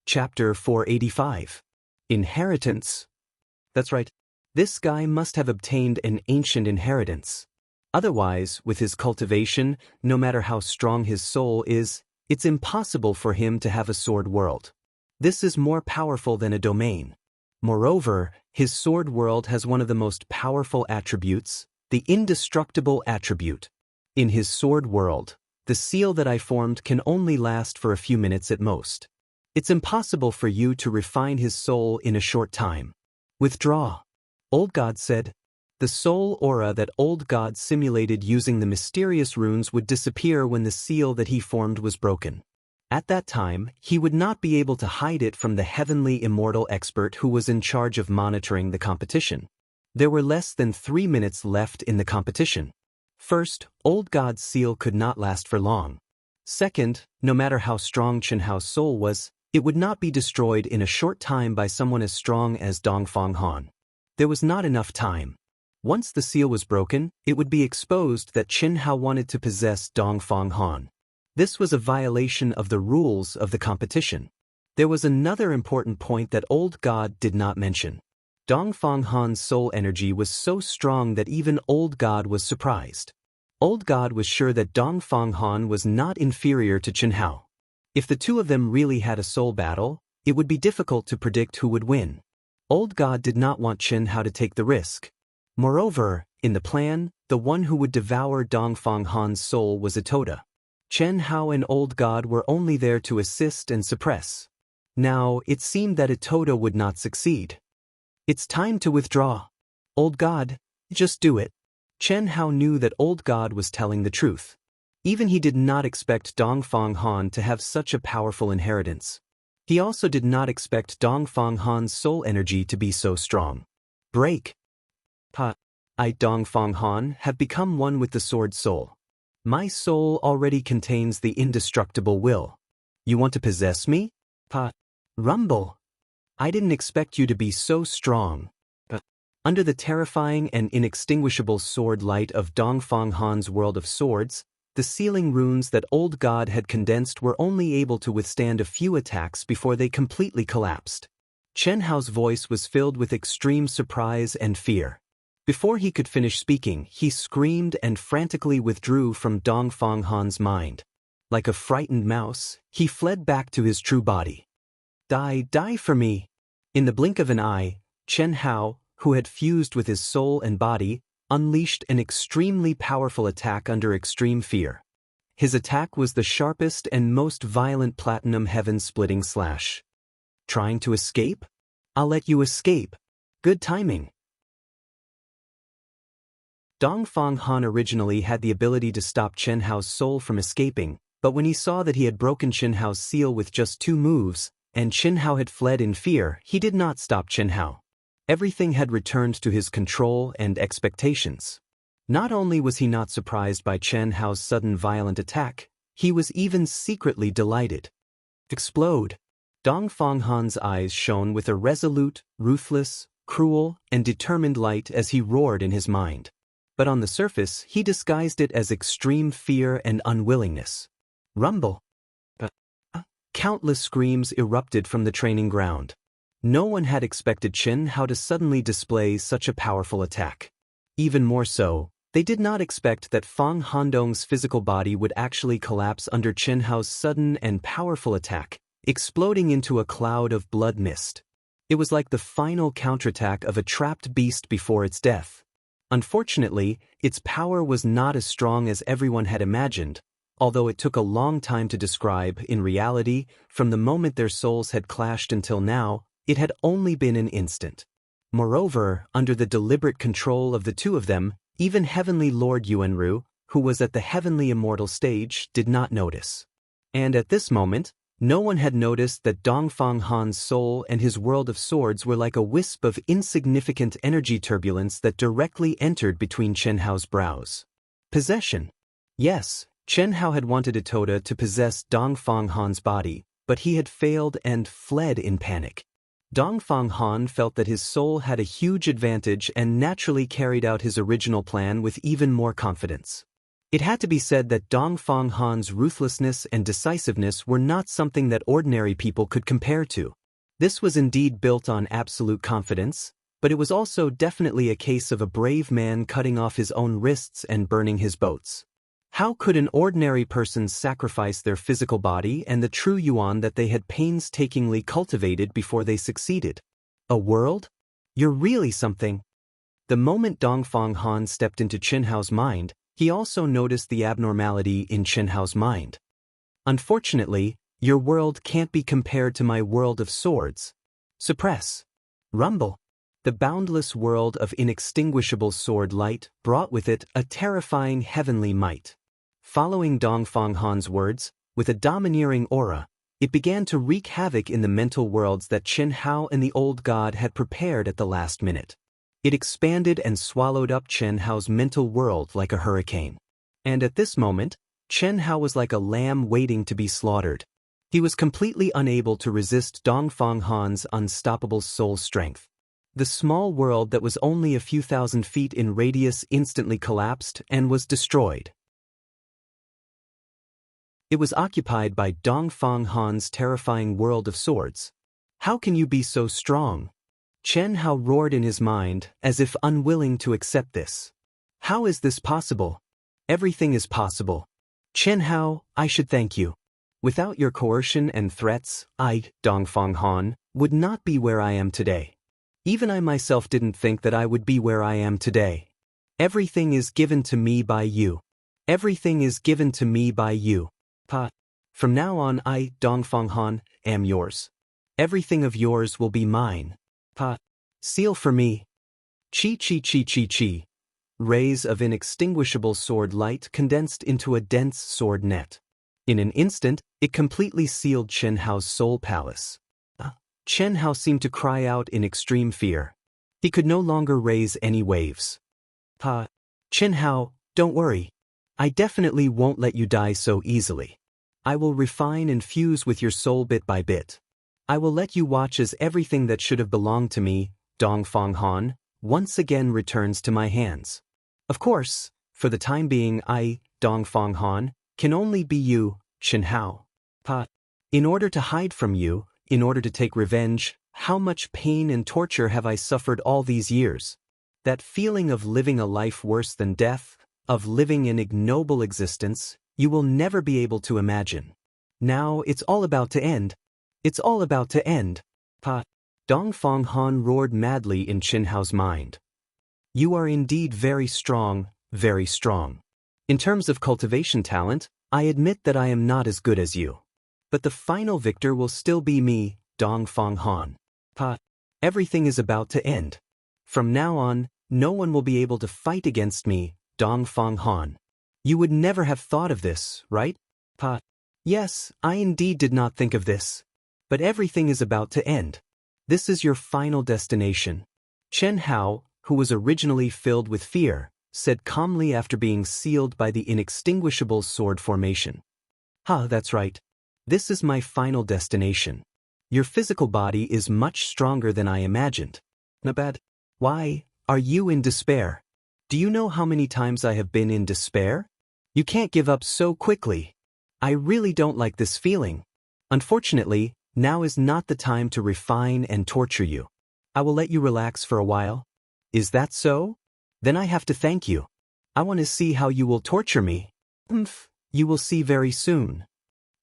S1: Chapter 485. Inheritance. That's right. This guy must have obtained an ancient inheritance. Otherwise, with his cultivation, no matter how strong his soul is, it's impossible for him to have a sword world. This is more powerful than a domain. Moreover, his sword world has one of the most powerful attributes, the indestructible attribute. In his sword world, the seal that I formed can only last for a few minutes at most. It's impossible for you to refine his soul in a short time. Withdraw. Old God said. The soul aura that Old God simulated using the mysterious runes would disappear when the seal that he formed was broken. At that time, he would not be able to hide it from the heavenly immortal expert who was in charge of monitoring the competition. There were less than 3 minutes left in the competition. First, Old God's seal could not last for long. Second, no matter how strong Chen Hao's soul was, it would not be destroyed in a short time by someone as strong as Dongfang Han. There was not enough time. Once the seal was broken, it would be exposed that Chen Hao wanted to possess Dongfang Han. This was a violation of the rules of the competition. There was another important point that Old God did not mention. Dongfang Han's soul energy was so strong that even Old God was surprised. Old God was sure that Dongfang Han was not inferior to Chen Hao. If the two of them really had a soul battle, it would be difficult to predict who would win. Old God did not want Chen Hao to take the risk. Moreover, in the plan, the one who would devour Dongfang Han's soul was Itoda. Chen Hao and Old God were only there to assist and suppress. Now, it seemed that Itoda would not succeed. It's time to withdraw. Old God, just do it. Chen Hao knew that Old God was telling the truth. Even he did not expect Dongfang Han to have such a powerful inheritance. He also did not expect Dongfang Han's soul energy to be so strong. Break. I, Dongfang Han, have become one with the sword soul. My soul already contains the indestructible will. You want to possess me? Rumble. I didn't expect you to be so strong. Under the terrifying and inextinguishable sword light of Dongfang Han's world of swords, the sealing runes that Old God had condensed were only able to withstand a few attacks before they completely collapsed. Chen Hao's voice was filled with extreme surprise and fear. Before he could finish speaking, he screamed and frantically withdrew from Dongfang Han's mind. Like a frightened mouse, he fled back to his true body. Die for me. In the blink of an eye, Chen Hao, who had fused with his soul and body, unleashed an extremely powerful attack under extreme fear. His attack was the sharpest and most violent platinum heaven-splitting slash. Trying to escape? I'll let you escape. Good timing. Dongfang Han originally had the ability to stop Chen Hao's soul from escaping, but when he saw that he had broken Chen Hao's seal with just 2 moves, and Chen Hao had fled in fear, he did not stop Chen Hao. Everything had returned to his control and expectations. Not only was he not surprised by Chen Hao's sudden violent attack, he was even secretly delighted. Explode. Dongfang Han's eyes shone with a resolute, ruthless, cruel, and determined light as he roared in his mind. But on the surface, he disguised it as extreme fear and unwillingness. Rumble. Countless screams erupted from the training ground. No one had expected Chen Hao to suddenly display such a powerful attack. Even more so, they did not expect that Fang Handong's physical body would actually collapse under Chen Hao's sudden and powerful attack, exploding into a cloud of blood mist. It was like the final counterattack of a trapped beast before its death. Unfortunately, its power was not as strong as everyone had imagined, although it took a long time to describe. In reality, from the moment their souls had clashed until now, it had only been an instant. Moreover, under the deliberate control of the two of them, even Heavenly Lord Yuanru, who was at the heavenly immortal stage, did not notice. And at this moment, no one had noticed that Dongfang Han's soul and his world of swords were like a wisp of insignificant energy turbulence that directly entered between Chen Hao's brows. Possession. Yes, Chen Hao had wanted Itoda to possess Dongfang Han's body, but he had failed and fled in panic. Dongfang Han felt that his soul had a huge advantage and naturally carried out his original plan with even more confidence. It had to be said that Dongfang Han's ruthlessness and decisiveness were not something that ordinary people could compare to. This was indeed built on absolute confidence, but it was also definitely a case of a brave man cutting off his own wrists and burning his boats. How could an ordinary person sacrifice their physical body and the true yuan that they had painstakingly cultivated before they succeeded? A world? You're really something. The moment Dongfang Han stepped into Chen Hao's mind, he also noticed the abnormality in Chen Hao's mind. Unfortunately, your world can't be compared to my world of swords. Suppress. Rumble. The boundless world of inextinguishable sword light brought with it a terrifying heavenly might. Following Dongfang Han's words, With a domineering aura, it began to wreak havoc in the mental worlds that Chen Hao and the old god had prepared at the last minute. It expanded and swallowed up Chen Hao's mental world like a hurricane. And at this moment, Chen Hao was like a lamb waiting to be slaughtered. He was completely unable to resist Dongfang Han's unstoppable soul strength. The small world that was only a few thousand feet in radius instantly collapsed and was destroyed. It was occupied by Dongfang Han's terrifying world of swords. How can you be so strong? Chen Hao roared in his mind, as if unwilling to accept this. How is this possible? Everything is possible. Chen Hao, I should thank you. Without your coercion and threats, I, Dongfang Han, would not be where I am today. Even I myself didn't think that I would be where I am today. Everything is given to me by you. Everything is given to me by you. From now on I, Dongfang Han, am yours. Everything of yours will be mine. Seal for me. Chi chi chi chi chi. Rays of inextinguishable sword light condensed into a dense sword net. In an instant, it completely sealed Chen Hao's soul palace. Chen Hao seemed to cry out in extreme fear. He could no longer raise any waves. Chen Hao, don't worry. I definitely won't let you die so easily. I will refine and fuse with your soul bit by bit. I will let you watch as everything that should have belonged to me, Dongfang Han, once again returns to my hands. Of course, for the time being I, Dongfang Han, can only be you, Chen Hao. In order to hide from you, in order to take revenge, how much pain and torture have I suffered all these years? That feeling of living a life worse than death, of living an ignoble existence, you will never be able to imagine. Now it's all about to end. It's all about to end. Dongfang Han roared madly in Chen Hao's mind. You are indeed very strong, very strong. In terms of cultivation talent, I admit that I am not as good as you. But the final victor will still be me, Dongfang Han. Everything is about to end. From now on, no one will be able to fight against me, Dongfang Han. You would never have thought of this, right? Yes, I indeed did not think of this. But everything is about to end. This is your final destination. Chen Hao, who was originally filled with fear, said calmly after being sealed by the inextinguishable sword formation. That's right. This is my final destination. Your physical body is much stronger than I imagined. Nabad, why are you in despair? Do you know how many times I have been in despair? You can't give up so quickly. I really don't like this feeling. Unfortunately, now is not the time to refine and torture you. I will let you relax for a while. Is that so? Then I have to thank you. I want to see how you will torture me. You will see very soon.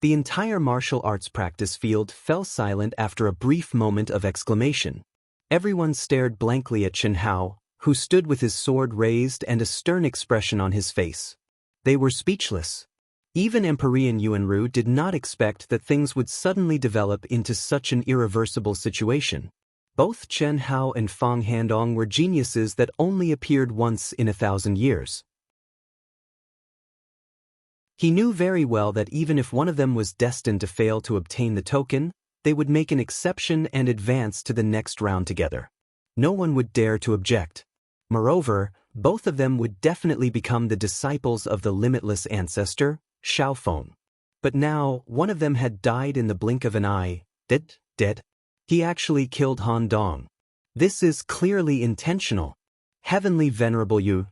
S1: The entire martial arts practice field fell silent after a brief moment of exclamation. Everyone stared blankly at Chen Hao, who stood with his sword raised and a stern expression on his face. They were speechless. Even Emperor Yuanru did not expect that things would suddenly develop into such an irreversible situation. Both Chen Hao and Fang Handong were geniuses that only appeared once in 1,000 years. He knew very well that even if one of them was destined to fail to obtain the token, they would make an exception and advance to the next round together. No one would dare to object. Moreover, both of them would definitely become the disciples of the limitless ancestor, Xiaofeng. But now, one of them had died in the blink of an eye, dead. He actually killed Han Dong. This is clearly intentional. Heavenly Venerable you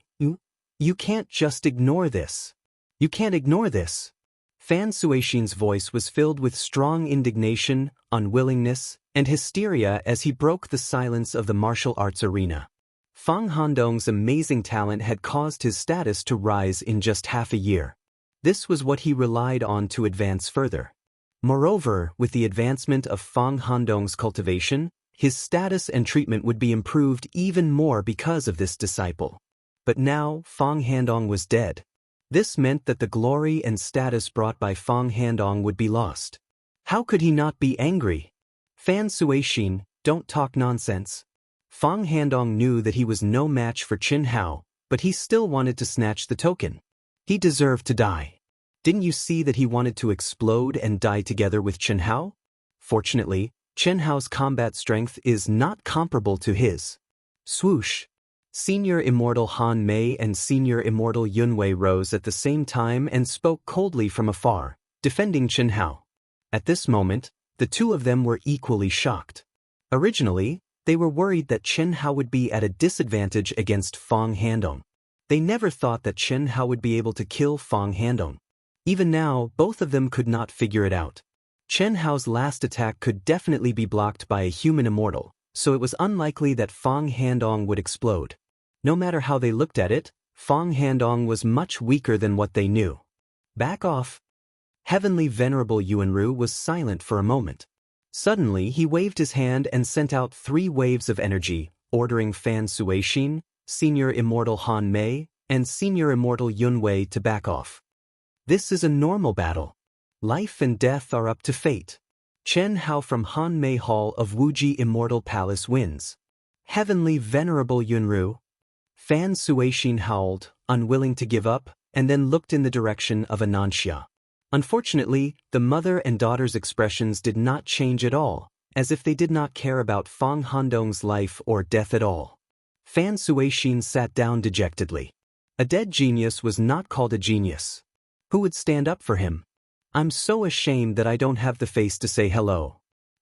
S1: can't just ignore this. You can't ignore this. Fan Suixin's voice was filled with strong indignation, unwillingness, and hysteria as he broke the silence of the martial arts arena. Fang Handong's amazing talent had caused his status to rise in just half a year. This was what he relied on to advance further. Moreover, with the advancement of Fang Handong's cultivation, his status and treatment would be improved even more because of this disciple. But now, Fang Handong was dead. This meant that the glory and status brought by Fang Handong would be lost. How could he not be angry? Fan Suixin, don't talk nonsense. Fang Handong knew that he was no match for Chen Hao, but he still wanted to snatch the token. He deserved to die. Didn't you see that he wanted to explode and die together with Chen Hao? Fortunately, Chen Hao's combat strength is not comparable to his. Swoosh! Senior Immortal Han Mei and Senior Immortal Yunwei rose at the same time and spoke coldly from afar, defending Chen Hao. At this moment, the two of them were equally shocked. Originally, they were worried that Chen Hao would be at a disadvantage against Fang Handong. They never thought that Chen Hao would be able to kill Fang Handong. Even now, both of them could not figure it out. Chen Hao's last attack could definitely be blocked by a human immortal, so it was unlikely that Fang Handong would explode. No matter how they looked at it, Fang Handong was much weaker than what they knew. Back off. Heavenly Venerable Yuanru was silent for a moment. Suddenly he waved his hand and sent out 3 waves of energy, ordering Fan Suixin, Senior Immortal Han Mei, and Senior Immortal Yunwei to back off. This is a normal battle. Life and death are up to fate. Chen Hao from Han Mei Hall of Wuji Immortal Palace wins. Heavenly Venerable Yunru. Fan Suixin howled, unwilling to give up, and then looked in the direction of Xianxia. Unfortunately, the mother and daughter's expressions did not change at all, as if they did not care about Fang Handong's life or death at all. Fan Suixin sat down dejectedly. A dead genius was not called a genius. Who would stand up for him? I'm so ashamed that I don't have the face to say hello.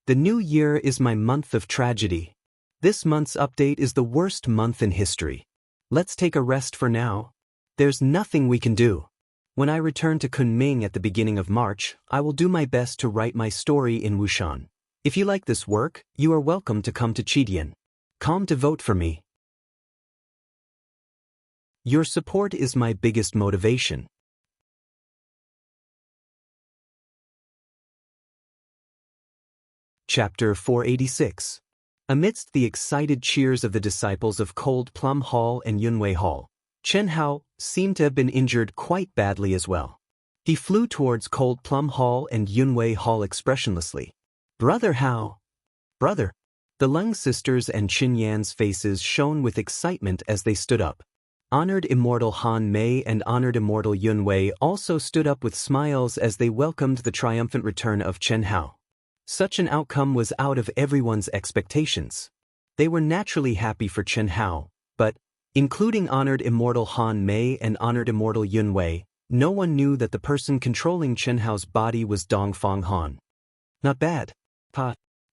S1: The new year is my month of tragedy. This month's update is the worst month in history. Let's take a rest for now. There's nothing we can do. When I return to Kunming at the beginning of March, I will do my best to write my story in Wushan. If you like this work, you are welcome to come to Chidian. Come to vote for me. Your support is my biggest motivation. Chapter 486. Amidst the excited cheers of the disciples of Cold Plum Hall and Yunwei Hall, Chen Hao seemed to have been injured quite badly as well. He flew towards Cold Plum Hall and Yunwei Hall expressionlessly. Brother Hao! Brother! The Leng sisters and Qin Yan's faces shone with excitement as they stood up. Honored Immortal Han Mei and Honored Immortal Yunwei also stood up with smiles as they welcomed the triumphant return of Chen Hao. Such an outcome was out of everyone's expectations. They were naturally happy for Chen Hao, but, including Honored Immortal Han Mei and Honored Immortal Yunwei, no one knew that the person controlling Chen Hao's body was Dongfang Han. Not bad.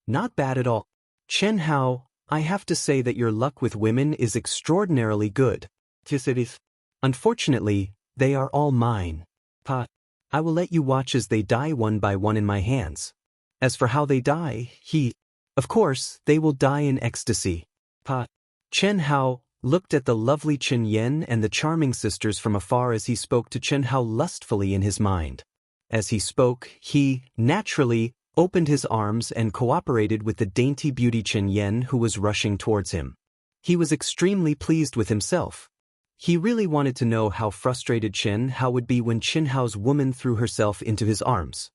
S1: Not bad at all. Chen Hao, I have to say that your luck with women is extraordinarily good. Yes, it is. Unfortunately, they are all mine. I will let you watch as they die one by one in my hands. As for how they die, of course, they will die in ecstasy. Chen Hao looked at the lovely Chen Yan and the charming sisters from afar as he spoke to Chen Hao lustfully in his mind. As he spoke, he, naturally, opened his arms and cooperated with the dainty beauty Chen Yan who was rushing towards him. He was extremely pleased with himself. He really wanted to know how frustrated Chen Hao would be when Chen Hao's woman threw herself into his arms.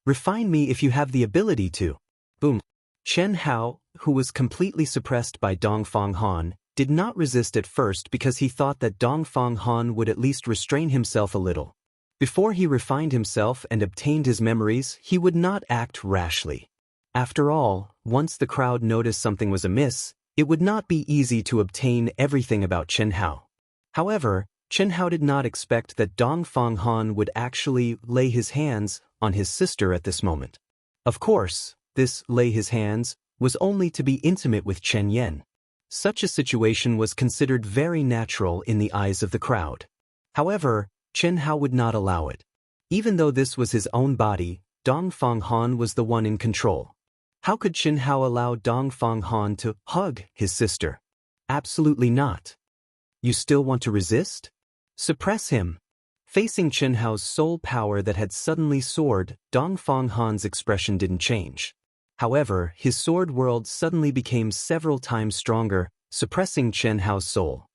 S1: Refine me if you have the ability to. Boom. Chen Hao, who was completely suppressed by Dongfang Han, did not resist at first because he thought that Dongfang Han would at least restrain himself a little. Before he refined himself and obtained his memories, he would not act rashly. After all, once the crowd noticed something was amiss, it would not be easy to obtain everything about Chen Hao. However, Chen Hao did not expect that Dongfang Han would actually lay his hands on his sister at this moment. Of course, this lay his hands was only to be intimate with Chen Yan. Such a situation was considered very natural in the eyes of the crowd. However, Chen Hao would not allow it. Even though this was his own body, Dongfang Han was the one in control. How could Chen Hao allow Dongfang Han to hug his sister? Absolutely not. You still want to resist? Suppress him. Facing Chen Hao's soul power that had suddenly soared, Dongfang Han's expression didn't change. However, his sword world suddenly became several times stronger, suppressing Chen Hao's soul.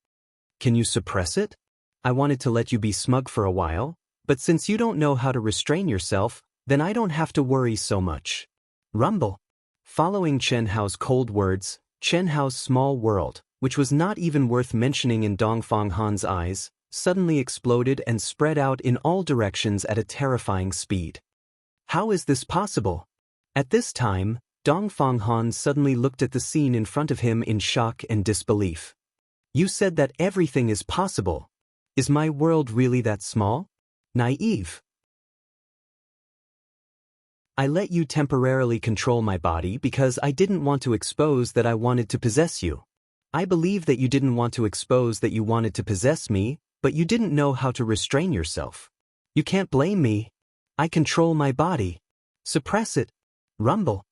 S1: Can you suppress it? I wanted to let you be smug for a while, but since you don't know how to restrain yourself, then I don't have to worry so much. Rumble. Following Chen Hao's cold words, Chen Hao's small world, which was not even worth mentioning in Dongfang Han's eyes, suddenly exploded and spread out in all directions at a terrifying speed. How is this possible? At this time, Dongfang Han suddenly looked at the scene in front of him in shock and disbelief. You said that everything is possible. Is my world really that small? Naive. I let you temporarily control my body because I didn't want to expose that I wanted to possess you. I believe that you didn't want to expose that you wanted to possess me, but you didn't know how to restrain yourself. You can't blame me. I control my body. Suppress it. Rumble.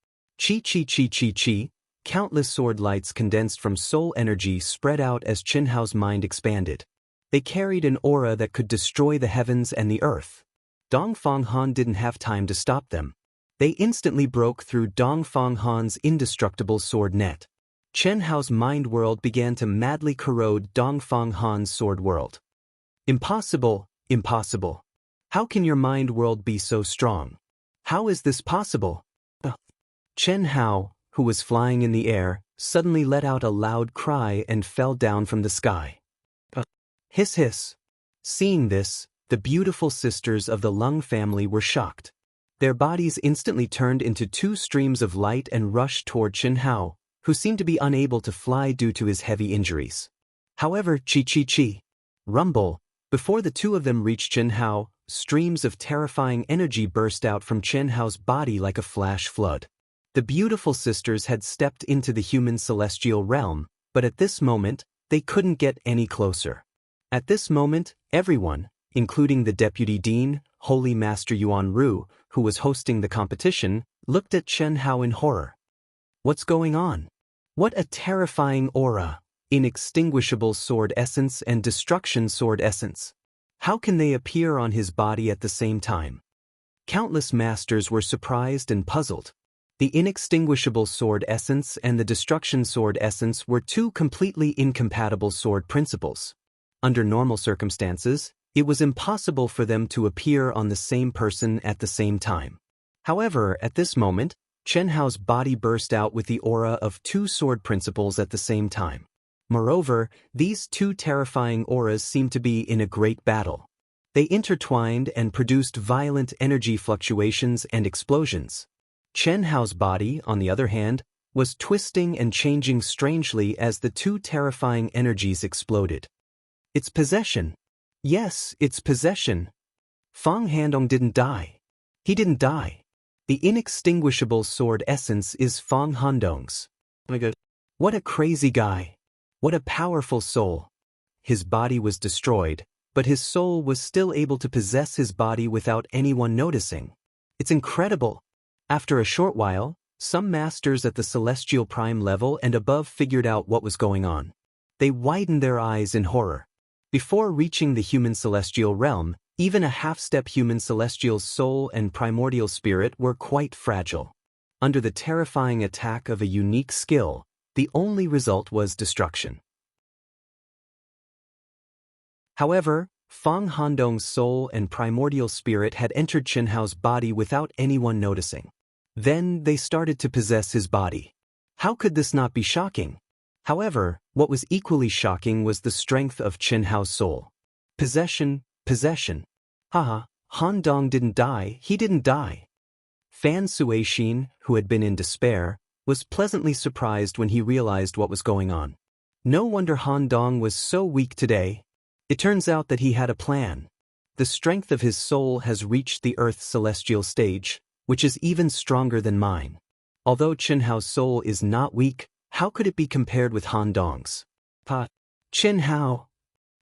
S1: Chi chi chi chi chi. Countless sword lights condensed from soul energy spread out as Qinhao's mind expanded. They carried an aura that could destroy the heavens and the earth. Dongfang Han didn't have time to stop them. They instantly broke through Dongfang Han's indestructible sword net. Qinhao's mind world began to madly corrode Dongfang Han's sword world. Impossible, impossible. How can your mind world be so strong? How is this possible? Qinhao, who was flying in the air, suddenly let out a loud cry and fell down from the sky. Hiss hiss. Seeing this, the beautiful sisters of the Lung family were shocked. Their bodies instantly turned into two streams of light and rushed toward Qinhao, who seemed to be unable to fly due to his heavy injuries. However, chi chi chi. Rumble. Before the two of them reached Qinhao, streams of terrifying energy burst out from Qinhao's body like a flash flood. The beautiful sisters had stepped into the human celestial realm, but at this moment, they couldn't get any closer. At this moment, everyone, including the Deputy Dean, Holy Master Yuan Ru, who was hosting the competition, looked at Qinhao in horror. What's going on? What a terrifying aura! Inextinguishable sword essence and destruction sword essence. How can they appear on his body at the same time? Countless masters were surprised and puzzled. The inextinguishable sword essence and the destruction sword essence were two completely incompatible sword principles. Under normal circumstances, it was impossible for them to appear on the same person at the same time. However, at this moment, Qinhao's body burst out with the aura of two sword principles at the same time. Moreover, these two terrifying auras seemed to be in a great battle. They intertwined and produced violent energy fluctuations and explosions. Qinhao's body, on the other hand, was twisting and changing strangely as the two terrifying energies exploded. It's possession. Yes, it's possession. Fang Handong didn't die. He didn't die. The inextinguishable sword essence is Fang Handong's. Oh my God. What a crazy guy. What a powerful soul. His body was destroyed, but his soul was still able to possess his body without anyone noticing. It's incredible. After a short while, some masters at the celestial prime level and above figured out what was going on. They widened their eyes in horror. Before reaching the human celestial realm, even a half-step human celestial soul and primordial spirit were quite fragile. Under the terrifying attack of a unique skill, the only result was destruction. However, Fang Handong's soul and primordial spirit had entered Qinhao's body without anyone noticing. Then they started to possess his body. How could this not be shocking? However, what was equally shocking was the strength of Qinhao's soul. Possession, possession. Haha, Handong didn't die, he didn't die. Fan Suixin, who had been in despair, was pleasantly surprised when he realized what was going on. No wonder Handong was so weak today. It turns out that he had a plan. The strength of his soul has reached the Earth's celestial stage, which is even stronger than mine. Although Qinhao's soul is not weak, how could it be compared with Handong's?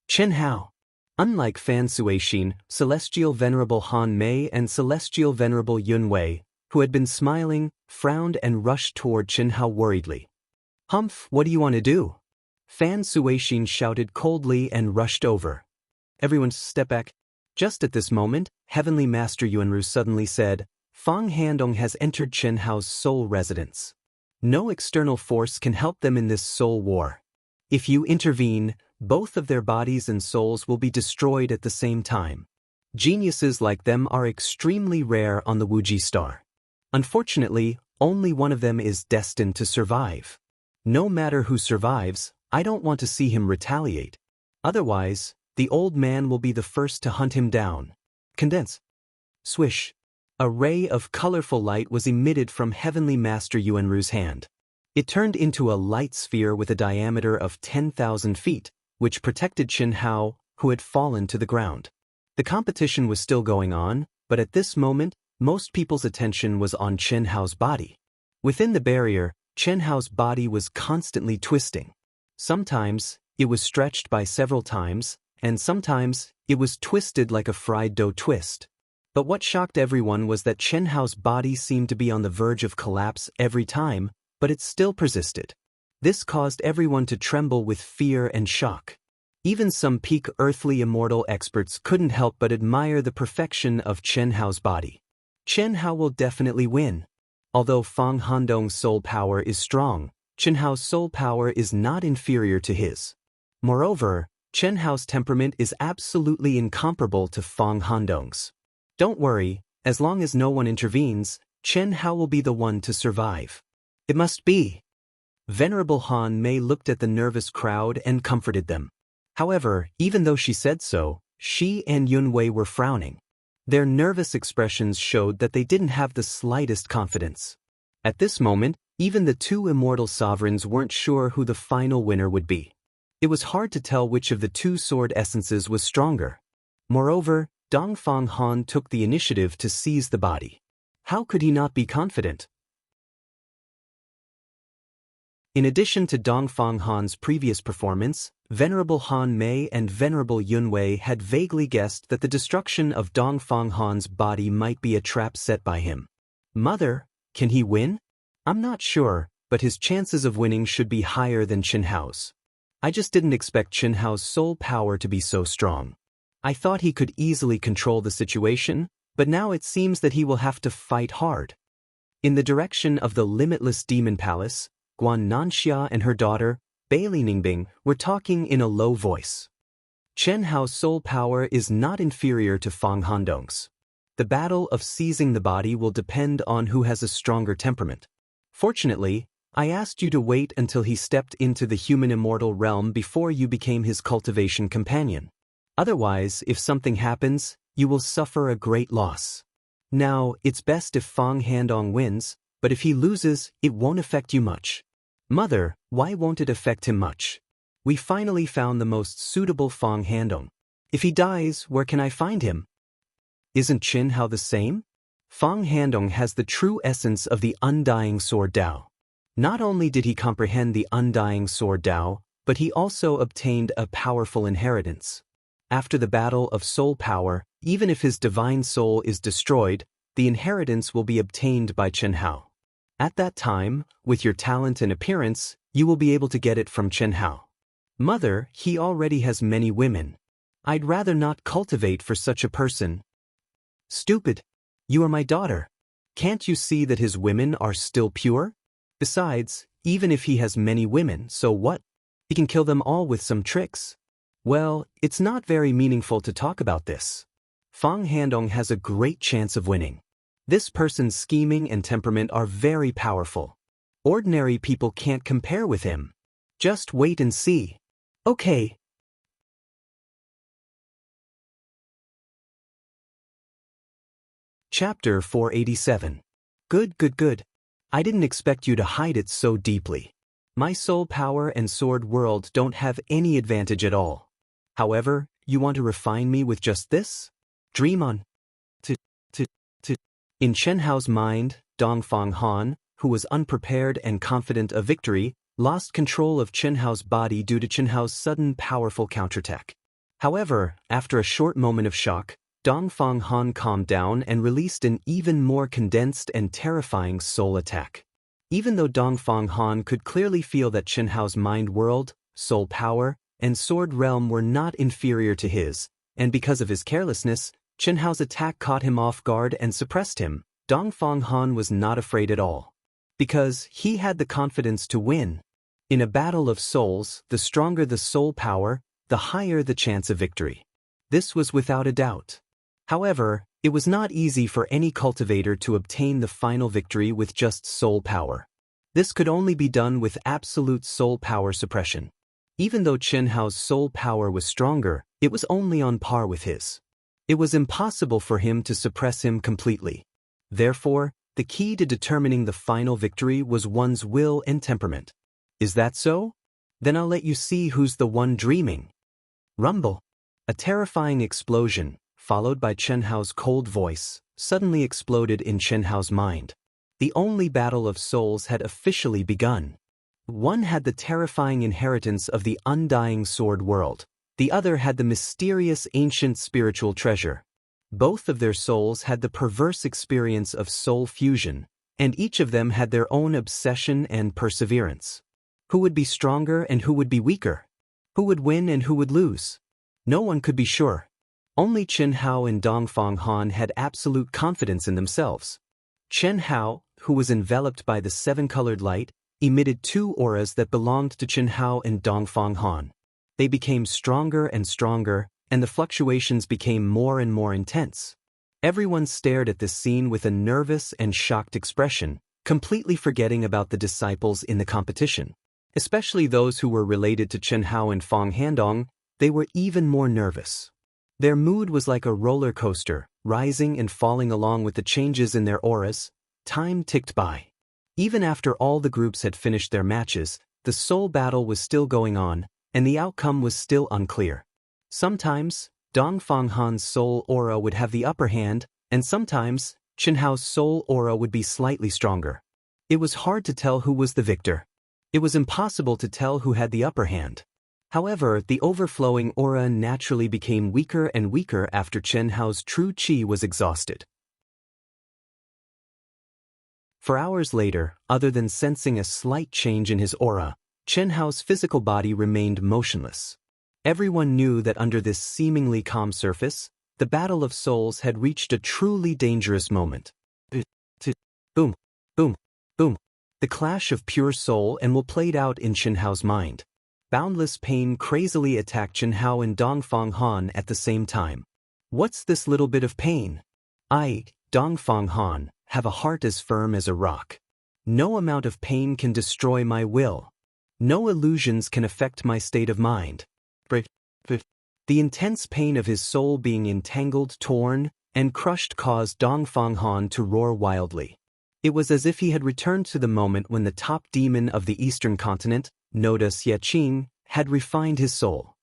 S1: Qinhao. Unlike Fan Suixin, Celestial Venerable Han Mei and Celestial Venerable Yun Wei, who had been smiling, frowned and rushed toward Qinhao worriedly. Humph, what do you want to do? Fan Suixin shouted coldly and rushed over. Everyone step back. Just at this moment, Heavenly Master Yuanru suddenly said, Fang Handong has entered Qinhao's soul residence. No external force can help them in this soul war. If you intervene, both of their bodies and souls will be destroyed at the same time. Geniuses like them are extremely rare on the Wuji star. Unfortunately, only one of them is destined to survive. No matter who survives, I don't want to see him retaliate. Otherwise, the old man will be the first to hunt him down. Condense. Swish. A ray of colorful light was emitted from Heavenly Master Yuanru's hand. It turned into a light sphere with a diameter of 10,000 feet, which protected Qin Hao, who had fallen to the ground. The competition was still going on, but at this moment, most people's attention was on Qin Hao's body. Within the barrier, Qin Hao's body was constantly twisting. Sometimes, it was stretched by several times, and sometimes, it was twisted like a fried dough twist. But what shocked everyone was that Qin Hao's body seemed to be on the verge of collapse every time, but it still persisted. This caused everyone to tremble with fear and shock. Even some peak earthly immortal experts couldn't help but admire the perfection of Qin Hao's body. Qin Hao will definitely win. Although Fang Handong's soul power is strong, Qin Hao's soul power is not inferior to his. Moreover, Qin Hao's temperament is absolutely incomparable to Fang Handong's. Don't worry, as long as no one intervenes, Qin Hao will be the one to survive. It must be. Venerable Han Mei looked at the nervous crowd and comforted them. However, even though she said so, she and Yunwei were frowning. Their nervous expressions showed that they didn't have the slightest confidence. At this moment, even the two immortal sovereigns weren't sure who the final winner would be. It was hard to tell which of the two sword essences was stronger. Moreover, Dongfang Han took the initiative to seize the body. How could he not be confident? In addition to Dongfang Han's previous performance, Venerable Han Mei and Venerable Yunwei had vaguely guessed that the destruction of Dongfang Han's body might be a trap set by him. Mother, can he win? I'm not sure, but his chances of winning should be higher than Qin Hao's. I just didn't expect Qin Hao's soul power to be so strong. I thought he could easily control the situation, but now it seems that he will have to fight hard. In the direction of the limitless demon palace, Guan Nanxia and her daughter, Bailey Ningbing, were talking in a low voice. Qin Hao's soul power is not inferior to Fang Handong's. The battle of seizing the body will depend on who has a stronger temperament. Fortunately, I asked you to wait until he stepped into the human immortal realm before you became his cultivation companion. Otherwise, if something happens, you will suffer a great loss. Now, it's best if Fang Handong wins, but if he loses, it won't affect you much. Mother, why won't it affect him much? We finally found the most suitable Fang Handong. If he dies, where can I find him? Isn't Qin Hao the same? Fang Handong has the true essence of the undying sword Dao. Not only did he comprehend the undying sword Dao, but he also obtained a powerful inheritance. After the battle of soul power, even if his divine soul is destroyed, the inheritance will be obtained by Qin Hao. At that time, with your talent and appearance, you will be able to get it from Qin Hao. Mother, he already has many women. I'd rather not cultivate for such a person. Stupid. You are my daughter. Can't you see that his women are still pure? Besides, even if he has many women, so what? He can kill them all with some tricks. Well, it's not very meaningful to talk about this. Fang Handong has a great chance of winning. This person's scheming and temperament are very powerful. Ordinary people can't compare with him. Just wait and see. Okay. Chapter 487. Good. I didn't expect you to hide it so deeply. My soul power and sword world don't have any advantage at all. However, you want to refine me with just this? Dream on. In Qin Hao's mind, Dongfang Han, who was unprepared and confident of victory, lost control of Qin Hao's body due to Qin Hao's sudden powerful counterattack. However, after a short moment of shock, Dongfang Han calmed down and released an even more condensed and terrifying soul attack. Even though Dongfang Han could clearly feel that Qin Hao's mind world, soul power, and sword realm were not inferior to his, and because of his carelessness, Qin Hao's attack caught him off guard and suppressed him, Dongfang Han was not afraid at all. Because he had the confidence to win. In a battle of souls, the stronger the soul power, the higher the chance of victory. This was without a doubt. However, it was not easy for any cultivator to obtain the final victory with just soul power. This could only be done with absolute soul power suppression. Even though Chen Hao's soul power was stronger, it was only on par with his. It was impossible for him to suppress him completely. Therefore, the key to determining the final victory was one's will and temperament. Is that so? Then I'll let you see who's the one dreaming. Rumble. A terrifying explosion, followed by Chen Hao's cold voice, suddenly exploded in Chen Hao's mind. The only battle of souls had officially begun. One had the terrifying inheritance of the undying sword world. The other had the mysterious ancient spiritual treasure. Both of their souls had the perverse experience of soul fusion, and each of them had their own obsession and perseverance. Who would be stronger and who would be weaker? Who would win and who would lose? No one could be sure. Only Chen Hao and Dongfang Han had absolute confidence in themselves. Chen Hao, who was enveloped by the seven-colored light, emitted two auras that belonged to Chen Hao and Dongfang Han. They became stronger and stronger, and the fluctuations became more and more intense. Everyone stared at this scene with a nervous and shocked expression, completely forgetting about the disciples in the competition. Especially those who were related to Chen Hao and Fang Handong, they were even more nervous. Their mood was like a roller coaster, rising and falling along with the changes in their auras. Time ticked by. Even after all the groups had finished their matches, the soul battle was still going on, and the outcome was still unclear. Sometimes, Dongfang Han's soul aura would have the upper hand, and sometimes, Chen Hao's soul aura would be slightly stronger. It was hard to tell who was the victor. It was impossible to tell who had the upper hand. However, the overflowing aura naturally became weaker and weaker after Chen Hao's true qi was exhausted. For hours later, other than sensing a slight change in his aura, Chen Hao's physical body remained motionless. Everyone knew that under this seemingly calm surface, the battle of souls had reached a truly dangerous moment. Boom, boom, boom. The clash of pure soul and will played out in Chen Hao's mind. Boundless pain crazily attacked Chen Hao and Dongfang Han at the same time. What's this little bit of pain? I, Dongfang Han, have a heart as firm as a rock. No amount of pain can destroy my will. No illusions can affect my state of mind. The intense pain of his soul being entangled, torn, and crushed caused Dongfang Han to roar wildly. It was as if he had returned to the moment when the top demon of the eastern continent, Noda Xieqing, had refined his soul.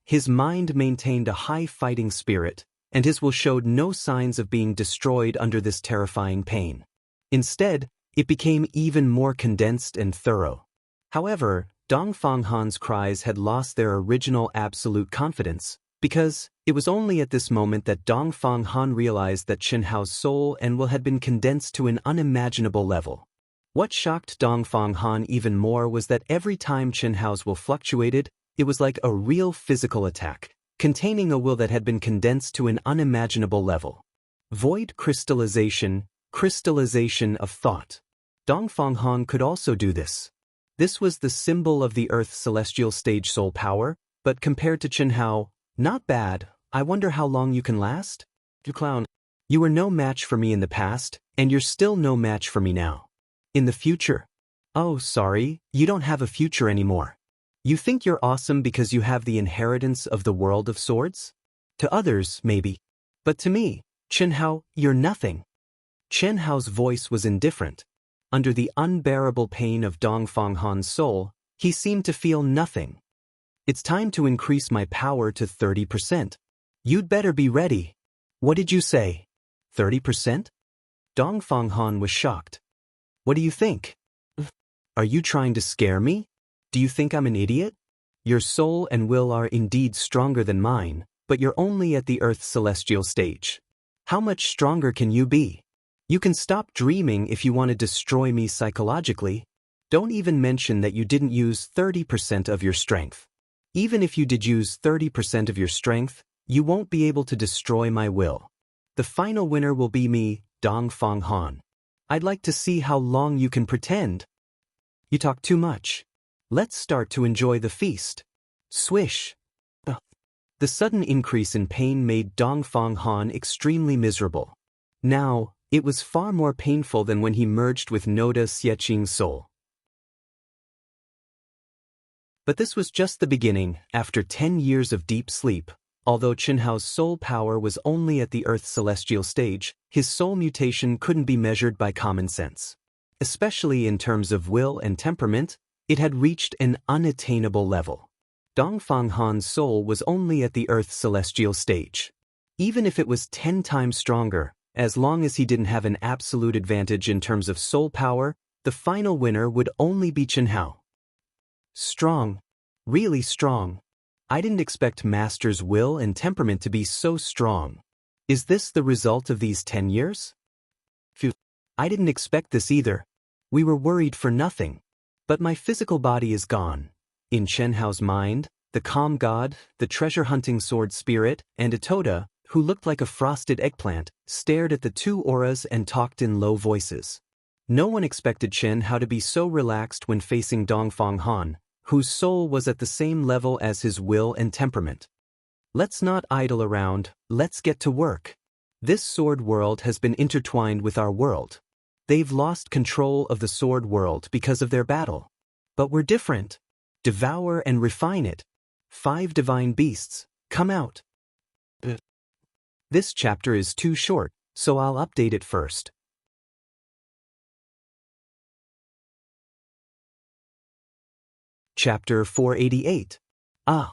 S1: His mind maintained a high fighting spirit, and his will showed no signs of being destroyed under this terrifying pain. Instead, it became even more condensed and thorough. However, Dongfang Han's cries had lost their original absolute confidence, because it was only at this moment that Dongfang Han realized that Chen Hao's soul and will had been condensed to an unimaginable level. What shocked Dongfang Han even more was that every time Chen Hao's will fluctuated, it was like a real physical attack, containing a will that had been condensed to an unimaginable level. Void crystallization of thought. Dongfang Han could also do this. This was the symbol of the Earth's celestial stage soul power, but compared to Chen Hao, not bad. I wonder how long you can last? You clown. You were no match for me in the past, and you're still no match for me now. In the future? Oh, sorry, you don't have a future anymore. You think you're awesome because you have the inheritance of the world of swords? To others, maybe. But to me, Chen Hao, you're nothing. Chen Hao's voice was indifferent. Under the unbearable pain of Dongfang Han's soul, he seemed to feel nothing. It's time to increase my power to 30%. You'd better be ready. What did you say? 30%? Dongfang Han was shocked. What do you think? Are you trying to scare me? Do you think I'm an idiot? Your soul and will are indeed stronger than mine, but you're only at the Earth's celestial stage. How much stronger can you be? You can stop dreaming if you want to destroy me psychologically. Don't even mention that you didn't use 30% of your strength. Even if you did use 30% of your strength, you won't be able to destroy my will. The final winner will be me, Dongfang Han. I'd like to see how long you can pretend. You talk too much. Let's start to enjoy the feast. Swish. The sudden increase in pain made Dongfang Han extremely miserable. Now, it was far more painful than when he merged with Noda Xieqing's soul. But this was just the beginning. After 10 years of deep sleep, although Qinhao's soul power was only at the Earth's celestial stage, his soul mutation couldn't be measured by common sense. Especially in terms of will and temperament, it had reached an unattainable level. Dongfang Han's soul was only at the Earth's celestial stage. Even if it was 10 times stronger, as long as he didn't have an absolute advantage in terms of soul power, the final winner would only be Qinhao. Strong. Really strong. I didn't expect Master's will and temperament to be so strong. Is this the result of these 10 years? Phew. I didn't expect this either. We were worried for nothing. But my physical body is gone. In Qinhao's mind, the calm god, the treasure-hunting sword spirit, and Itoda, who looked like a frosted eggplant, stared at the two auras and talked in low voices. No one expected Qinhao to be so relaxed when facing Dongfang Han, whose soul was at the same level as his will and temperament. Let's not idle around, let's get to work. This sword world has been intertwined with our world. They've lost control of the sword world because of their battle. But we're different. Devour and refine it. 5 divine beasts, come out. This chapter is too short, so I'll update it first. Chapter 488. Ah.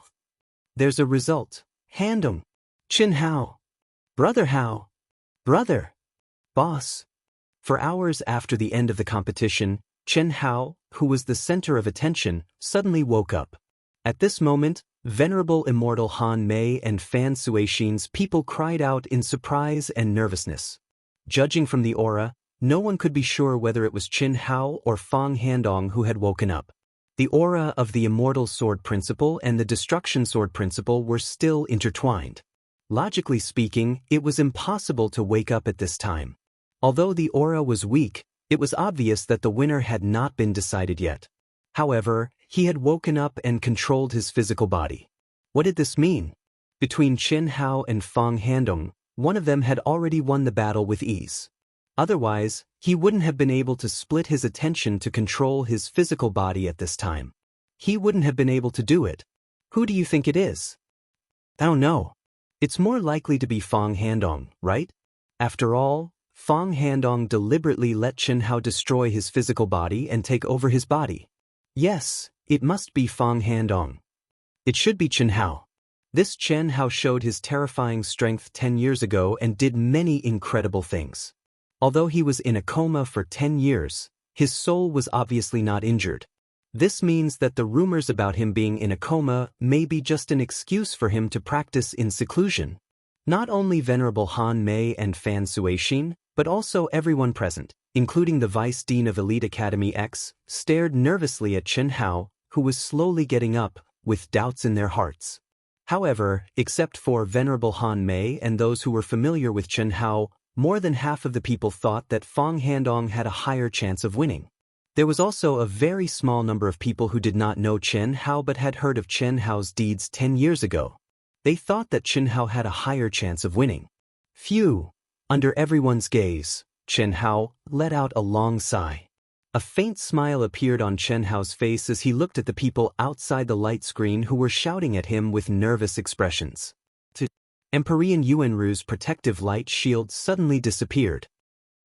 S1: There's a result. Handong. Qinhao. Brother Hao. Brother. Boss. For hours after the end of the competition, Qinhao, who was the center of attention, suddenly woke up. At this moment, venerable Immortal Han Mei and Fan Suixin's people cried out in surprise and nervousness. Judging from the aura, no one could be sure whether it was Qinhao or Fang Handong who had woken up. The aura of the Immortal Sword Principle and the Destruction Sword Principle were still intertwined. Logically speaking, it was impossible to wake up at this time. Although the aura was weak, it was obvious that the winner had not been decided yet. However, he had woken up and controlled his physical body. What did this mean? Between Qinhao and Fang Handong, one of them had already won the battle with ease. Otherwise, he wouldn't have been able to split his attention to control his physical body at this time. He wouldn't have been able to do it. Who do you think it is? I don't know. It's more likely to be Fang Handong, right? After all, Fang Handong deliberately let Qinhao destroy his physical body and take over his body. Yes, it must be Fang Handong. It should be Qinhao. This Qinhao showed his terrifying strength 10 years ago and did many incredible things. Although he was in a coma for 10 years, his soul was obviously not injured. This means that the rumors about him being in a coma may be just an excuse for him to practice in seclusion. Not only Venerable Han Mei and Fan Suixin, but also everyone present, including the Vice Dean of Elite Academy X, stared nervously at Qinhao, who was slowly getting up, with doubts in their hearts. However, except for Venerable Han Mei and those who were familiar with Qinhao, more than half of the people thought that Fang Handong had a higher chance of winning. There was also a very small number of people who did not know Qinhao but had heard of Qinhao's deeds 10 years ago. They thought that Qinhao had a higher chance of winning. Phew! Under everyone's gaze, Qinhao let out a long sigh. A faint smile appeared on Qinhao's face as he looked at the people outside the light screen who were shouting at him with nervous expressions. Empyrean Yuanru's protective light shield suddenly disappeared.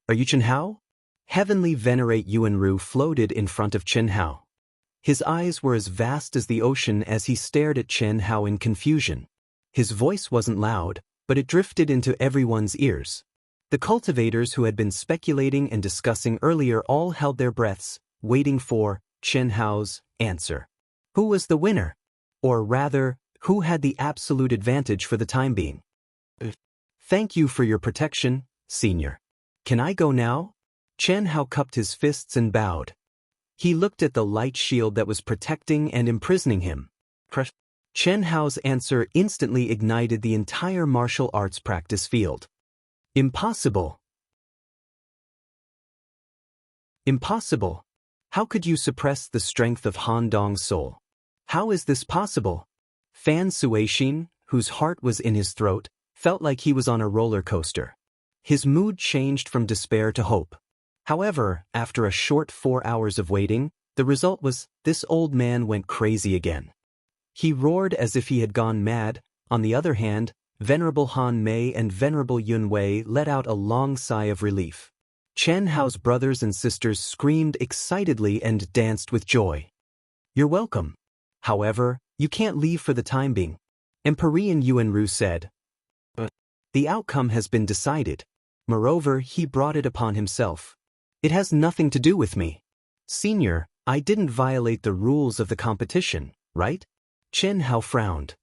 S1: Are you Qinhao? Heavenly Venerate Yuanru floated in front of Qinhao. His eyes were as vast as the ocean as he stared at Qinhao in confusion. His voice wasn't loud, but it drifted into everyone's ears. The cultivators who had been speculating and discussing earlier all held their breaths, waiting for Qinhao's answer. Who was the winner? Or rather, who had the absolute advantage for the time being? Thank you for your protection, Senior. Can I go now? Qinhao cupped his fists and bowed. He looked at the light shield that was protecting and imprisoning him. Qinhao's answer instantly ignited the entire martial arts practice field. Impossible. Impossible. How could you suppress the strength of Han Dong's soul? How is this possible? Fan Suixin, whose heart was in his throat, felt like he was on a roller coaster. His mood changed from despair to hope. However, after a short 4 hours of waiting, The result was, this old man went crazy again. He roared as if he had gone mad. On the other hand, Venerable Han Mei and Venerable Yun Wei let out a long sigh of relief. Chen Hao's brothers and sisters screamed excitedly and danced with joy. "You're welcome. However, you can't leave for the time being," Emperor Yuanru said. "But the outcome has been decided. Moreover, he brought it upon himself. It has nothing to do with me. Senior, I didn't violate the rules of the competition, right?" Chen Hao frowned.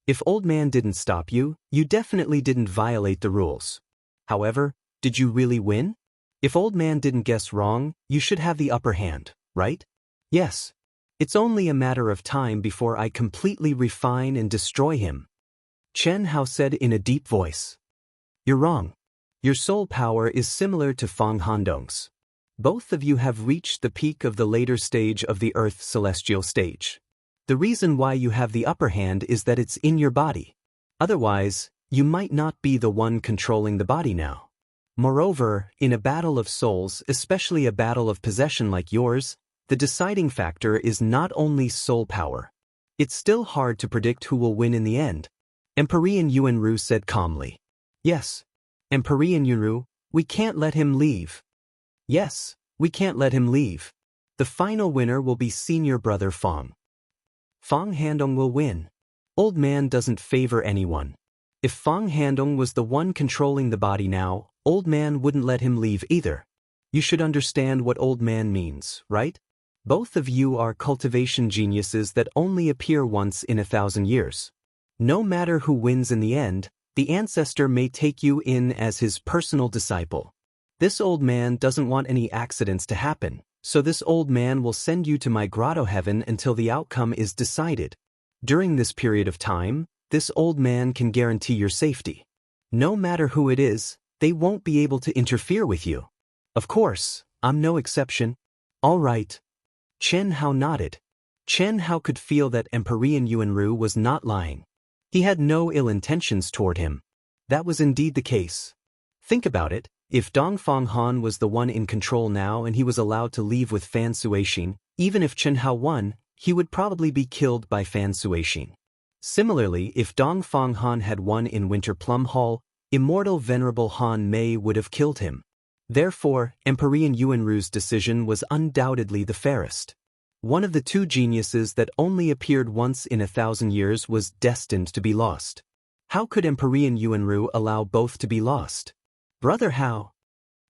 S1: "If old man didn't stop you, you definitely didn't violate the rules. However, did you really win? If old man didn't guess wrong, you should have the upper hand, right?" "Yes. It's only a matter of time before I completely refine and destroy him," Chen Hao said in a deep voice. "You're wrong. Your soul power is similar to Fang Handong's. Both of you have reached the peak of the later stage of the Earth celestial stage. The reason why you have the upper hand is that it's in your body. Otherwise, you might not be the one controlling the body now. Moreover, in a battle of souls, especially a battle of possession like yours, the deciding factor is not only soul power. It's still hard to predict who will win in the end," Emperor Yuanru said calmly. "Yes, Emperor Yuanru, we can't let him leave. Yes, we can't let him leave. The final winner will be senior brother Fang. Fang Handong will win. Old man doesn't favor anyone. If Fang Handong was the one controlling the body now, old man wouldn't let him leave either. You should understand what old man means, right? Both of you are cultivation geniuses that only appear once in 1,000 years. No matter who wins in the end, the ancestor may take you in as his personal disciple. This old man doesn't want any accidents to happen, so this old man will send you to my grotto heaven until the outcome is decided. During this period of time, this old man can guarantee your safety. No matter who it is, they won't be able to interfere with you. Of course, I'm no exception." "All right." Chen Hao nodded. Chen Hao could feel that Emperor Yuanru was not lying. He had no ill intentions toward him. That was indeed the case. Think about it. If Dongfang Han was the one in control now and he was allowed to leave with Fan Suixin, even if Chen Hao won, he would probably be killed by Fan Suixin. Similarly, if Dongfang Han had won in Winter Plum Hall, Immortal Venerable Han Mei would have killed him. Therefore, Emperor Yuanru's decision was undoubtedly the fairest. One of the two geniuses that only appeared once in 1,000 years was destined to be lost. How could Emperor Yuanru allow both to be lost? "Brother Hao."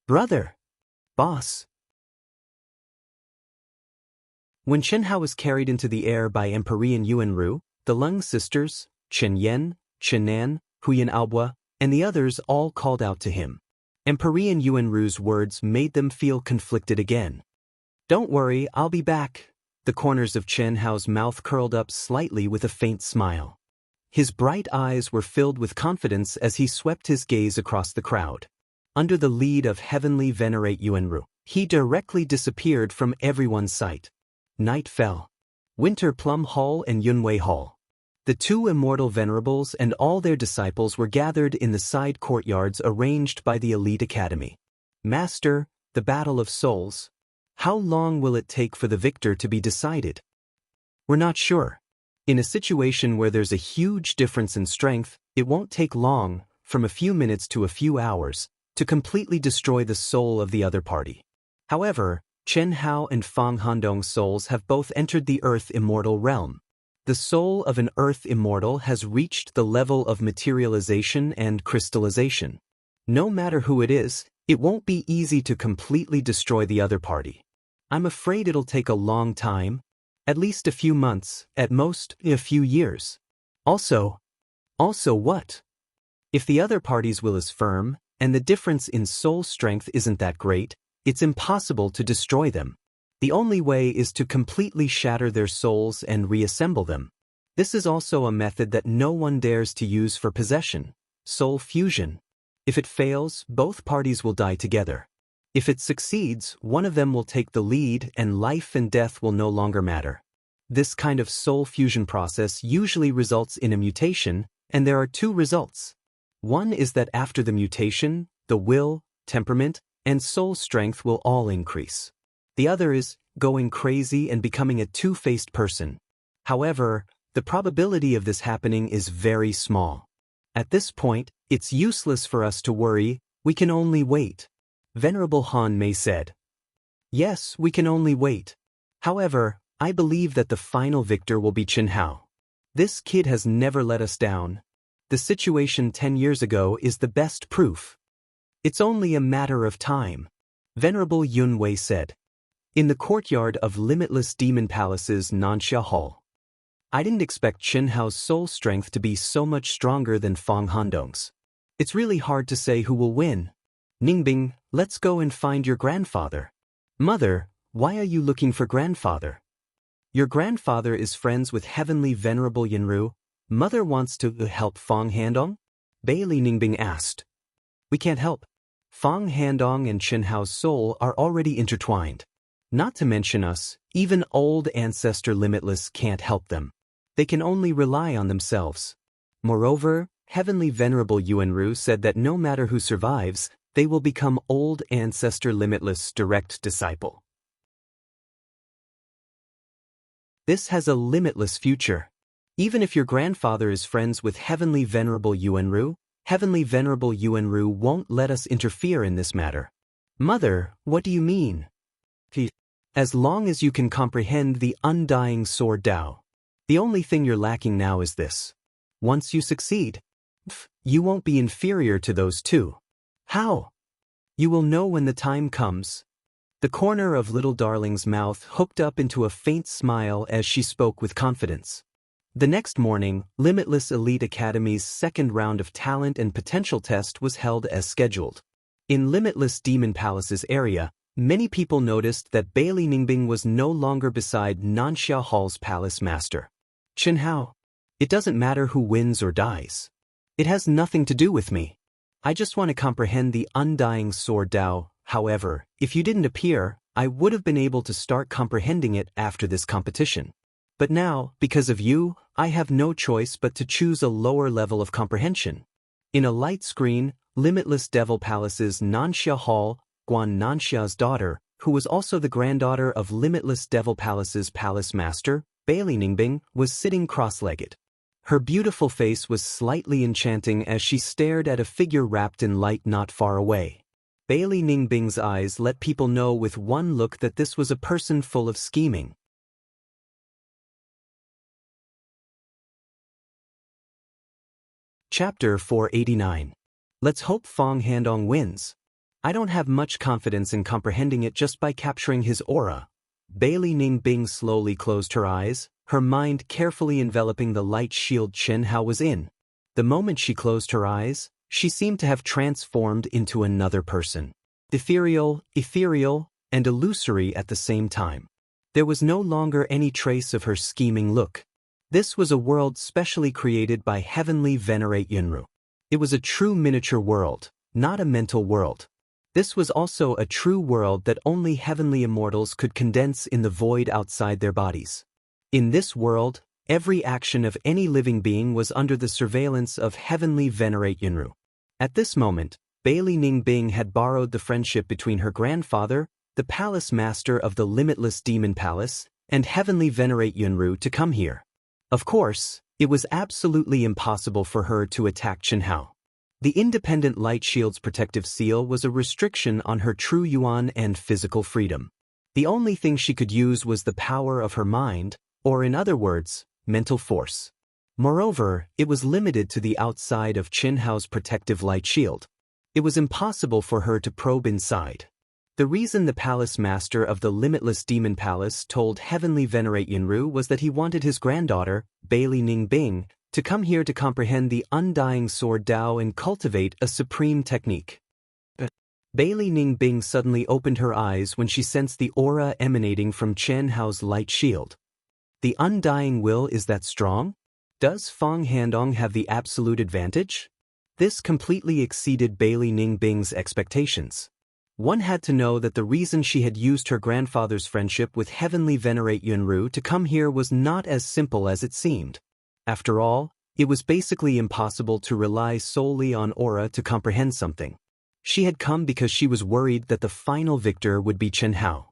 S1: "Brother." "Boss." When Chen Hao was carried into the air by Emperor Yuanru, the Leng sisters, Chen Yan, Chen Nan, Huyan Aobua, and the others all called out to him. Emperor Yuanru's words made them feel conflicted again. "Don't worry, I'll be back." The corners of Chen Hao's mouth curled up slightly with a faint smile. His bright eyes were filled with confidence as he swept his gaze across the crowd. Under the lead of Heavenly Venerate Yuanru, he directly disappeared from everyone's sight. Night fell. Winter Plum Hall and Yunwei Hall. The two immortal venerables and all their disciples were gathered in the side courtyards arranged by the elite academy. "Master, the battle of souls. How long will it take for the victor to be decided?" "We're not sure. In a situation where there's a huge difference in strength, it won't take long, from a few minutes to a few hours, to completely destroy the soul of the other party. However, Chen Hao and Fang Handong's souls have both entered the Earth Immortal realm. The soul of an Earth Immortal has reached the level of materialization and crystallization. No matter who it is, it won't be easy to completely destroy the other party. I'm afraid it'll take a long time, at least a few months, at most, a few years. Also what? If the other party's will is firm, and the difference in soul strength isn't that great, it's impossible to destroy them. The only way is to completely shatter their souls and reassemble them. This is also a method that no one dares to use for possession, soul fusion. If it fails, both parties will die together. If it succeeds, one of them will take the lead and life and death will no longer matter. This kind of soul fusion process usually results in a mutation, and there are two results. One is that after the mutation, the will, temperament, and soul strength will all increase. The other is going crazy and becoming a two-faced person. However, the probability of this happening is very small. At this point, it's useless for us to worry, we can only wait. Venerable Han Mei said. Yes, we can only wait. However, I believe that the final victor will be Chen Hao. This kid has never let us down. The situation 10 years ago is the best proof. It's only a matter of time. Venerable Yun Wei said. In the courtyard of Limitless Demon Palace's Nanxia Hall. I didn't expect Chen Hao's soul strength to be so much stronger than Fang Handong's. It's really hard to say who will win. Ningbing, let's go and find your grandfather. Mother, why are you looking for grandfather? Your grandfather is friends with Heavenly Venerable Yunru. Mother wants to help Fang Handong? Bailey Ningbing asked. We can't help. Fang Handong and Chen Hao's soul are already intertwined. Not to mention us, even old ancestor Limitless can't help them. They can only rely on themselves. Moreover, Heavenly Venerable Yuanru said that no matter who survives, they will become old ancestor Limitless' direct disciple. This has a limitless future. Even if your grandfather is friends with Heavenly Venerable Yuanru, Heavenly Venerable Yuanru won't let us interfere in this matter. Mother, what do you mean? As long as you can comprehend the undying sword Dao. The only thing you're lacking now is this. Once you succeed, you won't be inferior to those two. How? You will know when the time comes. The corner of little darling's mouth hooked up into a faint smile as she spoke with confidence. The next morning, Limitless Elite Academy's second round of talent and potential test was held as scheduled. In Limitless Demon Palace's area, many people noticed that Bailey Ningbing was no longer beside Nanxia Hall's palace master. Chen Hao. It doesn't matter who wins or dies. It has nothing to do with me. I just want to comprehend the undying sword Dao. However, if you didn't appear, I would have been able to start comprehending it after this competition. But now, because of you, I have no choice but to choose a lower level of comprehension. In a light screen, Limitless Devil Palace's Nanxia Hall, Guan Nanxia's daughter, who was also the granddaughter of Limitless Devil Palace's palace master, Bailey Ningbing, was sitting cross-legged. Her beautiful face was slightly enchanting as she stared at a figure wrapped in light not far away. Bailey Ningbing's eyes let people know with one look that this was a person full of scheming. Chapter 489. Let's hope Fang Handong wins. I don't have much confidence in comprehending it just by capturing his aura. Bailey Ningbing slowly closed her eyes, her mind carefully enveloping the light shield Chen Hao was in. The moment she closed her eyes, she seemed to have transformed into another person. Ethereal, and illusory at the same time. There was no longer any trace of her scheming look. This was a world specially created by Heavenly Venerate Yunru. It was a true miniature world, not a mental world. This was also a true world that only heavenly immortals could condense in the void outside their bodies. In this world, every action of any living being was under the surveillance of Heavenly Venerate Yunru. At this moment, Bailey Ningbing had borrowed the friendship between her grandfather, the palace master of the Limitless Demon Palace, and Heavenly Venerate Yunru to come here. Of course, it was absolutely impossible for her to attack Chen Hao. The independent light shield's protective seal was a restriction on her true yuan and physical freedom. The only thing she could use was the power of her mind, or in other words, mental force. Moreover, it was limited to the outside of Chen Hao's protective light shield. It was impossible for her to probe inside. The reason the palace master of the Limitless Demon Palace told Heavenly Venerate Yunru was that he wanted his granddaughter, Bailey Ningbing, to come here to comprehend the undying sword Dao and cultivate a supreme technique. Bailey Ningbing suddenly opened her eyes when she sensed the aura emanating from Chen Hao's light shield. The undying will is that strong? Does Fang Handong have the absolute advantage? This completely exceeded Bailey Ningbing's expectations. One had to know that the reason she had used her grandfather's friendship with Heavenly Venerate Yunru to come here was not as simple as it seemed. After all, it was basically impossible to rely solely on aura to comprehend something. She had come because she was worried that the final victor would be Chen Hao.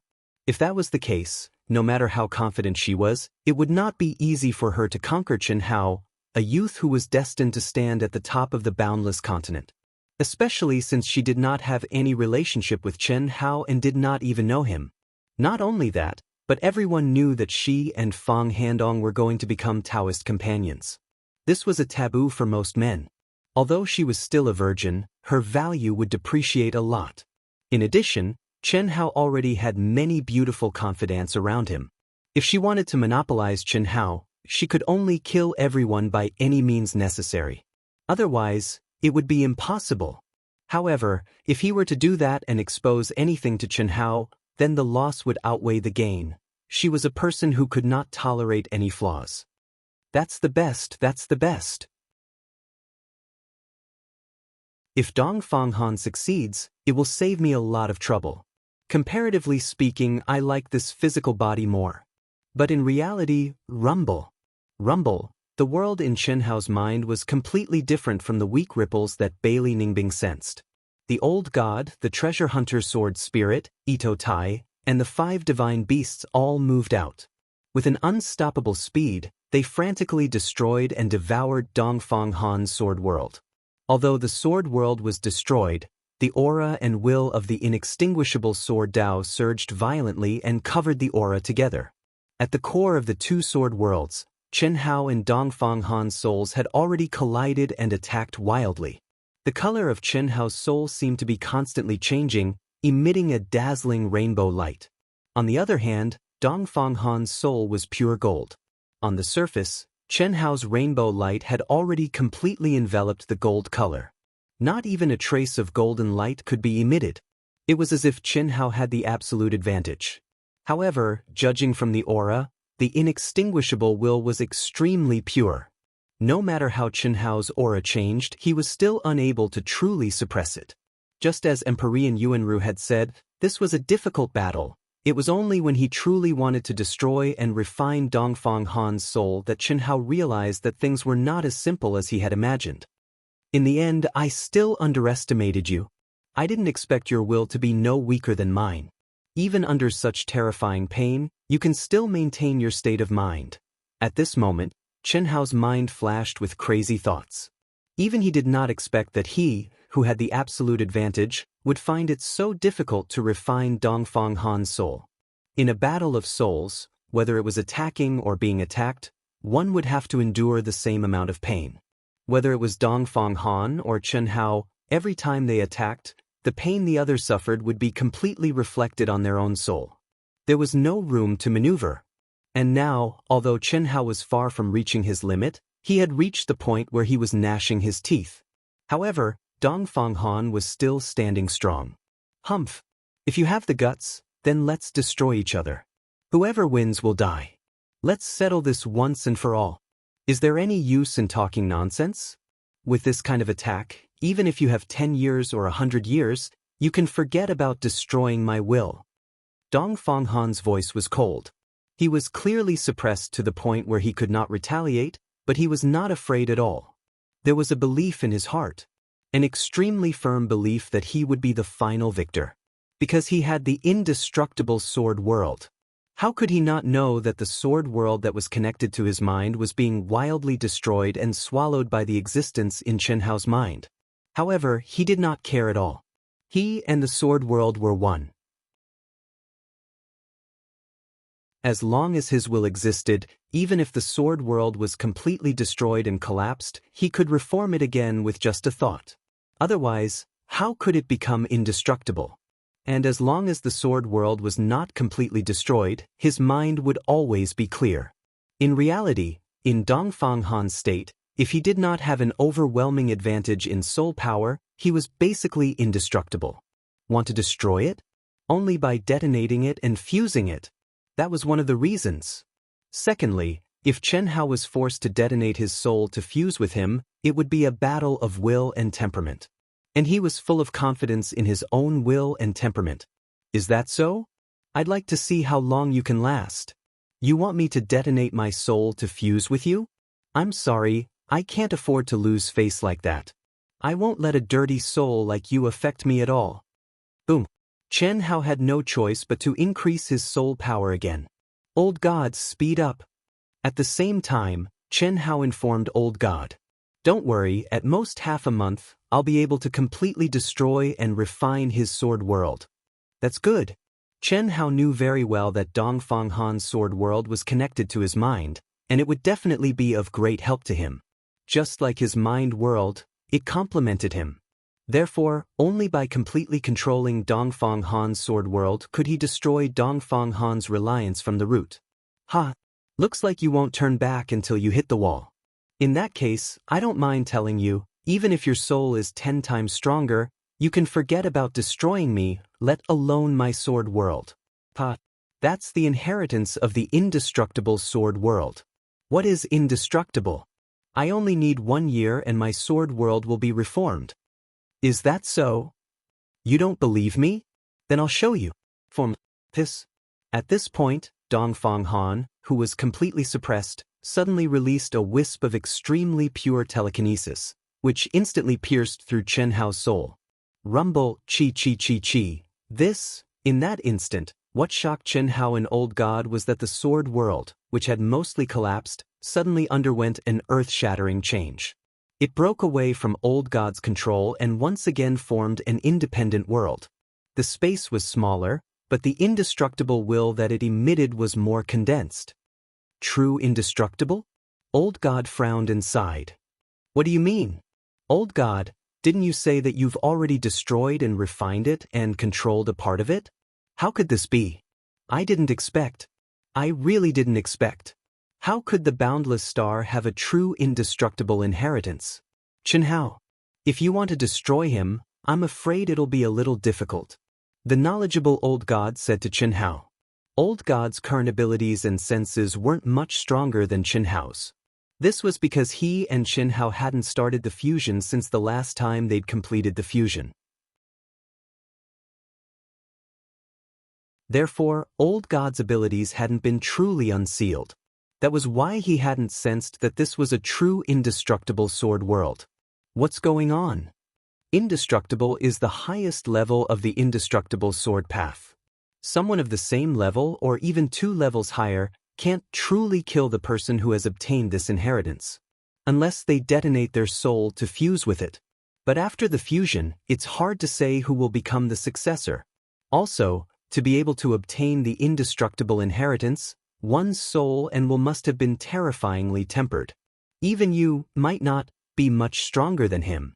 S1: If that was the case, no matter how confident she was, it would not be easy for her to conquer Chen Hao, a youth who was destined to stand at the top of the boundless continent. Especially since she did not have any relationship with Chen Hao and did not even know him. Not only that, but everyone knew that she and Fang Handong were going to become Daoist companions. This was a taboo for most men. Although she was still a virgin, her value would depreciate a lot. In addition, Chen Hao already had many beautiful confidants around him. If she wanted to monopolize Chen Hao, she could only kill everyone by any means necessary. Otherwise, it would be impossible. However, if he were to do that and expose anything to Chen Hao, then the loss would outweigh the gain. She was a person who could not tolerate any flaws. That's the best, that's the best. If Dongfang Han succeeds, it will save me a lot of trouble. Comparatively speaking, I like this physical body more. But in reality, Rumble. The world in Chen Hao's mind was completely different from the weak ripples that Bailey Ningbing sensed. The old god, the treasure hunter sword spirit, Ito Tai, and the 5 divine beasts all moved out. With an unstoppable speed, they frantically destroyed and devoured Dongfang Han's sword world. Although the sword world was destroyed, the aura and will of the inextinguishable sword Dao surged violently and covered the aura together. At the core of the 2 sword worlds, Chen Hao and Dongfang Han's souls had already collided and attacked wildly. The color of Chen Hao's soul seemed to be constantly changing, emitting a dazzling rainbow light. On the other hand, Dongfang Han's soul was pure gold. On the surface, Chen Hao's rainbow light had already completely enveloped the gold color. Not even a trace of golden light could be emitted. It was as if Chen Hao had the absolute advantage. However, judging from the aura, the inextinguishable will was extremely pure. No matter how Chen Hao's aura changed, he was still unable to truly suppress it. Just as Emperor Yuanru had said, this was a difficult battle. It was only when he truly wanted to destroy and refine Dongfang Han's soul that Chen Hao realized that things were not as simple as he had imagined. In the end, I still underestimated you. I didn't expect your will to be no weaker than mine. Even under such terrifying pain, you can still maintain your state of mind. At this moment, Chen Hao's mind flashed with crazy thoughts. Even he did not expect that he, who had the absolute advantage, would find it so difficult to refine Dongfang Han's soul. In a battle of souls, whether it was attacking or being attacked, one would have to endure the same amount of pain. Whether it was Dongfang Han or Chen Hao, every time they attacked, the pain the other suffered would be completely reflected on their own soul. There was no room to maneuver. And now, although Chen Hao was far from reaching his limit, he had reached the point where he was gnashing his teeth. However, Dongfang Han was still standing strong. Humph! If you have the guts, then let's destroy each other. Whoever wins will die. Let's settle this once and for all. Is there any use in talking nonsense? With this kind of attack, even if you have 10 years or 100 years, you can forget about destroying my will. Dongfang Han's voice was cold. He was clearly suppressed to the point where he could not retaliate, but he was not afraid at all. There was a belief in his heart. An extremely firm belief that he would be the final victor. Because he had the indestructible sword world. How could he not know that the sword world that was connected to his mind was being wildly destroyed and swallowed by the existence in Chen Hao's mind? However, he did not care at all. He and the sword world were one. As long as his will existed, even if the sword world was completely destroyed and collapsed, he could reform it again with just a thought. Otherwise, how could it become indestructible? And as long as the sword world was not completely destroyed, his mind would always be clear. In reality, in Dongfang Han's state, if he did not have an overwhelming advantage in soul power, he was basically indestructible. Want to destroy it? Only by detonating it and fusing it. That was one of the reasons. Secondly, if Chen Hao was forced to detonate his soul to fuse with him, it would be a battle of will and temperament. And he was full of confidence in his own will and temperament. Is that so? I'd like to see how long you can last. You want me to detonate my soul to fuse with you? I'm sorry, I can't afford to lose face like that. I won't let a dirty soul like you affect me at all. Boom. Chen Hao had no choice but to increase his soul power again. Old God, speed up. At the same time, Chen Hao informed Old God. Don't worry, at most half a month, I'll be able to completely destroy and refine his sword world. That's good. Chen Hao knew very well that Dongfang Han's sword world was connected to his mind, and it would definitely be of great help to him. Just like his mind world, it complemented him. Therefore, only by completely controlling Dongfang Han's sword world could he destroy Dongfang Han's reliance from the root. Ha! Looks like you won't turn back until you hit the wall. In that case, I don't mind telling you, even if your soul is 10 times stronger, you can forget about destroying me, let alone my sword world. Ha! That's the inheritance of the indestructible sword world. What is indestructible? I only need 1 year and my sword world will be reformed. Is that so? You don't believe me? Then I'll show you. Form this. At this point, Dongfang Han, who was completely suppressed, suddenly released a wisp of extremely pure telekinesis, which instantly pierced through Chen Hao's soul. Rumble, chi chi chi chi. This, in that instant, what shocked Chen Hao and Old God was that the sword world, which had mostly collapsed, suddenly underwent an earth-shattering change. It broke away from Old God's control and once again formed an independent world. The space was smaller, but the indestructible will that it emitted was more condensed. True indestructible? Old God frowned and sighed. What do you mean? Old God, didn't you say that you've already destroyed and refined it and controlled a part of it? How could this be? I really didn't expect. How could the boundless star have a true indestructible inheritance? Chen Hao, if you want to destroy him, I'm afraid it'll be a little difficult. The knowledgeable Old God said to Chen Hao. Old God's current abilities and senses weren't much stronger than Chen Hao's. This was because he and Chen Hao hadn't started the fusion since the last time they'd completed the fusion. Therefore, Old God's abilities hadn't been truly unsealed. That was why he hadn't sensed that this was a true indestructible sword world. What's going on? Indestructible is the highest level of the indestructible sword path. Someone of the same level or even 2 levels higher can't truly kill the person who has obtained this inheritance, unless they detonate their soul to fuse with it. But after the fusion, it's hard to say who will become the successor. Also, to be able to obtain the indestructible inheritance, one's soul and will must have been terrifyingly tempered. Even you might not be much stronger than him.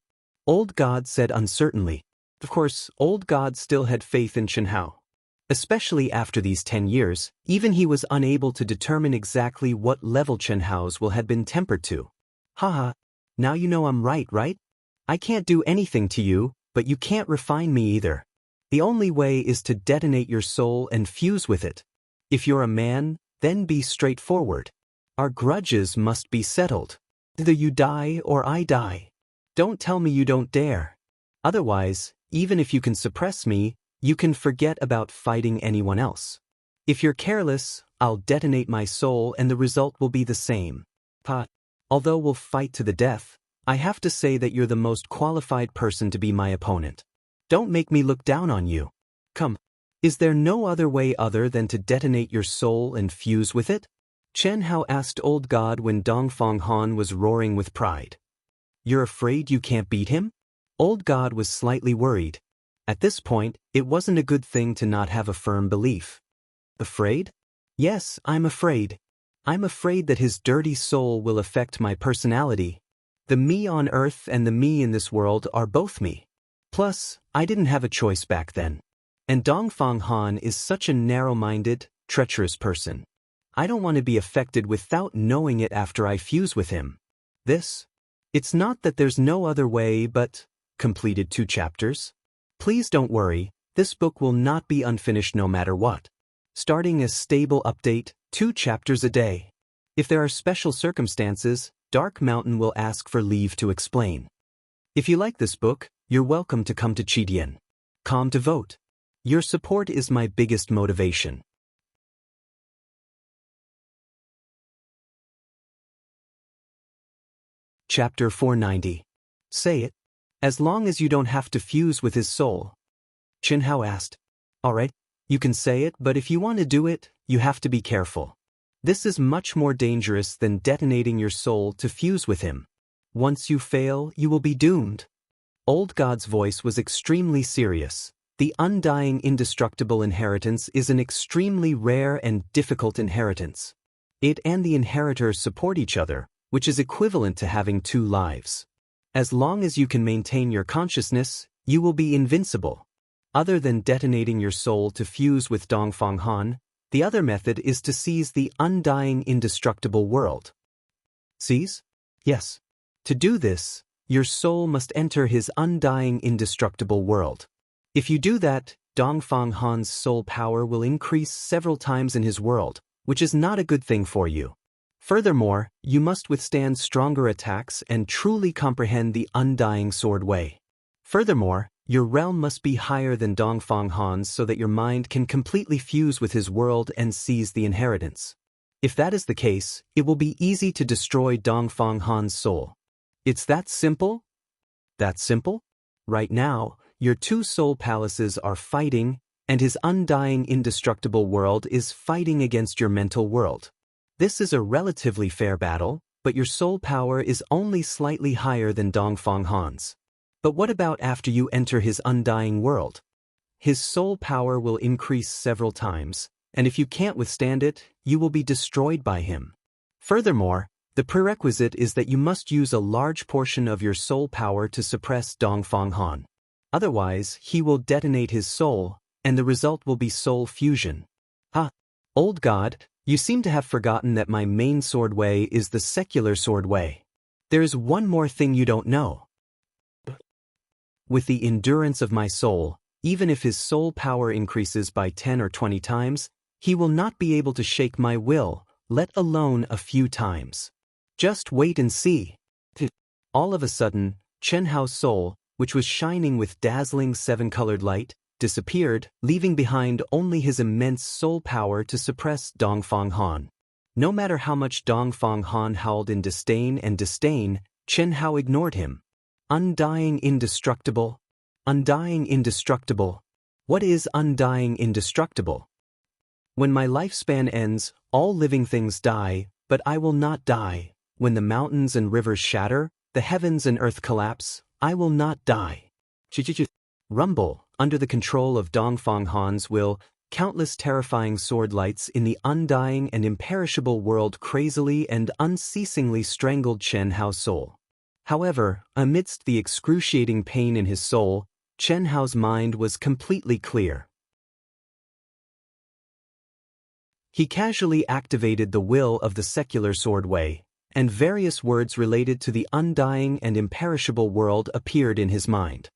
S1: Old God said uncertainly. Of course, Old God still had faith in Chen Hao. Especially after these 10 years, even he was unable to determine exactly what level Chen Hao's will had been tempered to. Haha, now you know I'm right? I can't do anything to you, but you can't refine me either. The only way is to detonate your soul and fuse with it. If you're a man, then be straightforward. Our grudges must be settled. Either you die or I die. Don't tell me you don't dare. Otherwise, even if you can suppress me, you can forget about fighting anyone else. If you're careless, I'll detonate my soul and the result will be the same. Although we'll fight to the death, I have to say that you're the most qualified person to be my opponent. Don't make me look down on you. Come. Is there no other way other than to detonate your soul and fuse with it? Chen Hao asked Old God when Dongfang Han was roaring with pride. You're afraid you can't beat him? Old God was slightly worried. At this point, it wasn't a good thing to not have a firm belief. Afraid? Yes, I'm afraid. I'm afraid that his dirty soul will affect my personality. The me on Earth and the me in this world are both me. Plus, I didn't have a choice back then. And Dongfang Han is such a narrow-minded, treacherous person. I don't want to be affected without knowing it after I fuse with him. It's not that there's no other way but, completed 2 chapters. Please don't worry, this book will not be unfinished no matter what. Starting a stable update, 2 chapters a day. If there are special circumstances, Dark Mountain will ask for leave to explain. If you like this book, you're welcome to come to Chidian.com to vote. Your support is my biggest motivation. Chapter 490. Say it. As long as you don't have to fuse with his soul. Chen Hao asked. Alright, you can say it, but if you want to do it, you have to be careful. This is much more dangerous than detonating your soul to fuse with him. Once you fail, you will be doomed. Old God's voice was extremely serious. The undying indestructible inheritance is an extremely rare and difficult inheritance. It and the inheritor support each other, which is equivalent to having two lives. As long as you can maintain your consciousness, you will be invincible. Other than detonating your soul to fuse with Dongfang Han, the other method is to seize the undying indestructible world. Seize? Yes. To do this, your soul must enter his undying indestructible world. If you do that, Dongfang Han's soul power will increase several times in his world, which is not a good thing for you. Furthermore, you must withstand stronger attacks and truly comprehend the undying sword way. Furthermore, your realm must be higher than Dongfang Han's so that your mind can completely fuse with his world and seize the inheritance. If that is the case, it will be easy to destroy Dongfang Han's soul. It's that simple? That simple? Right now, your two soul palaces are fighting, and his undying indestructible world is fighting against your mental world. This is a relatively fair battle, but your soul power is only slightly higher than Dongfang Han's. But what about after you enter his undying world? His soul power will increase several times, and if you can't withstand it, you will be destroyed by him. Furthermore, the prerequisite is that you must use a large portion of your soul power to suppress Dongfang Han. Otherwise, he will detonate his soul, and the result will be soul fusion. Old God, you seem to have forgotten that my main sword way is the secular sword way. There is one more thing you don't know. With the endurance of my soul, even if his soul power increases by 10 or 20 times, he will not be able to shake my will, let alone a few times. Just wait and see. All of a sudden, Chen Hao's soul, which was shining with dazzling seven-colored light, disappeared, leaving behind only his immense soul power to suppress Dongfang Han. No matter how much Dongfang Han howled in disdain, Chen Hao ignored him. Undying indestructible. Undying indestructible. What is undying indestructible? When my lifespan ends, all living things die, but I will not die. When the mountains and rivers shatter, the heavens and earth collapse, I will not die. Rumble, under the control of Dongfang Han's will, countless terrifying sword lights in the undying and imperishable world crazily and unceasingly strangled Chen Hao's soul. However, amidst the excruciating pain in his soul, Chen Hao's mind was completely clear. He casually activated the will of the secular sword way, and various words related to the undying and imperishable world appeared in his mind.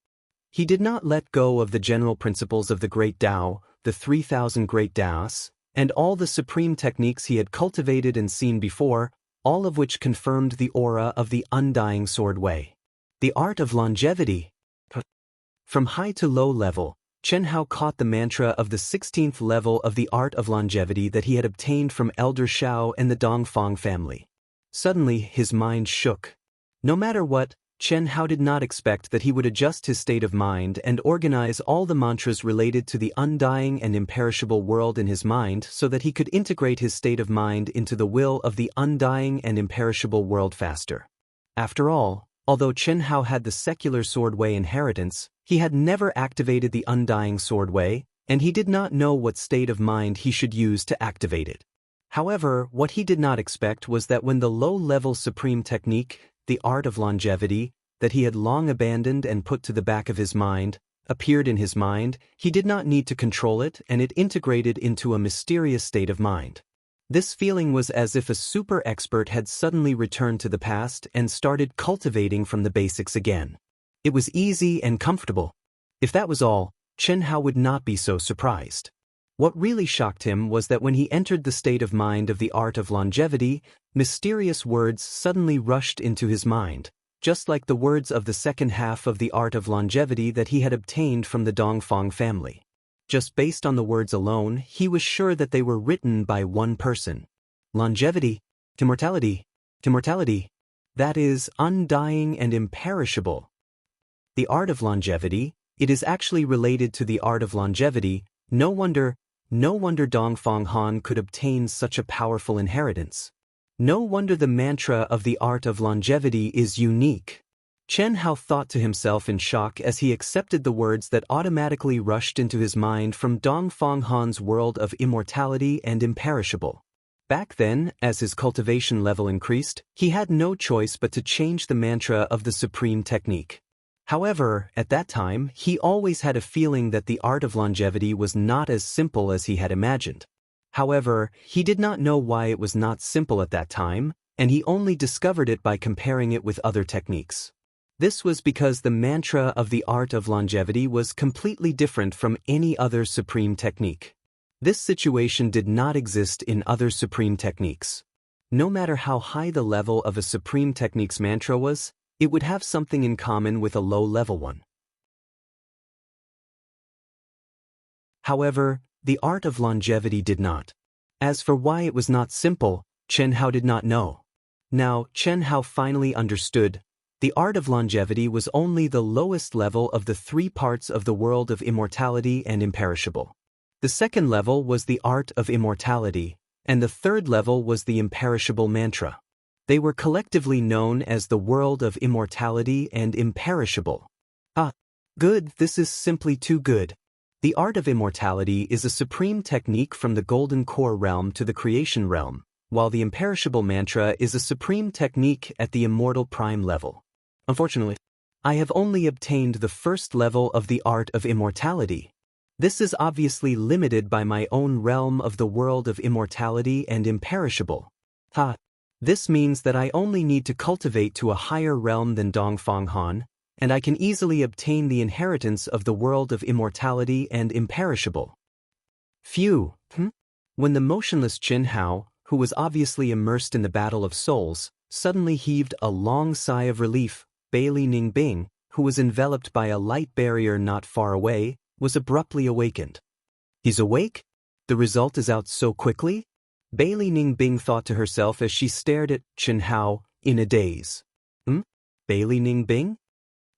S1: He did not let go of the general principles of the Great Tao, the 3,000 Great Daoists, and all the supreme techniques he had cultivated and seen before, all of which confirmed the aura of the undying sword way. The art of longevity. From high to low level, Chen Hao caught the mantra of the 16th level of the art of longevity that he had obtained from Elder Shao and the Dongfang family. Suddenly, his mind shook. No matter what, Chen Hao did not expect that he would adjust his state of mind and organize all the mantras related to the undying and imperishable world in his mind so that he could integrate his state of mind into the will of the undying and imperishable world faster. After all, although Chen Hao had the secular sword way inheritance, he had never activated the undying sword way, and he did not know what state of mind he should use to activate it. However, what he did not expect was that when the low-level supreme technique, the art of longevity, that he had long abandoned and put to the back of his mind, appeared in his mind, he did not need to control it and it integrated into a mysterious state of mind. This feeling was as if a super expert had suddenly returned to the past and started cultivating from the basics again. It was easy and comfortable. If that was all, Chen Hao would not be so surprised. What really shocked him was that when he entered the state of mind of the art of longevity, mysterious words suddenly rushed into his mind, just like the words of the second half of the art of longevity that he had obtained from the Dongfang family. Just based on the words alone, he was sure that they were written by one person. Longevity, immortality, immortality. That is, undying and imperishable. The art of longevity, it is actually related to the art of longevity, No wonder Dongfang Han could obtain such a powerful inheritance. No wonder the mantra of the art of longevity is unique. Chen Hao thought to himself in shock as he accepted the words that automatically rushed into his mind from Dongfang Han's world of immortality and imperishable. Back then, as his cultivation level increased, he had no choice but to change the mantra of the supreme technique. However, at that time, he always had a feeling that the art of longevity was not as simple as he had imagined. However, he did not know why it was not simple at that time, and he only discovered it by comparing it with other techniques. This was because the mantra of the art of longevity was completely different from any other supreme technique. This situation did not exist in other supreme techniques. No matter how high the level of a supreme technique's mantra was, it would have something in common with a low-level one. However, the art of longevity did not. As for why it was not simple, Chen Hao did not know. Now, Chen Hao finally understood. The art of longevity was only the lowest level of the three parts of the world of immortality and imperishable. The second level was the art of immortality, and the third level was the imperishable mantra. They were collectively known as the world of immortality and imperishable. Ah, good, this is simply too good. The art of immortality is a supreme technique from the golden core realm to the creation realm, while the imperishable mantra is a supreme technique at the immortal prime level. Unfortunately, I have only obtained the first level of the art of immortality. This is obviously limited by my own realm of the world of immortality and imperishable. This means that I only need to cultivate to a higher realm than Dongfang Han, and I can easily obtain the inheritance of the world of immortality and imperishable. Phew, When the motionless Chen Hao, who was obviously immersed in the battle of souls, suddenly heaved a long sigh of relief, Bailey Ningbing, who was enveloped by a light barrier not far away, was abruptly awakened. He's awake? The result is out so quickly? Bailey Ningbing thought to herself as she stared at Chen Hao in a daze. Bailey Ningbing?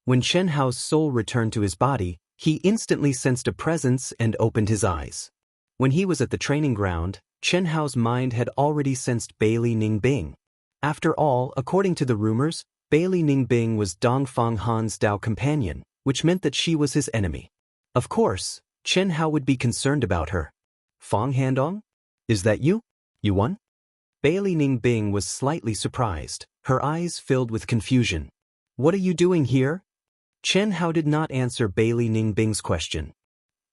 S1: When Chen Hao's soul returned to his body, he instantly sensed a presence and opened his eyes. When he was at the training ground, Chen Hao's mind had already sensed Bailey Ningbing. After all, according to the rumors, Bailey Ningbing was Dongfang Han's Dao companion, which meant that she was his enemy. Of course, Chen Hao would be concerned about her. Fang Handong? Is that you? You won? Bailey Ningbing was slightly surprised, her eyes filled with confusion. What are you doing here? Chen Hao did not answer Bailey Ningbing's question.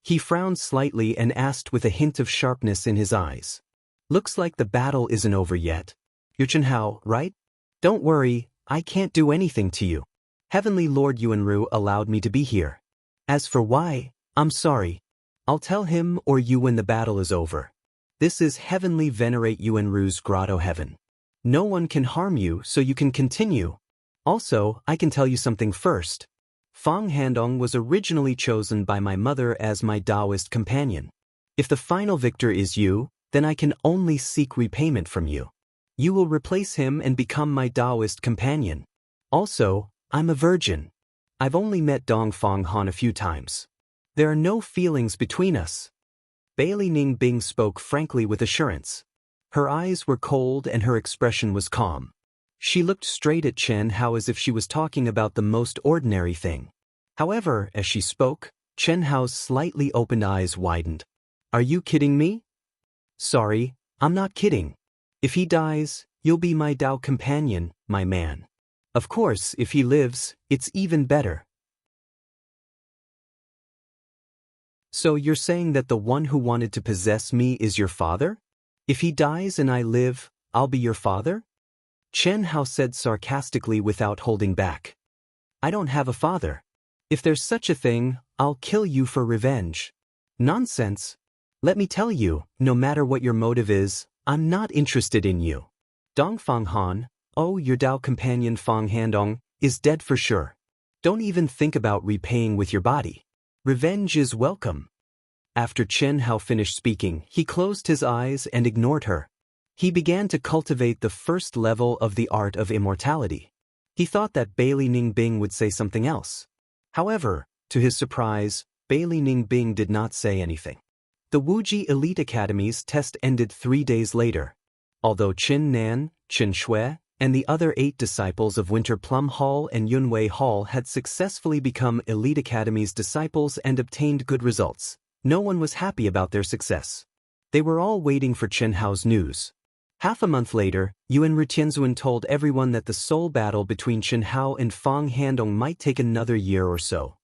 S1: He frowned slightly and asked with a hint of sharpness in his eyes. Looks like the battle isn't over yet. You're Chen Hao, right? Don't worry, I can't do anything to you. Heavenly Lord Yuanru allowed me to be here. As for why, I'm sorry. I'll tell him or you when the battle is over. This is Heavenly Venerate Yuanru's Grotto Heaven. No one can harm you, so you can continue. Also, I can tell you something first. Fang Handong was originally chosen by my mother as my Daoist companion. If the final victor is you, then I can only seek repayment from you. You will replace him and become my Daoist companion. Also, I'm a virgin. I've only met Dongfang Han a few times. There are no feelings between us. Bailey Ningbing spoke frankly with assurance. Her eyes were cold and her expression was calm. She looked straight at Chen Hao as if she was talking about the most ordinary thing. However, as she spoke, Chen Hao's slightly opened eyes widened. Are you kidding me? Sorry, I'm not kidding. If he dies, you'll be my Dao companion, my man. Of course, if he lives, it's even better. So you're saying that the one who wanted to possess me is your father? If he dies and I live, I'll be your father? Chen Hao said sarcastically without holding back. I don't have a father. If there's such a thing, I'll kill you for revenge. Nonsense. Let me tell you, no matter what your motive is, I'm not interested in you. Dongfang Han, your Dao companion Fang Handong, is dead for sure. Don't even think about repaying with your body. Revenge is welcome. After Chen Hao finished speaking, he closed his eyes and ignored her. He began to cultivate the first level of the art of immortality. He thought that Bailey Ningbing would say something else. However, to his surprise, Bailey Ningbing did not say anything. The Wuji Elite Academy's test ended 3 days later. Although Qin Nan, Qin Shui, and the other 8 disciples of Winter Plum Hall and Yunwei Hall had successfully become Elite Academy's disciples and obtained good results, no one was happy about their success. They were all waiting for Chen Hao's news. Half a month later, Yuan Rutianzuan told everyone that the soul battle between Chen Hao and Fang Handong might take another year or so.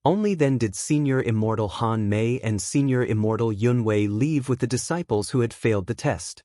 S1: Only then did Senior Immortal Han Mei and Senior Immortal Yun Wei leave with the disciples who had failed the test.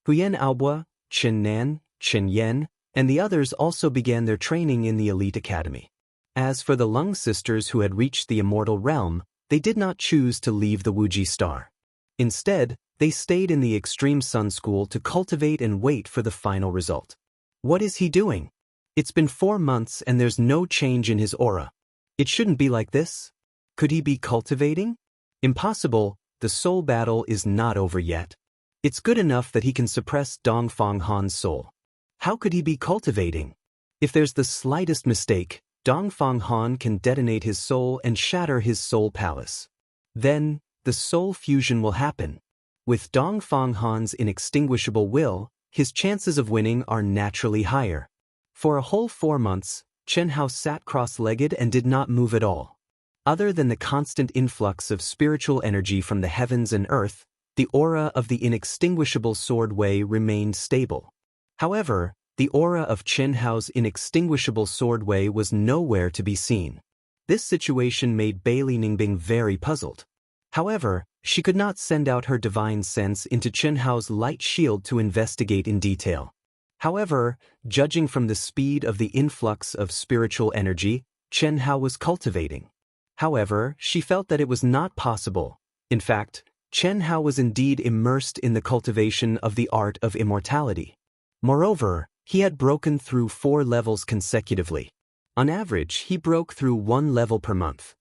S1: Huyan Aobo, Qin Nan, Qin Yan, and the others also began their training in the Elite Academy. As for the Lung sisters who had reached the immortal realm, they did not choose to leave the Wuji Star. Instead, they stayed in the Extreme Sun School to cultivate and wait for the final result. What is he doing? It's been 4 months and there's no change in his aura. It shouldn't be like this. Could he be cultivating? Impossible, the soul battle is not over yet. It's good enough that he can suppress Dongfang Han's soul. How could he be cultivating? If there's the slightest mistake, Dongfang Han can detonate his soul and shatter his soul palace. Then, the soul fusion will happen. With Dongfang Han's inextinguishable will, his chances of winning are naturally higher. For a whole 4 months, Chen Hao sat cross-legged and did not move at all. Other than the constant influx of spiritual energy from the heavens and earth, the aura of the inextinguishable sword Wei remained stable. However, the aura of Chen Hao's inextinguishable sword Wei was nowhere to be seen. This situation made Bailey Ningbing very puzzled. However, she could not send out her divine sense into Chen Hao's light shield to investigate in detail. However, judging from the speed of the influx of spiritual energy, Chen Hao was cultivating. However, she felt that it was not possible. In fact, Chen Hao was indeed immersed in the cultivation of the art of immortality. Moreover, he had broken through 4 levels consecutively. On average, he broke through 1 level per month.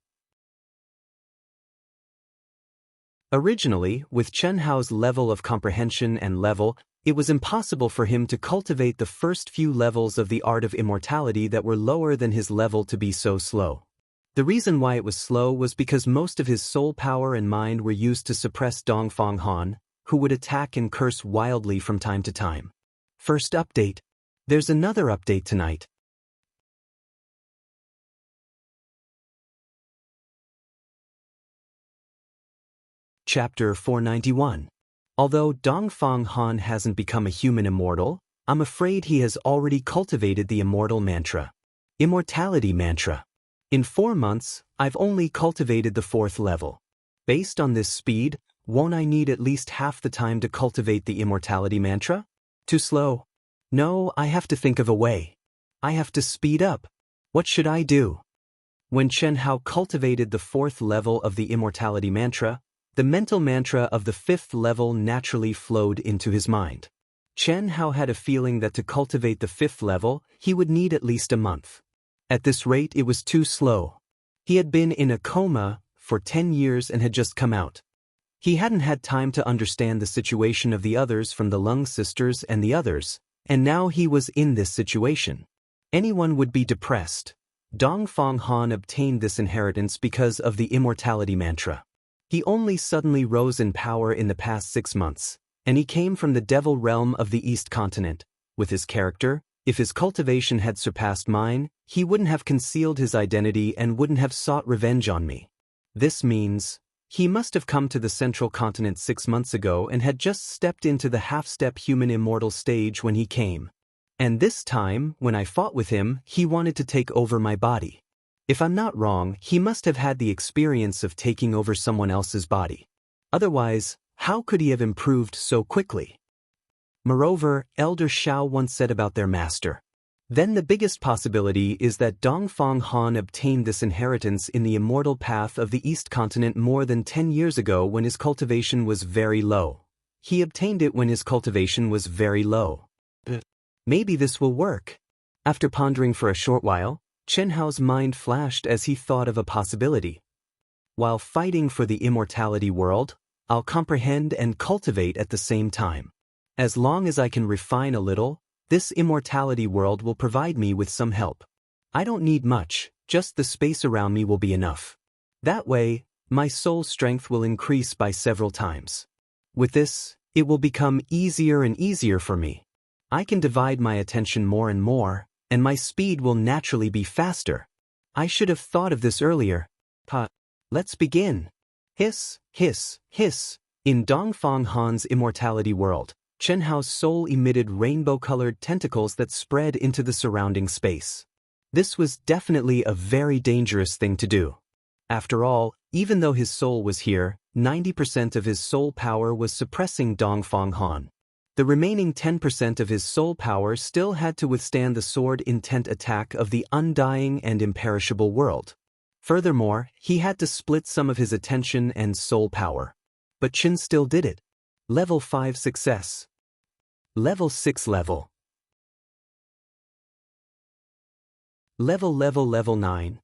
S1: Originally, with Chen Hao's level of comprehension and level, it was impossible for him to cultivate the first few levels of the art of immortality that were lower than his level to be so slow. The reason why it was slow was because most of his soul power and mind were used to suppress Dongfang Han, who would attack and curse wildly from time to time. First update. There's another update tonight. Chapter 491. Although Dongfang Han hasn't become a human immortal, I'm afraid he has already cultivated the immortal mantra. Immortality mantra. In 4 months, I've only cultivated the 4th level. Based on this speed, won't I need at least half the time to cultivate the immortality mantra? Too slow. No, I have to think of a way. I have to speed up. What should I do? When Chen Hao cultivated the 4th level of the immortality mantra, the mental mantra of the 5th level naturally flowed into his mind. Chen Hao had a feeling that to cultivate the 5th level, he would need at least a month. At this rate, it was too slow. He had been in a coma for 10 years and had just come out. He hadn't had time to understand the situation of the others from the Lung sisters and the others, and now he was in this situation. Anyone would be depressed. Dongfang Han obtained this inheritance because of the immortality mantra. He only suddenly rose in power in the past 6 months, and he came from the devil realm of the East Continent. With his character, if his cultivation had surpassed mine, he wouldn't have concealed his identity and wouldn't have sought revenge on me. This means, he must have come to the Central Continent 6 months ago and had just stepped into the half-step human immortal stage when he came. And this time, when I fought with him, he wanted to take over my body. If I'm not wrong, he must have had the experience of taking over someone else's body. Otherwise, how could he have improved so quickly? Moreover, Elder Shao once said about their master. Then the biggest possibility is that Dongfang Han obtained this inheritance in the immortal path of the East Continent more than 10 years ago when his cultivation was very low. He obtained it when his cultivation was very low. Maybe this will work. After pondering for a short while, Chen Hao's mind flashed as he thought of a possibility. While fighting for the immortality world, I'll comprehend and cultivate at the same time. As long as I can refine a little, this immortality world will provide me with some help. I don't need much, just the space around me will be enough. That way, my soul strength will increase by several times. With this, it will become easier and easier for me. I can divide my attention more and more, and my speed will naturally be faster. I should have thought of this earlier. Let's begin. Hiss, hiss, hiss. In Dongfang Han's immortality world, Chen Hao's soul emitted rainbow-colored tentacles that spread into the surrounding space. This was definitely a very dangerous thing to do. After all, even though his soul was here, 90% of his soul power was suppressing Dongfang Han. The remaining 10% of his soul power still had to withstand the sword-intent attack of the undying and imperishable world. Furthermore, he had to split some of his attention and soul power. But Chen still did it. Level 5 success. Level 6 level. Level 9.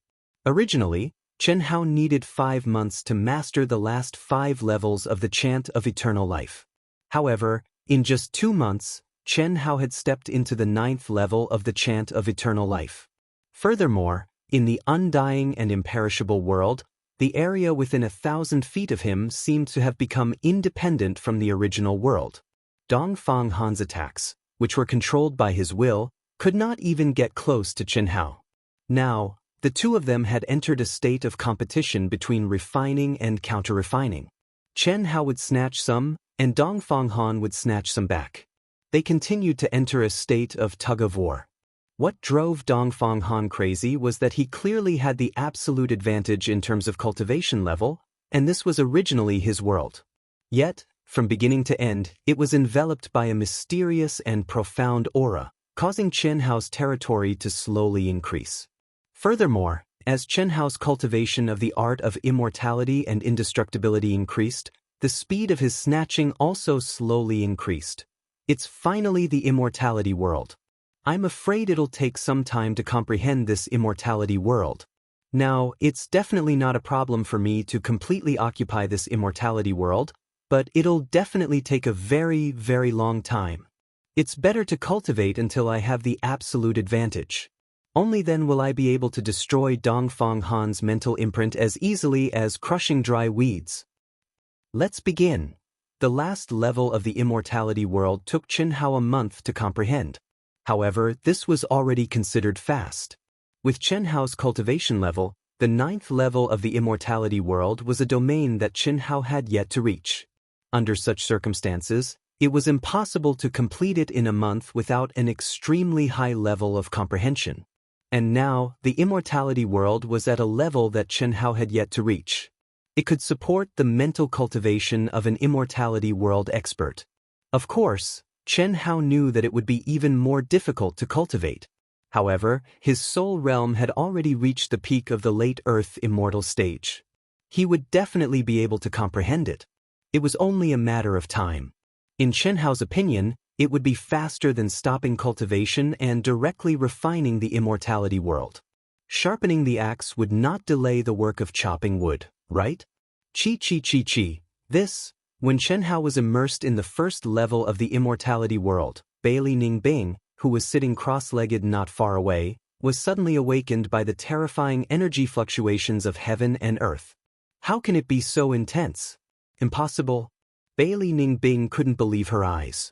S1: Originally, Chen Hao needed 5 months to master the last 5 levels of the chant of eternal life. However, in just 2 months, Chen Hao had stepped into the 9th level of the chant of eternal life. Furthermore, in the undying and imperishable world, the area within 1,000 feet of him seemed to have become independent from the original world. Dongfang Han's attacks, which were controlled by his will, could not even get close to Chen Hao. Now, the two of them had entered a state of competition between refining and counter-refining. Chen Hao would snatch some, and Dongfang Han would snatch some back. They continued to enter a state of tug-of-war. What drove Dongfang Han crazy was that he clearly had the absolute advantage in terms of cultivation level, and this was originally his world. Yet, from beginning to end, it was enveloped by a mysterious and profound aura, causing Chen Hao's territory to slowly increase. Furthermore, as Chen Hao's cultivation of the art of immortality and indestructibility increased, the speed of his snatching also slowly increased. It's finally the immortality world. I'm afraid it'll take some time to comprehend this immortality world. Now, it's definitely not a problem for me to completely occupy this immortality world, but it'll definitely take a very, very long time. It's better to cultivate until I have the absolute advantage. Only then will I be able to destroy Dongfang Han's mental imprint as easily as crushing dry weeds. Let's begin. The last level of the immortality world took Chen Hao a month to comprehend. However, this was already considered fast. With Chen Hao's cultivation level, the 9th level of the immortality world was a domain that Chen Hao had yet to reach. Under such circumstances, it was impossible to complete it in a month without an extremely high level of comprehension. And now, the immortality world was at a level that Chen Hao had yet to reach. It could support the mental cultivation of an immortality world expert. Of course, Chen Hao knew that it would be even more difficult to cultivate. However, his soul realm had already reached the peak of the late Earth immortal stage. He would definitely be able to comprehend it. It was only a matter of time. In Chen Hao's opinion, it would be faster than stopping cultivation and directly refining the immortality world. Sharpening the axe would not delay the work of chopping wood, right? Chi. This, when Chen Hao was immersed in the first level of the immortality world, Bailey Ningbing, who was sitting cross-legged not far away, was suddenly awakened by the terrifying energy fluctuations of heaven and earth. How can it be so intense? Impossible. Bailey Ningbing couldn't believe her eyes.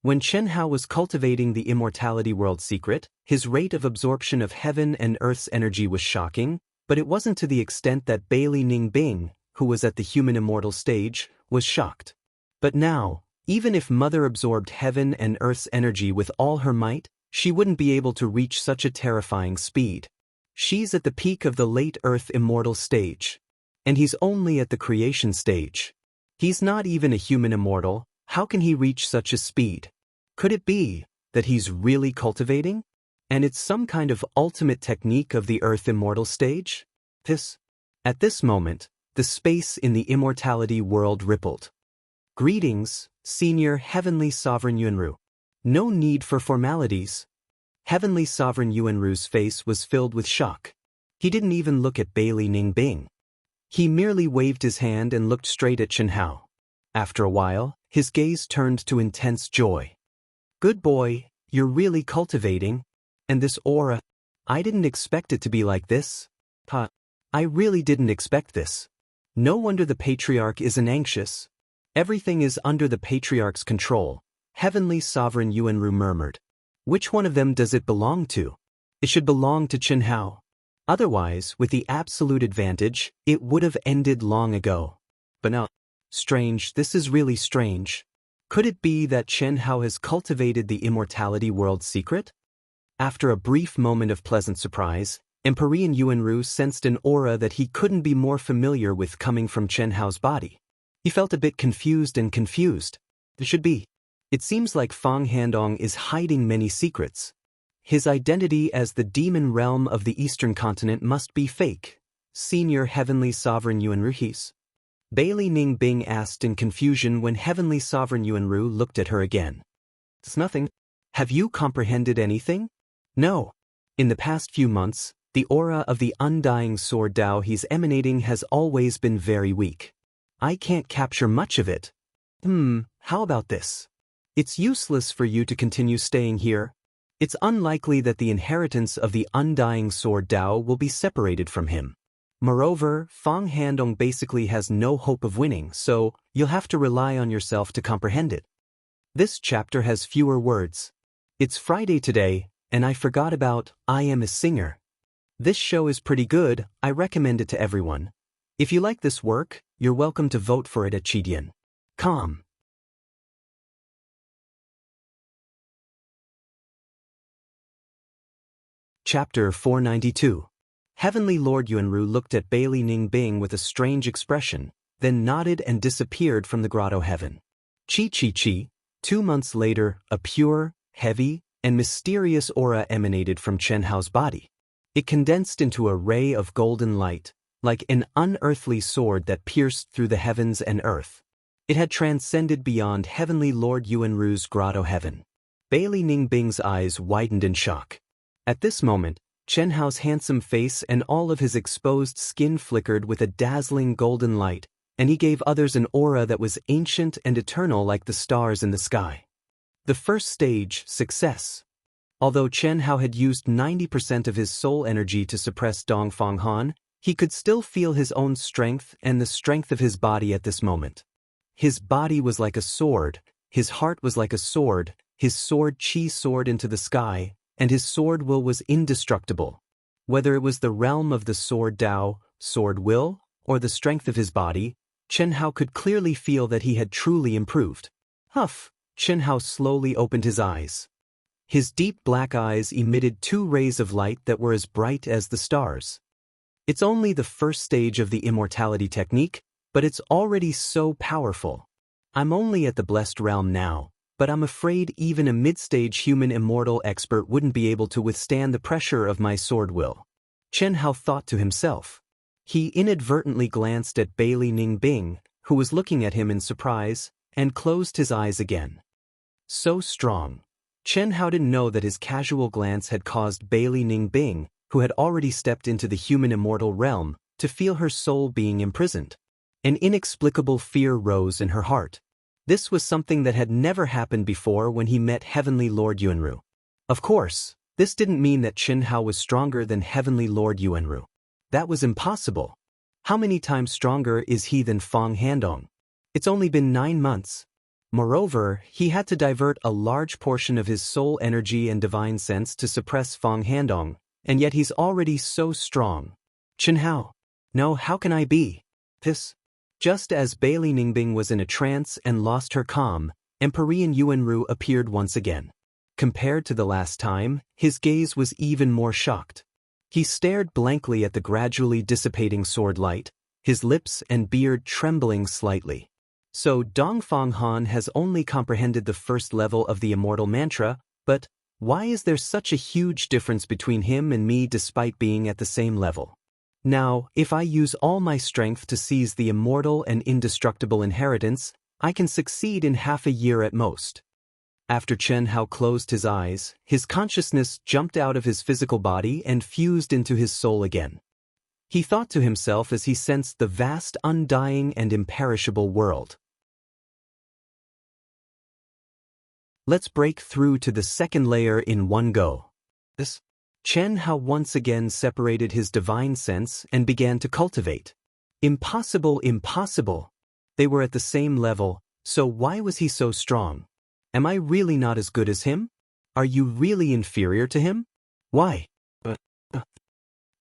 S1: When Chen Hao was cultivating the immortality world secret, his rate of absorption of heaven and earth's energy was shocking, but it wasn't to the extent that Bailey Ningbing, who was at the human immortal stage, was shocked. But now, even if Mother absorbed heaven and earth's energy with all her might, she wouldn't be able to reach such a terrifying speed. She's at the peak of the late Earth immortal stage. And he's only at the creation stage. He's not even a human immortal. How can he reach such a speed? Could it be that he's really cultivating? And it's some kind of ultimate technique of the Earth immortal stage? At this moment, the space in the immortality world rippled. Greetings, Senior Heavenly Sovereign Yunru. No need for formalities. Heavenly Sovereign Yuanru's face was filled with shock. He didn't even look at Bailey Ningbing. He merely waved his hand and looked straight at Chen Hao. After a while, his gaze turned to intense joy. Good boy, you're really cultivating. And this aura, I didn't expect it to be like this. Ha! I really didn't expect this. No wonder the patriarch isn't anxious. Everything is under the patriarch's control, Heavenly Sovereign Yuanru murmured. Which one of them does it belong to? It should belong to Chen Hao. Otherwise, with the absolute advantage, it would have ended long ago. But now, strange, this is really strange. Could it be that Chen Hao has cultivated the immortality world secret? After a brief moment of pleasant surprise, Emperor Yuanru sensed an aura that he couldn't be more familiar with coming from Chen Hao's body. He felt a bit confused. It should be. It seems like Fang Handong is hiding many secrets. His identity as the demon realm of the eastern continent must be fake. Senior Heavenly Sovereign Yuanru. Bailey Ning Bing asked in confusion when Heavenly Sovereign Yuanru looked at her again. It's nothing. Have you comprehended anything? No. In the past few months, the aura of the undying sword Dao he's emanating has always been very weak. I can't capture much of it. How about this? It's useless for you to continue staying here. It's unlikely that the inheritance of the undying sword Dao will be separated from him. Moreover, Fang Handong basically has no hope of winning, so you'll have to rely on yourself to comprehend it. This chapter has fewer words. It's Friday today, and I forgot about I Am a Singer. This show is pretty good, I recommend it to everyone. If you like this work, you're welcome to vote for it at Chidian.com. Chapter 492. Heavenly Lord Yuanru looked at Bailey Ning Bing with a strange expression, then nodded and disappeared from the grotto heaven. Chi. 2 months later, a pure, heavy, and mysterious aura emanated from Chen Hao's body. It condensed into a ray of golden light, like an unearthly sword that pierced through the heavens and earth. It had transcended beyond Heavenly Lord Yuanru's grotto heaven. Bailey Ning Bing's eyes widened in shock. At this moment, Chen Hao's handsome face and all of his exposed skin flickered with a dazzling golden light, and he gave others an aura that was ancient and eternal like the stars in the sky. The first stage, success. Although Chen Hao had used 90% of his soul energy to suppress Dongfang Han, he could still feel his own strength and the strength of his body at this moment. His body was like a sword, his heart was like a sword, his sword chi soared into the sky, and his sword will was indestructible. Whether it was the realm of the sword Dao, sword will, or the strength of his body, Chen Hao could clearly feel that he had truly improved. Huff! Chen Hao slowly opened his eyes. His deep black eyes emitted 2 rays of light that were as bright as the stars. It's only the first stage of the immortality technique, but it's already so powerful. I'm only at the blessed realm now, but I'm afraid even a mid-stage human immortal expert wouldn't be able to withstand the pressure of my sword will. Chen Hao thought to himself. He inadvertently glanced at Bailey Ning Bing, who was looking at him in surprise, and closed his eyes again. So strong. Chen Hao didn't know that his casual glance had caused Bailey Ning Bing, who had already stepped into the human immortal realm, to feel her soul being imprisoned. An inexplicable fear rose in her heart. This was something that had never happened before when he met Heavenly Lord Yuanru. Of course, this didn't mean that Chen Hao was stronger than Heavenly Lord Yuanru. That was impossible. How many times stronger is he than Fang Handong? It's only been 9 months. Moreover, he had to divert a large portion of his soul energy and divine sense to suppress Fang Handong, and yet he's already so strong. Chen Hao. No, how can I be? This. Just as Bailey Ningbing was in a trance and lost her calm, Emperor Yuanru appeared once again. Compared to the last time, his gaze was even more shocked. He stared blankly at the gradually dissipating sword light, his lips and beard trembling slightly. So Dongfang Han has only comprehended the first level of the immortal mantra, but why is there such a huge difference between him and me despite being at the same level? Now, if I use all my strength to seize the immortal and indestructible inheritance, I can succeed in half a year at most. After Chen Hao closed his eyes, his consciousness jumped out of his physical body and fused into his soul again. He thought to himself as he sensed the vast, undying, and imperishable world. Let's break through to the second layer in one go. This. Chen Hao once again separated his divine sense and began to cultivate. Impossible, impossible. They were at the same level, so why was he so strong? Am I really not as good as him? Are you really inferior to him? Why?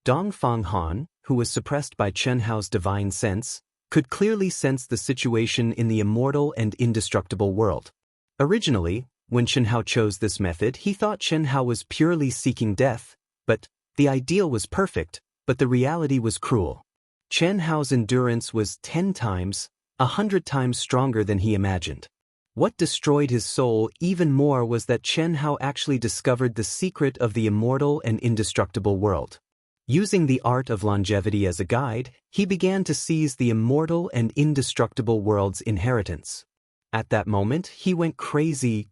S1: Dongfang Han, who was suppressed by Chen Hao's divine sense, could clearly sense the situation in the immortal and indestructible world. Originally, when Chen Hao chose this method, he thought Chen Hao was purely seeking death, but the ideal was perfect, but the reality was cruel. Chen Hao's endurance was 10 times, 100 times stronger than he imagined. What destroyed his soul even more was that Chen Hao actually discovered the secret of the immortal and indestructible world. Using the art of longevity as a guide, he began to seize the immortal and indestructible world's inheritance. At that moment, he went crazy,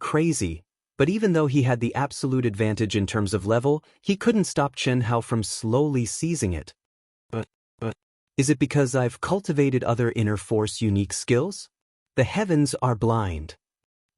S1: but even though he had the absolute advantage in terms of level, he couldn't stop Chen Hao from slowly seizing it. But, is it because I've cultivated other inner force unique skills? The heavens are blind.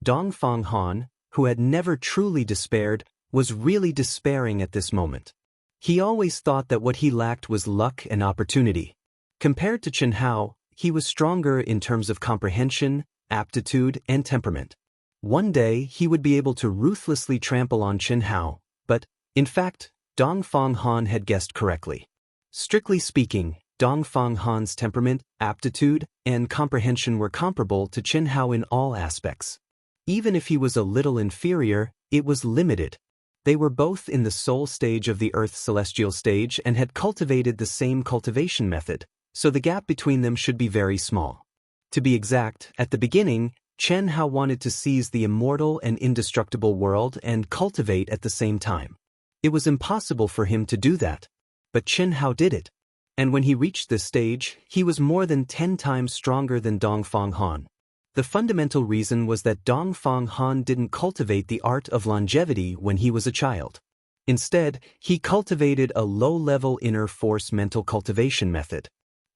S1: Dongfang Han, who had never truly despaired, was really despairing at this moment. He always thought that what he lacked was luck and opportunity. Compared to Chen Hao, he was stronger in terms of comprehension, aptitude, and temperament. One day he would be able to ruthlessly trample on Chen Hao, but, in fact, Dongfang Han had guessed correctly. Strictly speaking, Dongfang Han's temperament, aptitude, and comprehension were comparable to Chen Hao in all aspects. Even if he was a little inferior, it was limited. They were both in the soul stage of the Earth's celestial stage and had cultivated the same cultivation method, so the gap between them should be very small. To be exact, at the beginning, Chen Hao wanted to seize the immortal and indestructible world and cultivate at the same time. It was impossible for him to do that. But Chen Hao did it. And when he reached this stage, he was more than 10 times stronger than Dongfang Han. The fundamental reason was that Dongfang Han didn't cultivate the art of longevity when he was a child. Instead, he cultivated a low-level inner force mental cultivation method.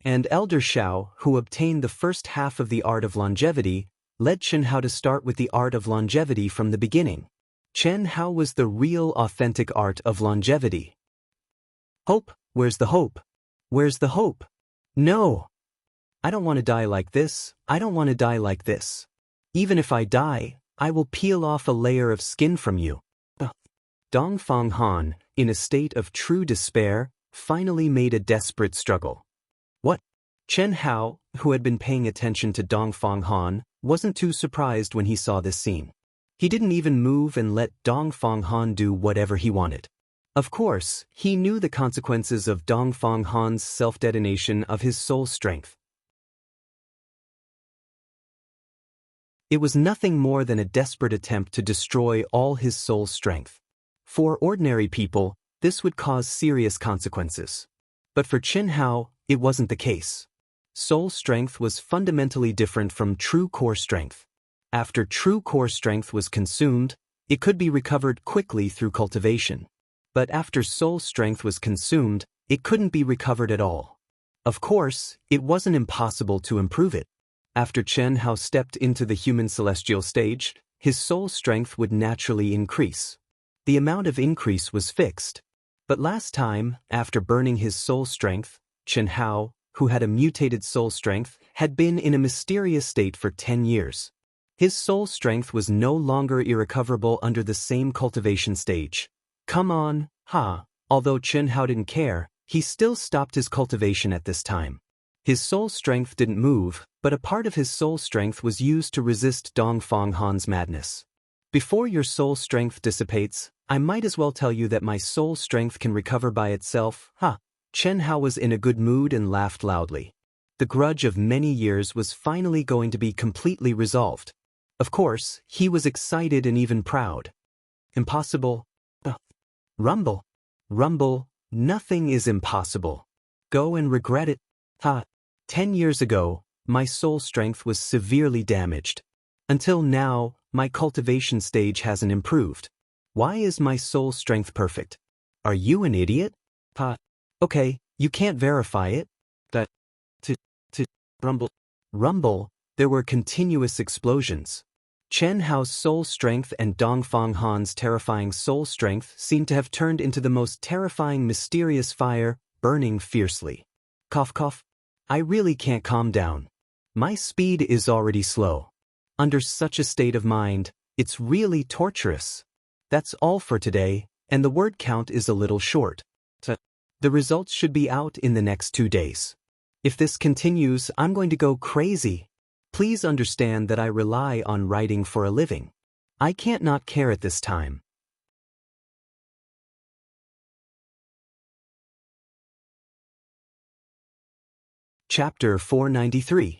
S1: And Elder Xiao, who obtained the first half of the art of longevity, led Chen Hao to start with the art of longevity from the beginning. Chen Hao was the real authentic art of longevity. Hope? Where's the hope? Where's the hope? No! I don't want to die like this, I don't want to die like this. Even if I die, I will peel off a layer of skin from you. Dongfang Han, in a state of true despair, finally made a desperate struggle. What? Chen Hao, who had been paying attention to Dongfang Han, wasn't too surprised when he saw this scene. He didn't even move and let Dongfang Han do whatever he wanted. Of course, he knew the consequences of Dongfang Han's self-detonation of his soul strength. It was nothing more than a desperate attempt to destroy all his soul strength. For ordinary people, this would cause serious consequences. But for Chen Hao, it wasn't the case. Soul strength was fundamentally different from true core strength. After true core strength was consumed, it could be recovered quickly through cultivation. But after soul strength was consumed, it couldn't be recovered at all. Of course, it wasn't impossible to improve it. After Chen Hao stepped into the human celestial stage, his soul strength would naturally increase. The amount of increase was fixed. But last time, after burning his soul strength, Chen Hao, who had a mutated soul strength, had been in a mysterious state for 10 years. His soul strength was no longer irrecoverable under the same cultivation stage. Come on, although Chen Hao didn't care, he still stopped his cultivation at this time. His soul strength didn't move, but a part of his soul strength was used to resist Dongfang Han's madness. Before your soul strength dissipates, I might as well tell you that my soul strength can recover by itself, Chen Hao was in a good mood and laughed loudly. The grudge of many years was finally going to be completely resolved. Of course, he was excited and even proud. Impossible? Rumble. Nothing is impossible. Go and regret it. 10 years ago, my soul strength was severely damaged. Until now, my cultivation stage hasn't improved. Why is my soul strength perfect? Are you an idiot? Okay, you can't verify it. Rumble. There were continuous explosions. Chen Hao's soul strength and Dongfang Han's terrifying soul strength seemed to have turned into the most terrifying mysterious fire, burning fiercely. Cough cough. I really can't calm down. My speed is already slow. Under such a state of mind, it's really torturous. That's all for today, and the word count is a little short. The results should be out in the next 2 days. If this continues, I'm going to go crazy. Please understand that I rely on writing for a living. I can't not care at this time. Chapter 493.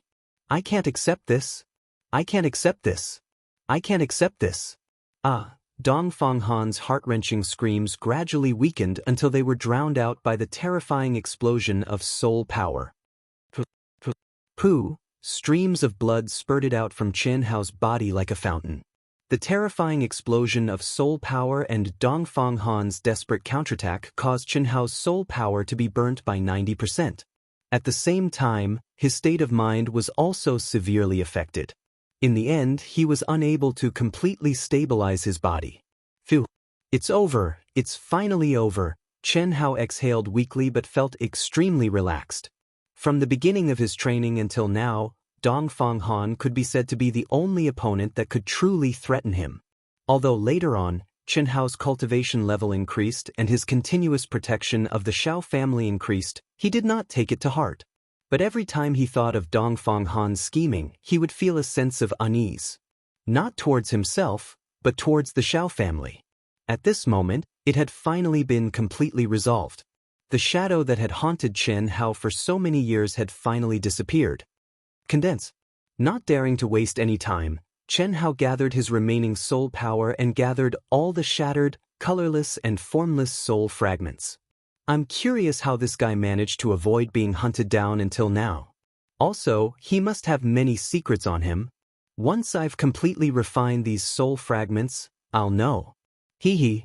S1: I can't accept this. I can't accept this. I can't accept this. Dongfang Han's heart-wrenching screams gradually weakened until they were drowned out by the terrifying explosion of soul power. Pooh! Streams of blood spurted out from Chen Hao's body like a fountain. The terrifying explosion of soul power and Dongfang Han's desperate counterattack caused Chen Hao's soul power to be burnt by 90%. At the same time, his state of mind was also severely affected. In the end, he was unable to completely stabilize his body. Phew! It's over, it's finally over. Chen Hao exhaled weakly but felt extremely relaxed. From the beginning of his training until now, Dongfang Han could be said to be the only opponent that could truly threaten him. Although later on, Chen Hao's cultivation level increased and his continuous protection of the Xiao family increased, he did not take it to heart. But every time he thought of Dongfang Han's scheming, he would feel a sense of unease. Not towards himself, but towards the Xiao family. At this moment, it had finally been completely resolved. The shadow that had haunted Chen Hao for so many years had finally disappeared. Condense. Not daring to waste any time, Chen Hao gathered his remaining soul power and gathered all the shattered, colorless and formless soul fragments. I'm curious how this guy managed to avoid being hunted down until now. Also, he must have many secrets on him. Once I've completely refined these soul fragments, I'll know. Hee hee.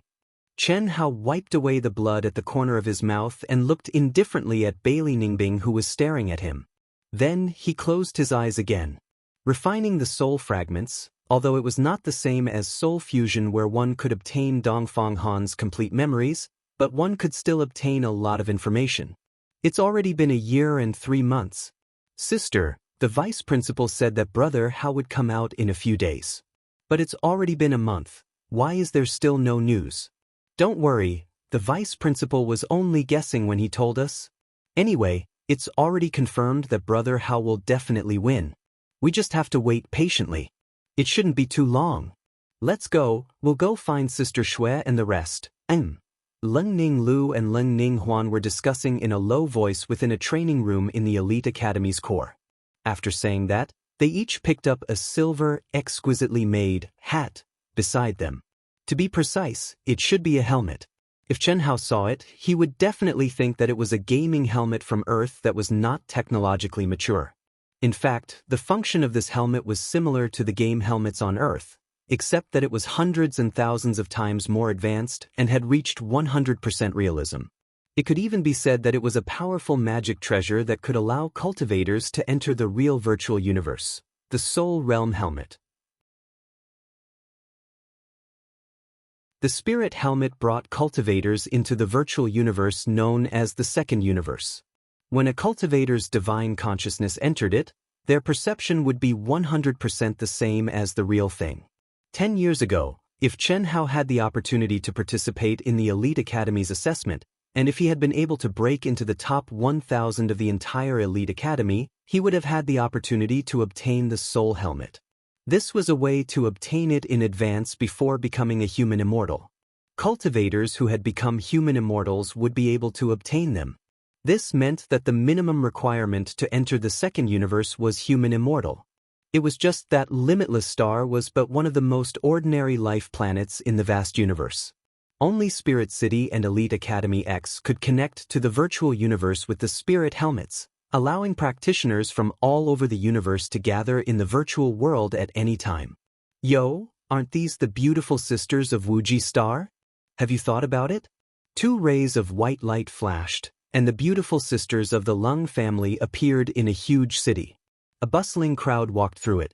S1: Chen Hao wiped away the blood at the corner of his mouth and looked indifferently at Bailey Ningbing, who was staring at him. Then he closed his eyes again. Refining the soul fragments, although it was not the same as soul fusion where one could obtain Dongfang Han's complete memories, but one could still obtain a lot of information. It's already been a year and 3 months. Sister, the vice principal said that brother Hao would come out in a few days. But it's already been a month. Why is there still no news? Don't worry, the vice principal was only guessing when he told us. Anyway, it's already confirmed that brother Hao will definitely win. We just have to wait patiently. It shouldn't be too long. Let's go, we'll go find Sister Shui and the rest. Leng Ning Lu and Leng Ning Huan were discussing in a low voice within a training room in the Elite Academy's core. After saying that, they each picked up a silver, exquisitely made hat beside them. To be precise, it should be a helmet. If Chen Hao saw it, he would definitely think that it was a gaming helmet from Earth that was not technologically mature. In fact, the function of this helmet was similar to the game helmets on Earth, except that it was hundreds and thousands of times more advanced and had reached 100% realism. It could even be said that it was a powerful magic treasure that could allow cultivators to enter the real virtual universe, the Soul Realm Helmet. The Spirit Helmet brought cultivators into the virtual universe known as the Second Universe. When a cultivator's divine consciousness entered it, their perception would be 100% the same as the real thing. 10 years ago, if Chen Hao had the opportunity to participate in the Elite Academy's assessment, and if he had been able to break into the top 1,000 of the entire Elite Academy, he would have had the opportunity to obtain the Soul Helmet. This was a way to obtain it in advance before becoming a human immortal. Cultivators who had become human immortals would be able to obtain them. This meant that the minimum requirement to enter the Second Universe was human immortal. It was just that Limitless Star was but one of the most ordinary life planets in the vast universe. Only Spirit City and Elite Academy X could connect to the virtual universe with the Spirit Helmets, allowing practitioners from all over the universe to gather in the virtual world at any time. Yo, aren't these the beautiful sisters of Wuxia Star? Have you thought about it? 2 rays of white light flashed, and the beautiful sisters of the Lung family appeared in a huge city. A bustling crowd walked through it.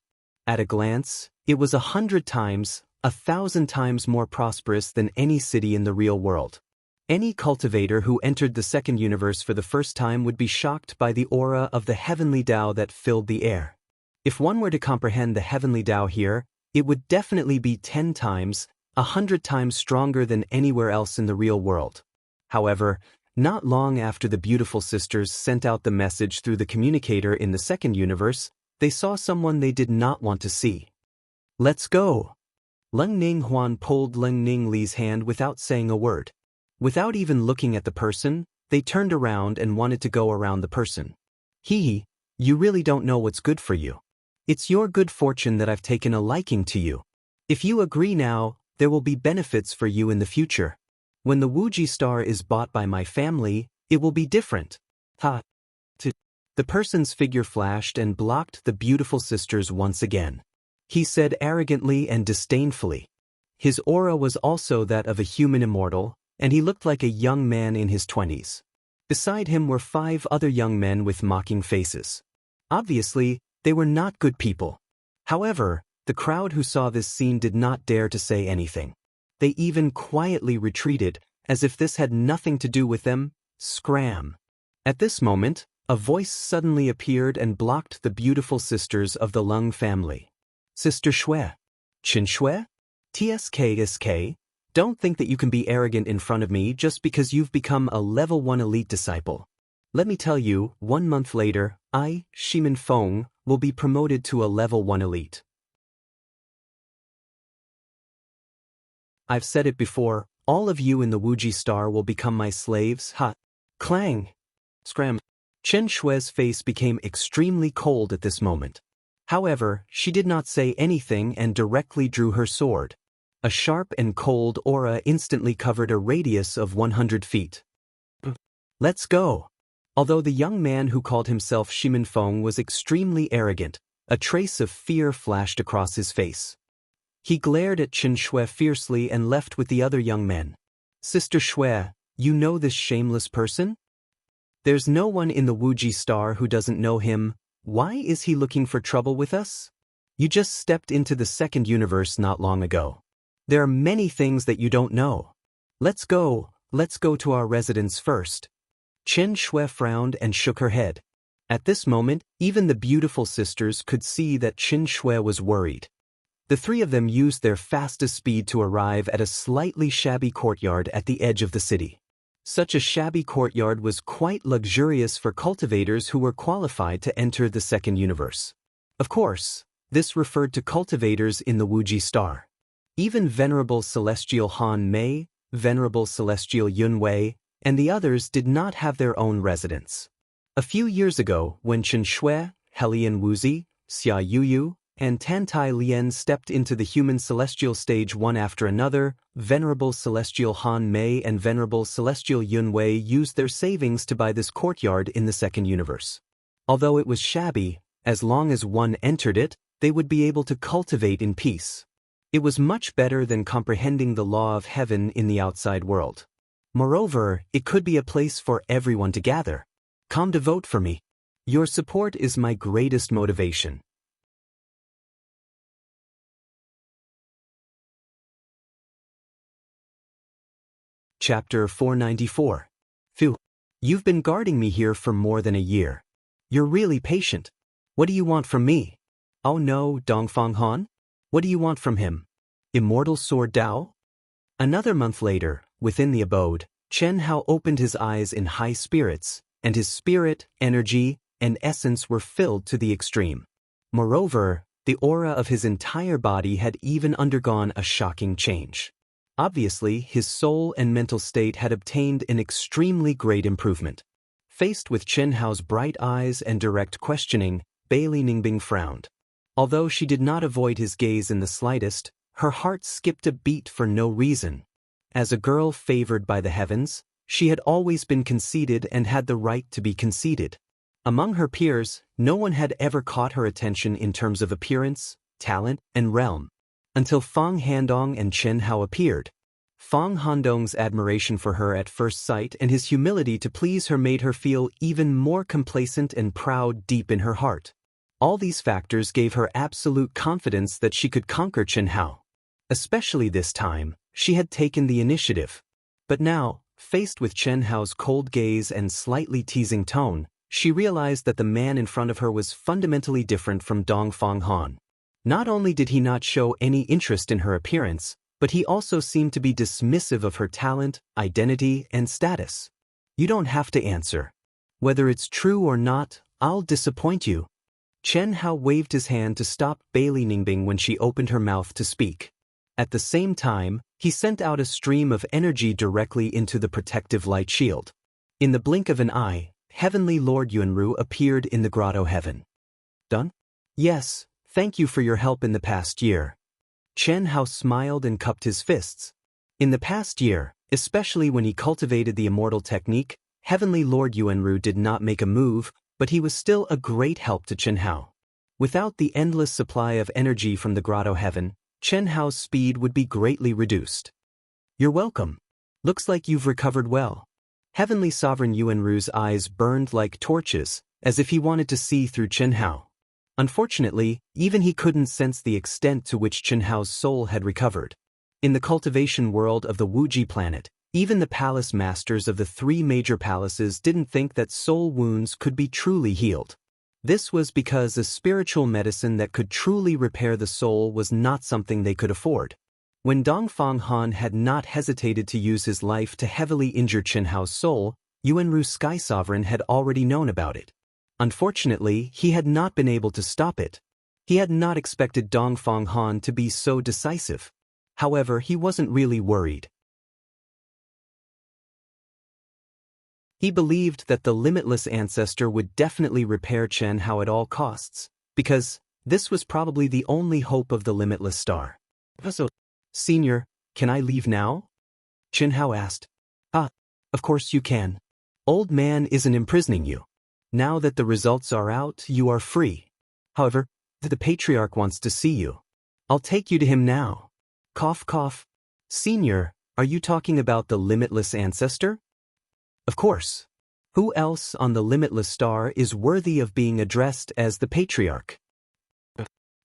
S1: At a glance, it was 100 times, 1,000 times more prosperous than any city in the real world. Any cultivator who entered the second universe for the first time would be shocked by the aura of the heavenly Tao that filled the air. If one were to comprehend the heavenly Tao here, it would definitely be 10 times, 100 times stronger than anywhere else in the real world. However, not long after the beautiful sisters sent out the message through the communicator in the second universe, they saw someone they did not want to see. "Let's go." Leng Ning Huan pulled Leng Ning Li's hand without saying a word. Without even looking at the person, they turned around and wanted to go around the person. "Hee, you really don't know what's good for you. It's your good fortune that I've taken a liking to you. If you agree now, there will be benefits for you in the future. When the Wuji star is bought by my family, it will be different." Ha! The person's figure flashed and blocked the beautiful sisters once again. He said arrogantly and disdainfully. His aura was also that of a human immortal, and he looked like a young man in his 20s. Beside him were 5 other young men with mocking faces. Obviously, they were not good people. However, the crowd who saw this scene did not dare to say anything. They even quietly retreated, as if this had nothing to do with them. Scram! At this moment, a voice suddenly appeared and blocked the beautiful sisters of the Lung family. "Sister Shui. Qin Shui? TSK. Don't think that you can be arrogant in front of me just because you've become a level 1 elite disciple. Let me tell you, 1 month later, I, Shimin Feng, will be promoted to a level 1 elite. I've said it before, all of you in the Wuji star will become my slaves." Ha! Clang! Scram! Chen Shui's face became extremely cold at this moment. However, she did not say anything and directly drew her sword. A sharp and cold aura instantly covered a radius of 100 feet. "Let's go." Although the young man who called himself Shimin Feng was extremely arrogant, a trace of fear flashed across his face. He glared at Chen Shui fiercely and left with the other young men. "Sister Shui, you know this shameless person? There's no one in the Wuji star who doesn't know him. Why is he looking for trouble with us? You just stepped into the second universe not long ago. There are many things that you don't know. Let's go to our residence first." Chen Shui frowned and shook her head. At this moment, even the beautiful sisters could see that Chen Shui was worried. The 3 of them used their fastest speed to arrive at a slightly shabby courtyard at the edge of the city. Such a shabby courtyard was quite luxurious for cultivators who were qualified to enter the second universe. Of course, this referred to cultivators in the Wuji star. Even Venerable Celestial Han Mei, Venerable Celestial Yun Wei, and the others did not have their own residence. A few years ago, when Chen Shui, Helian Wuzi, Xia Yuyu, and Tantai Lian stepped into the human celestial stage one after another, Venerable Celestial Han Mei and Venerable Celestial Yun Wei used their savings to buy this courtyard in the second universe. Although it was shabby, as long as one entered it, they would be able to cultivate in peace. It was much better than comprehending the law of heaven in the outside world. Moreover, it could be a place for everyone to gather. Come to vote for me. Your support is my greatest motivation. Chapter 494. Phew. You've been guarding me here for more than a year. You're really patient. What do you want from me? Oh no, Dongfang Han? What do you want from him? Immortal Sword Dao? Another month later, within the abode, Chen Hao opened his eyes in high spirits, and his spirit, energy, and essence were filled to the extreme. Moreover, the aura of his entire body had even undergone a shocking change. Obviously, his soul and mental state had obtained an extremely great improvement. Faced with Chen Hao's bright eyes and direct questioning, Bailey Ningbing frowned. Although she did not avoid his gaze in the slightest, her heart skipped a beat for no reason. As a girl favored by the heavens, she had always been conceited and had the right to be conceited. Among her peers, no one had ever caught her attention in terms of appearance, talent, and realm. Until Fang Handong and Chen Hao appeared. Fang Handong's admiration for her at first sight and his humility to please her made her feel even more complacent and proud deep in her heart. All these factors gave her absolute confidence that she could conquer Chen Hao. Especially this time, she had taken the initiative. But now, faced with Chen Hao's cold gaze and slightly teasing tone, she realized that the man in front of her was fundamentally different from Dongfang Han. Not only did he not show any interest in her appearance, but he also seemed to be dismissive of her talent, identity, and status. You don't have to answer. Whether it's true or not, I'll disappoint you. Chen Hao waved his hand to stop Bailey Ningbing when she opened her mouth to speak. At the same time, he sent out a stream of energy directly into the protective light shield. In the blink of an eye, Heavenly Lord Yunru appeared in the grotto heaven. Done? Yes, thank you for your help in the past year. Chen Hao smiled and cupped his fists. In the past year, especially when he cultivated the immortal technique, Heavenly Lord Yunru did not make a move, but he was still a great help to Chen Hao. Without the endless supply of energy from the grotto heaven, Chen Hao's speed would be greatly reduced. You're welcome. Looks like you've recovered well. Heavenly Sovereign Yuanru's eyes burned like torches, as if he wanted to see through Chen Hao. Unfortunately, even he couldn't sense the extent to which Chen Hao's soul had recovered. In the cultivation world of the Wuji planet, even the palace masters of the 3 major palaces didn't think that soul wounds could be truly healed. This was because a spiritual medicine that could truly repair the soul was not something they could afford. When Dongfang Han had not hesitated to use his life to heavily injure Chen Hao's soul, Yuanru Sky Sovereign had already known about it. Unfortunately, he had not been able to stop it. He had not expected Dongfang Han to be so decisive. However, he wasn't really worried. He believed that the limitless ancestor would definitely repair Chen Hao at all costs, because this was probably the only hope of the limitless star. So, Senior, can I leave now? Chen Hao asked. Of course you can. Old man isn't imprisoning you. Now that the results are out, you are free. However, the Patriarch wants to see you. I'll take you to him now. Cough cough. Senior, are you talking about the limitless ancestor? Of course. Who else on the limitless star is worthy of being addressed as the Patriarch?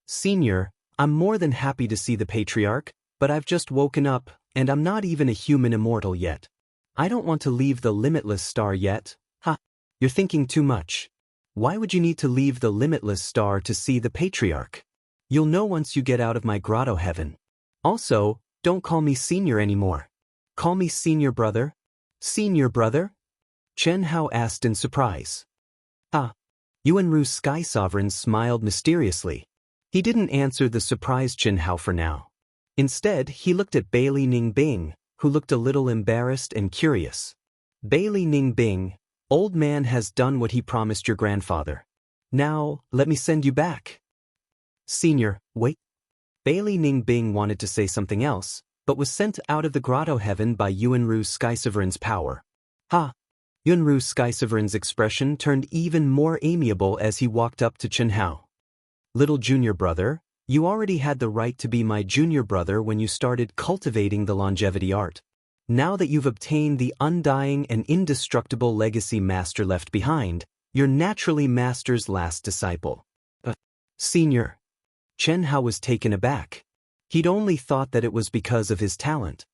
S1: Senior, I'm more than happy to see the Patriarch, but I've just woken up, and I'm not even a human immortal yet. I don't want to leave the limitless star yet. You're thinking too much. Why would you need to leave the limitless star to see the Patriarch? You'll know once you get out of my grotto heaven. Also, don't call me Senior anymore. Call me Senior Brother. Senior Brother? Chen Hao asked in surprise. Yuanru Sky Sovereign smiled mysteriously. He didn't answer the surprised Chen Hao for now. Instead, he looked at Bailey Ningbing, who looked a little embarrassed and curious. Bailey Ningbing, old man has done what he promised your grandfather. Now, let me send you back. Senior, wait. Bailey Ningbing wanted to say something else, but was sent out of the grotto heaven by Yuanru Sky Sovereign's power. Yuanru Sky Sovereign's expression turned even more amiable as he walked up to Chen Hao. Little junior brother, you already had the right to be my junior brother when you started cultivating the longevity art. Now that you've obtained the undying and indestructible legacy master left behind, you're naturally master's last disciple. Senior. Chen Hao was taken aback. He'd only thought that it was because of his talent.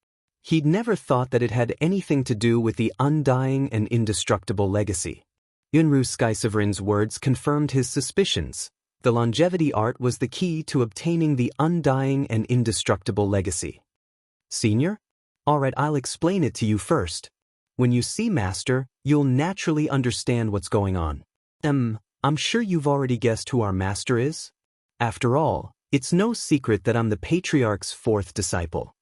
S1: He'd never thought that it had anything to do with the undying and indestructible legacy. Yuanru Sky Sovereign's words confirmed his suspicions. The longevity art was the key to obtaining the undying and indestructible legacy. Senior? Alright, I'll explain it to you first. When you see Master, you'll naturally understand what's going on. I'm sure you've already guessed who our Master is? After all, it's no secret that I'm the Patriarch's 4th disciple.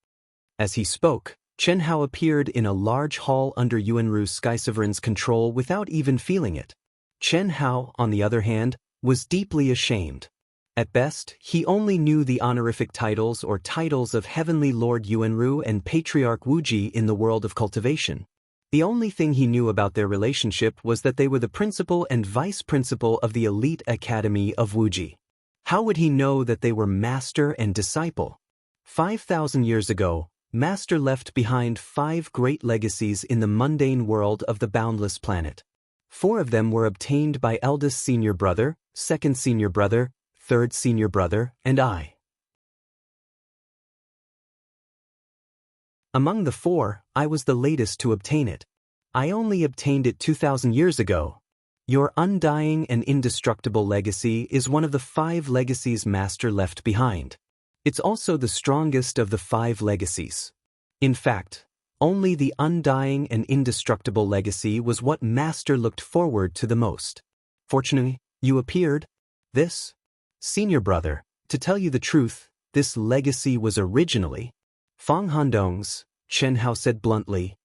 S1: As he spoke, Chen Hao appeared in a large hall under Yuanru Sky Sovereign's control without even feeling it. Chen Hao, on the other hand, was deeply ashamed. At best, he only knew the honorific titles or titles of Heavenly Lord Yuanru and Patriarch Wuji in the world of cultivation. The only thing he knew about their relationship was that they were the principal and vice principal of the elite academy of Wuji. How would he know that they were master and disciple? 5,000 years ago, Master left behind 5 great legacies in the mundane world of the boundless planet. 4 of them were obtained by eldest senior brother, second senior brother, third senior brother, and I. Among the four, I was the latest to obtain it. I only obtained it 2,000 years ago. Your undying and indestructible legacy is one of the 5 legacies Master left behind. It's also the strongest of the 5 legacies. In fact, only the undying and indestructible legacy was what Master looked forward to the most. Fortunately, you appeared. This, senior brother, to tell you the truth, this legacy was originally Fang Handong's, Chen Hao said bluntly.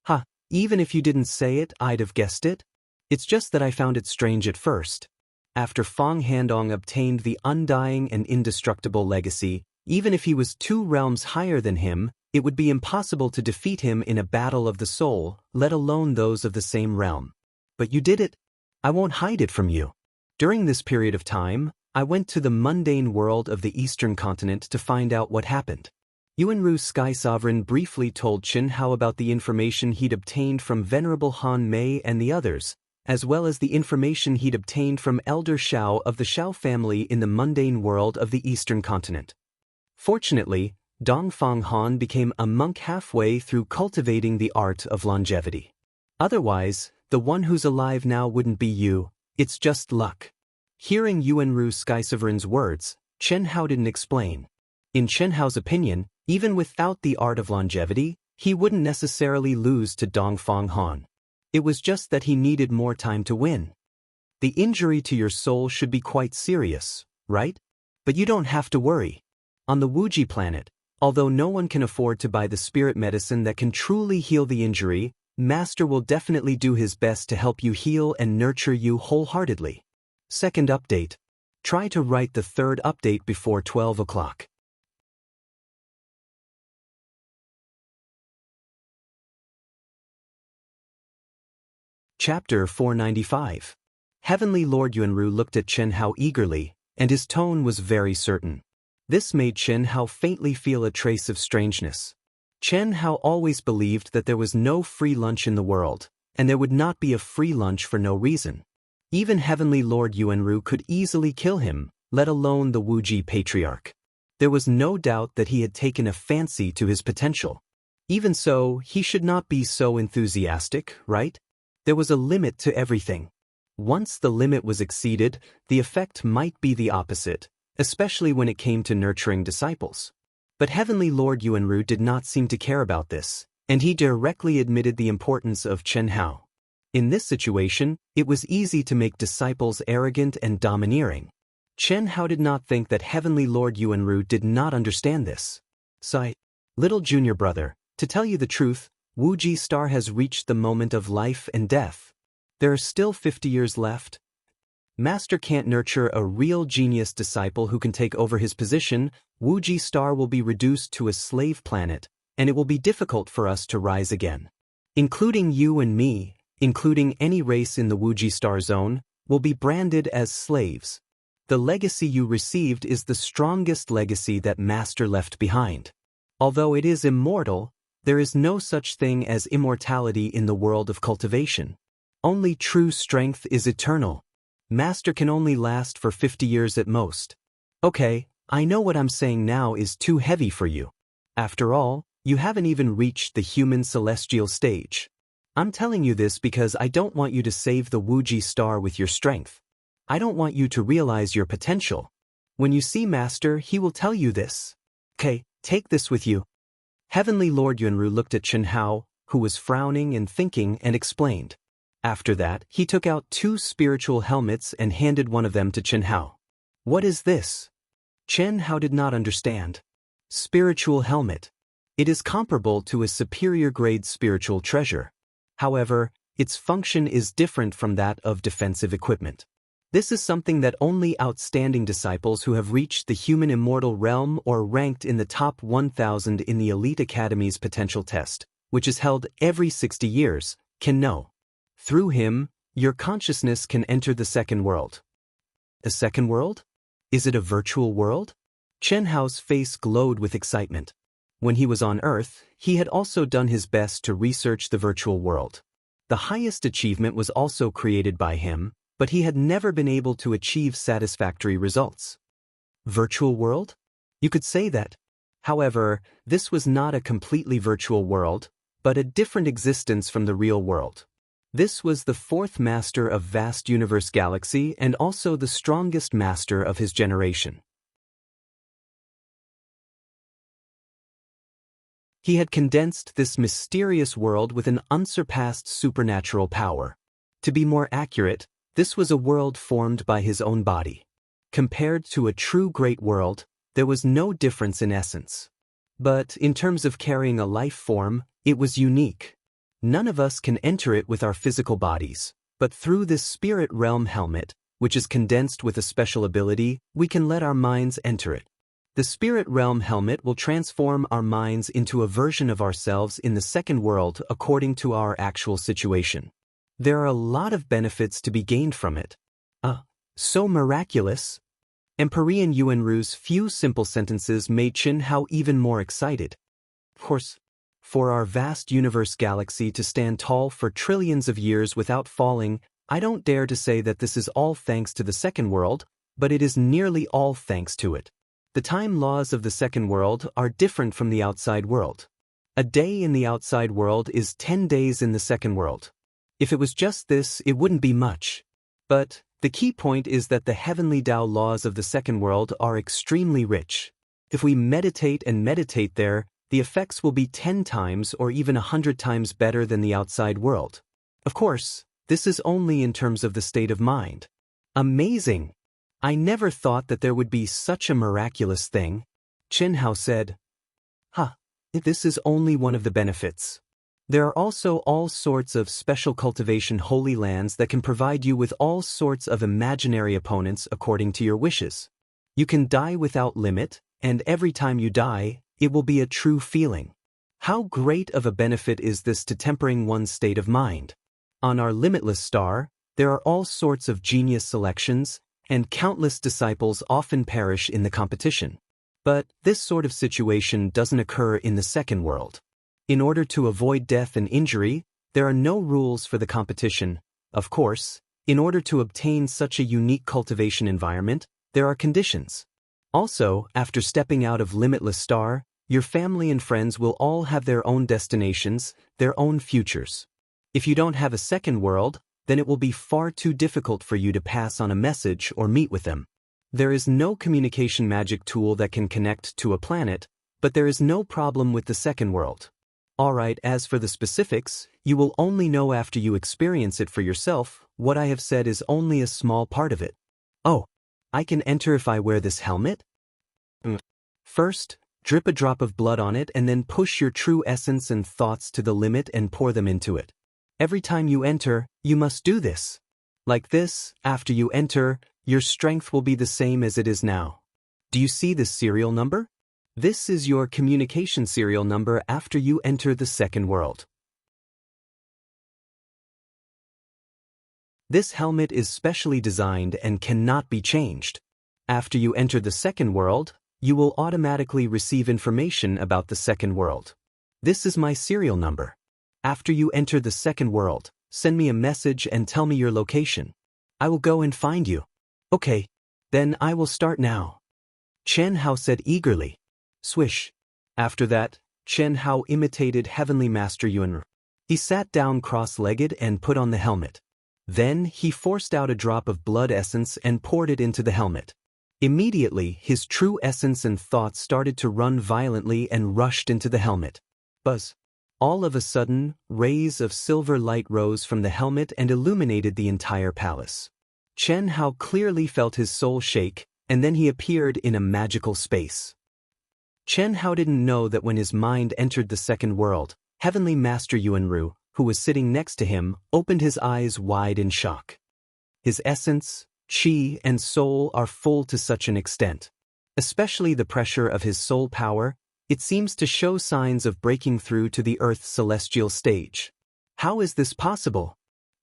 S1: Ha, even if you didn't say it, I'd have guessed it. It's just that I found it strange at first. After Fang Handong obtained the undying and indestructible legacy, even if he was 2 realms higher than him, it would be impossible to defeat him in a battle of the soul, let alone those of the same realm. But you did it. I won't hide it from you. During this period of time, I went to the mundane world of the Eastern continent to find out what happened. Yuanru Sky Sovereign briefly told Chen Hao about the information he'd obtained from Venerable Han Mei and the others, as well as the information he'd obtained from Elder Xiao of the Xiao family in the mundane world of the Eastern continent. Fortunately, Dongfang Han became a monk halfway through cultivating the art of longevity. Otherwise, the one who's alive now wouldn't be you, it's just luck. Hearing Yuanru Sky Sovereign's words, Chen Hao didn't explain. In Chen Hao's opinion, even without the art of longevity, he wouldn't necessarily lose to Dongfang Han. It was just that he needed more time to win. The injury to your soul should be quite serious, right? But you don't have to worry. On the Wuji planet, although no one can afford to buy the spirit medicine that can truly heal the injury, Master will definitely do his best to help you heal and nurture you wholeheartedly. Second update. Try to write the 3rd update before 12 o'clock. Chapter 495. Heavenly Lord Yuanru looked at Chen Hao eagerly, and his tone was very certain. This made Chen Hao faintly feel a trace of strangeness. Chen Hao always believed that there was no free lunch in the world, and there would not be a free lunch for no reason. Even Heavenly Lord Yuanru could easily kill him, let alone the Wuji Patriarch. There was no doubt that he had taken a fancy to his potential. Even so, he should not be so enthusiastic, right? There was a limit to everything. Once the limit was exceeded, the effect might be the opposite, especially when it came to nurturing disciples. But Heavenly Lord Yuanru did not seem to care about this, and he directly admitted the importance of Chen Hao. In this situation, it was easy to make disciples arrogant and domineering. Chen Hao did not think that Heavenly Lord Yuanru did not understand this. Sigh, little junior brother, to tell you the truth, Wuji Star has reached the moment of life and death. There are still 50 years left. Master can't nurture a real genius disciple who can take over his position. Wuji Star will be reduced to a slave planet, and it will be difficult for us to rise again. Including you and me, including any race in the Wuji Star zone, will be branded as slaves. The legacy you received is the strongest legacy that Master left behind. Although it is immortal, there is no such thing as immortality in the world of cultivation. Only true strength is eternal. Master can only last for 50 years at most. Okay, I know what I'm saying now is too heavy for you. After all, you haven't even reached the human celestial stage. I'm telling you this because I don't want you to save the Wuji Star with your strength. I don't want you to realize your potential. When you see Master, he will tell you this. Okay, take this with you. Heavenly Lord Yuanru looked at Chen Hao, who was frowning and thinking, and explained. After that, he took out 2 spiritual helmets and handed one of them to Chen Hao. What is this? Chen Hao did not understand. Spiritual helmet. It is comparable to a superior grade spiritual treasure. However, its function is different from that of defensive equipment. This is something that only outstanding disciples who have reached the human immortal realm or ranked in the top 1,000 in the Elite Academy's potential test, which is held every 60 years, can know. Through him, your consciousness can enter the second world. The second world? Is it a virtual world? Chen Hao's face glowed with excitement. When he was on Earth, he had also done his best to research the virtual world. The highest achievement was also created by him, but he had never been able to achieve satisfactory results. Virtual world? You could say that. However, this was not a completely virtual world, but a different existence from the real world. This was the fourth master of vast universe galaxy and also the strongest master of his generation. He had condensed this mysterious world with an unsurpassed supernatural power. To be more accurate, this was a world formed by his own body. Compared to a true great world, there was no difference in essence. But in terms of carrying a life form, it was unique. None of us can enter it with our physical bodies, but through this spirit realm helmet, which is condensed with a special ability, we can let our minds enter it. The spirit realm helmet will transform our minds into a version of ourselves in the second world according to our actual situation. There are a lot of benefits to be gained from it. So miraculous. Emperor Yuanru's few simple sentences made Chen Hao even more excited. Of course, for our vast universe galaxy to stand tall for trillions of years without falling, I don't dare to say that this is all thanks to the second world, but it is nearly all thanks to it. The time laws of the second world are different from the outside world. A day in the outside world is 10 days in the second world. If it was just this, it wouldn't be much. But the key point is that the heavenly Tao laws of the second world are extremely rich. If we meditate and meditate there, the effects will be 10 times or even 100 times better than the outside world. Of course, this is only in terms of the state of mind. Amazing! I never thought that there would be such a miraculous thing. Chen Hao said. This is only one of the benefits. There are also all sorts of special cultivation holy lands that can provide you with all sorts of imaginary opponents according to your wishes. You can die without limit, and every time you die, it will be a true feeling. How great of a benefit is this to tempering one's state of mind? On our limitless star, there are all sorts of genius selections, and countless disciples often perish in the competition. But this sort of situation doesn't occur in the second world. In order to avoid death and injury, there are no rules for the competition. Of course, in order to obtain such a unique cultivation environment, there are conditions. Also, after stepping out of limitless star, your family and friends will all have their own destinations, their own futures. If you don't have a second world, then it will be far too difficult for you to pass on a message or meet with them. There is no communication magic tool that can connect to a planet, but there is no problem with the second world. Alright, as for the specifics, you will only know after you experience it for yourself. What I have said is only a small part of it. Oh, I can enter if I wear this helmet? First, drip a drop of blood on it and then push your true essence and thoughts to the limit and pour them into it. Every time you enter, you must do this. Like this, after you enter, your strength will be the same as it is now. Do you see this serial number? This is your communication serial number after you enter the second world. This helmet is specially designed and cannot be changed. After you enter the second world, you will automatically receive information about the second world. This is my serial number. After you enter the second world, send me a message and tell me your location. I will go and find you. Okay, then I will start now. Chen Hao said eagerly. Swish. After that, Chen Hao imitated Heavenly Master Yuanru. He sat down cross-legged and put on the helmet. Then he forced out a drop of blood essence and poured it into the helmet. Immediately, his true essence and thoughts started to run violently and rushed into the helmet. Buzz. All of a sudden, rays of silver light rose from the helmet and illuminated the entire palace. Chen Hao clearly felt his soul shake, and then he appeared in a magical space. Chen Hao didn't know that when his mind entered the second world, Heavenly Master Yuanru, who was sitting next to him, opened his eyes wide in shock. His essence, qi, and soul are full to such an extent. Especially the pressure of his soul power, it seems to show signs of breaking through to the Earth's celestial stage. How is this possible?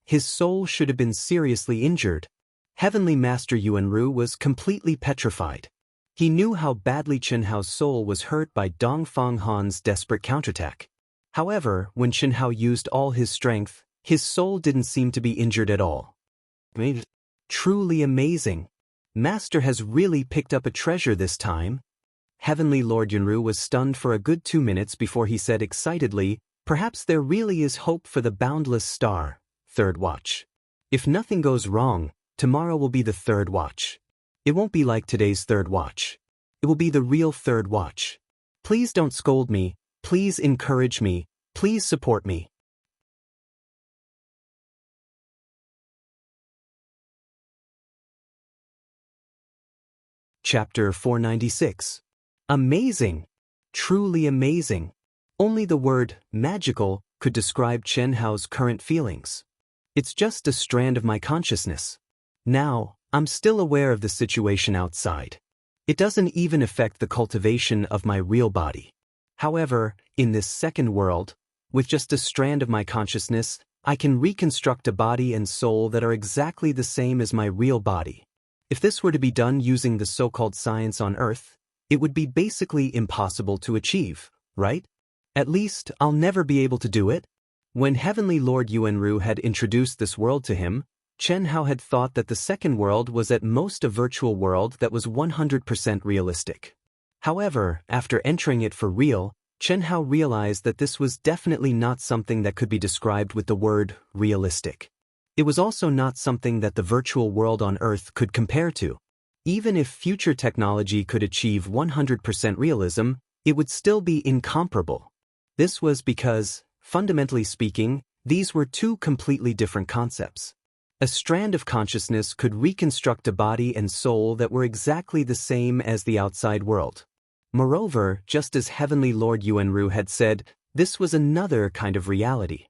S1: His soul should have been seriously injured. Heavenly Master Yuanru was completely petrified. He knew how badly Chen Hao's soul was hurt by Dongfang Han's desperate counterattack. However, when Chen Hao used all his strength, his soul didn't seem to be injured at all. Truly amazing. Master has really picked up a treasure this time. Heavenly Lord Yunru was stunned for a good 2 minutes before he said excitedly, perhaps there really is hope for the boundless star, third watch. If nothing goes wrong, tomorrow will be the third watch. It won't be like today's third watch. It will be the real third watch. Please don't scold me, please encourage me, please support me. Chapter 496. Amazing! Truly amazing! Only the word magical could describe Chen Hao's current feelings. It's just a strand of my consciousness. Now, I'm still aware of the situation outside. It doesn't even affect the cultivation of my real body. However, in this second world, with just a strand of my consciousness, I can reconstruct a body and soul that are exactly the same as my real body. If this were to be done using the so-called science on Earth, it would be basically impossible to achieve, right? At least, I'll never be able to do it. When Heavenly Lord Yuanru had introduced this world to him, Chen Hao had thought that the second world was at most a virtual world that was 100% realistic. However, after entering it for real, Chen Hao realized that this was definitely not something that could be described with the word realistic. It was also not something that the virtual world on Earth could compare to. Even if future technology could achieve 100% realism, it would still be incomparable. This was because, fundamentally speaking, these were two completely different concepts. A strand of consciousness could reconstruct a body and soul that were exactly the same as the outside world. Moreover, just as Heavenly Lord Yuanru had said, this was another kind of reality.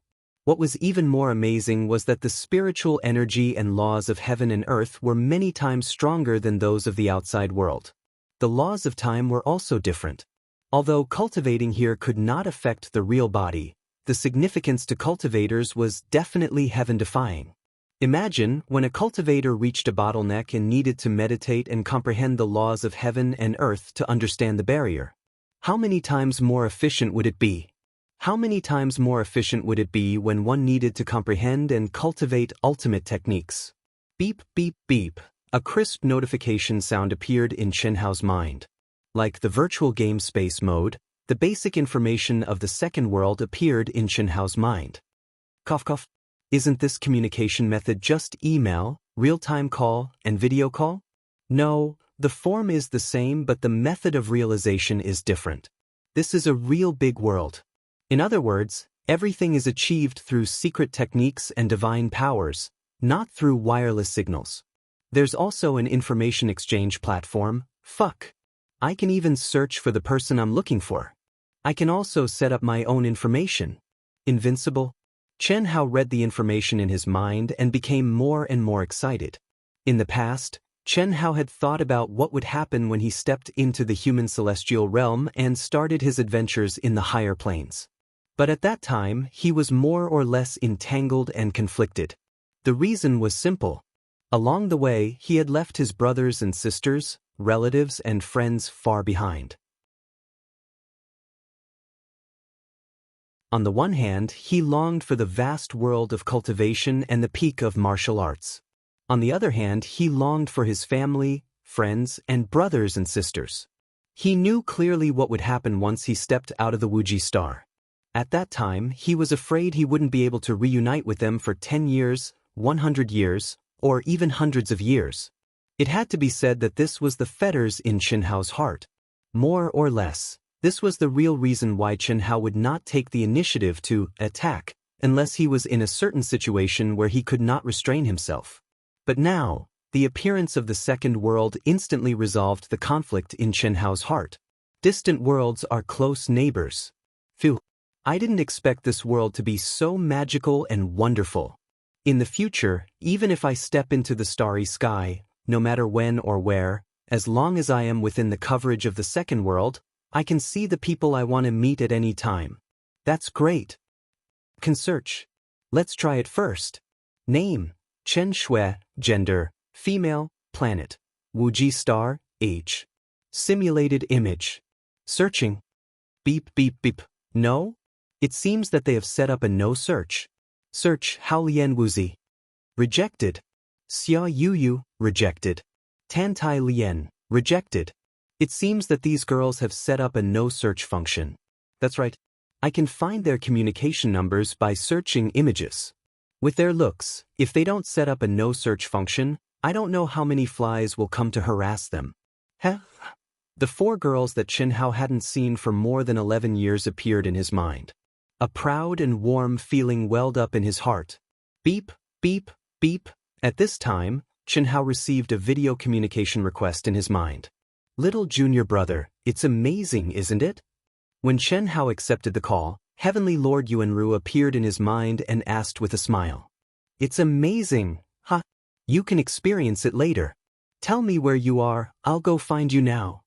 S1: What was even more amazing was that the spiritual energy and laws of heaven and earth were many times stronger than those of the outside world. The laws of time were also different. Although cultivating here could not affect the real body, the significance to cultivators was definitely heaven-defying. Imagine when a cultivator reached a bottleneck and needed to meditate and comprehend the laws of heaven and earth to understand the barrier. How many times more efficient would it be? How many times more efficient would it be when one needed to comprehend and cultivate ultimate techniques? Beep, beep, beep. A crisp notification sound appeared in Chen Hao's mind. Like the virtual game space mode, the basic information of the second world appeared in Chen Hao's mind. Cough, cough. Isn't this communication method just email, real-time call, and video call? No, the form is the same, but the method of realization is different. This is a real big world. In other words, everything is achieved through secret techniques and divine powers, not through wireless signals. There's also an information exchange platform, fuck. I can even search for the person I'm looking for. I can also set up my own information. Invincible? Chen Hao read the information in his mind and became more and more excited. In the past, Chen Hao had thought about what would happen when he stepped into the human celestial realm and started his adventures in the higher planes. But at that time, he was more or less entangled and conflicted. The reason was simple. Along the way, he had left his brothers and sisters, relatives and friends far behind. On the one hand, he longed for the vast world of cultivation and the peak of martial arts. On the other hand, he longed for his family, friends, and brothers and sisters. He knew clearly what would happen once he stepped out of the Wuxia star. At that time, he was afraid he wouldn't be able to reunite with them for 10 years, 100 years, or even hundreds of years. It had to be said that this was the fetters in Chen Hao's heart. More or less, this was the real reason why Chen Hao would not take the initiative to attack unless he was in a certain situation where he could not restrain himself. But now, the appearance of the second world instantly resolved the conflict in Chen Hao's heart. Distant worlds are close neighbors. Phew. I didn't expect this world to be so magical and wonderful. In the future, even if I step into the starry sky, no matter when or where, as long as I am within the coverage of the second world, I can see the people I want to meet at any time. That's great. Can search. Let's try it first. Name, Chen Shui, gender, female, planet. Wuxia star, age. Simulated image. Searching. Beep, beep, beep. No? It seems that they have set up a no search. Search Haolian Wuxia. Rejected. Xia Yuyu, rejected. Tan Tai Lian, rejected. It seems that these girls have set up a no-search function. That's right. I can find their communication numbers by searching images. With their looks, if they don't set up a no-search function, I don't know how many flies will come to harass them. Heh? The four girls that Chen Hao hadn't seen for more than 11 years appeared in his mind. A proud and warm feeling welled up in his heart. Beep, beep, beep. At this time, Chen Hao received a video communication request in his mind. Little junior brother, it's amazing, isn't it? When Chen Hao accepted the call, Heavenly Lord Yuanru appeared in his mind and asked with a smile. It's amazing, huh? You can experience it later. Tell me where you are, I'll go find you now.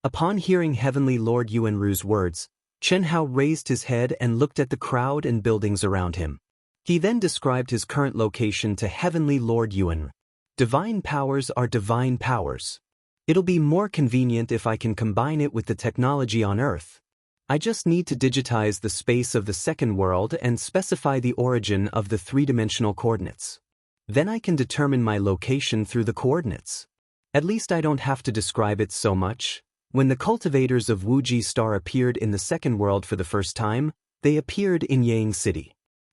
S1: Upon hearing Heavenly Lord Yuanru's words, Chen Hao raised his head and looked at the crowd and buildings around him. He then described his current location to Heavenly Lord Yuanru. Divine powers are divine powers. It'll be more convenient if I can combine it with the technology on Earth. I just need to digitize the space of the second world and specify the origin of the three-dimensional coordinates. Then I can determine my location through the coordinates. At least I don't have to describe it so much. When the cultivators of Wuxia Star appeared in the second world for the first time, they appeared in Yang City.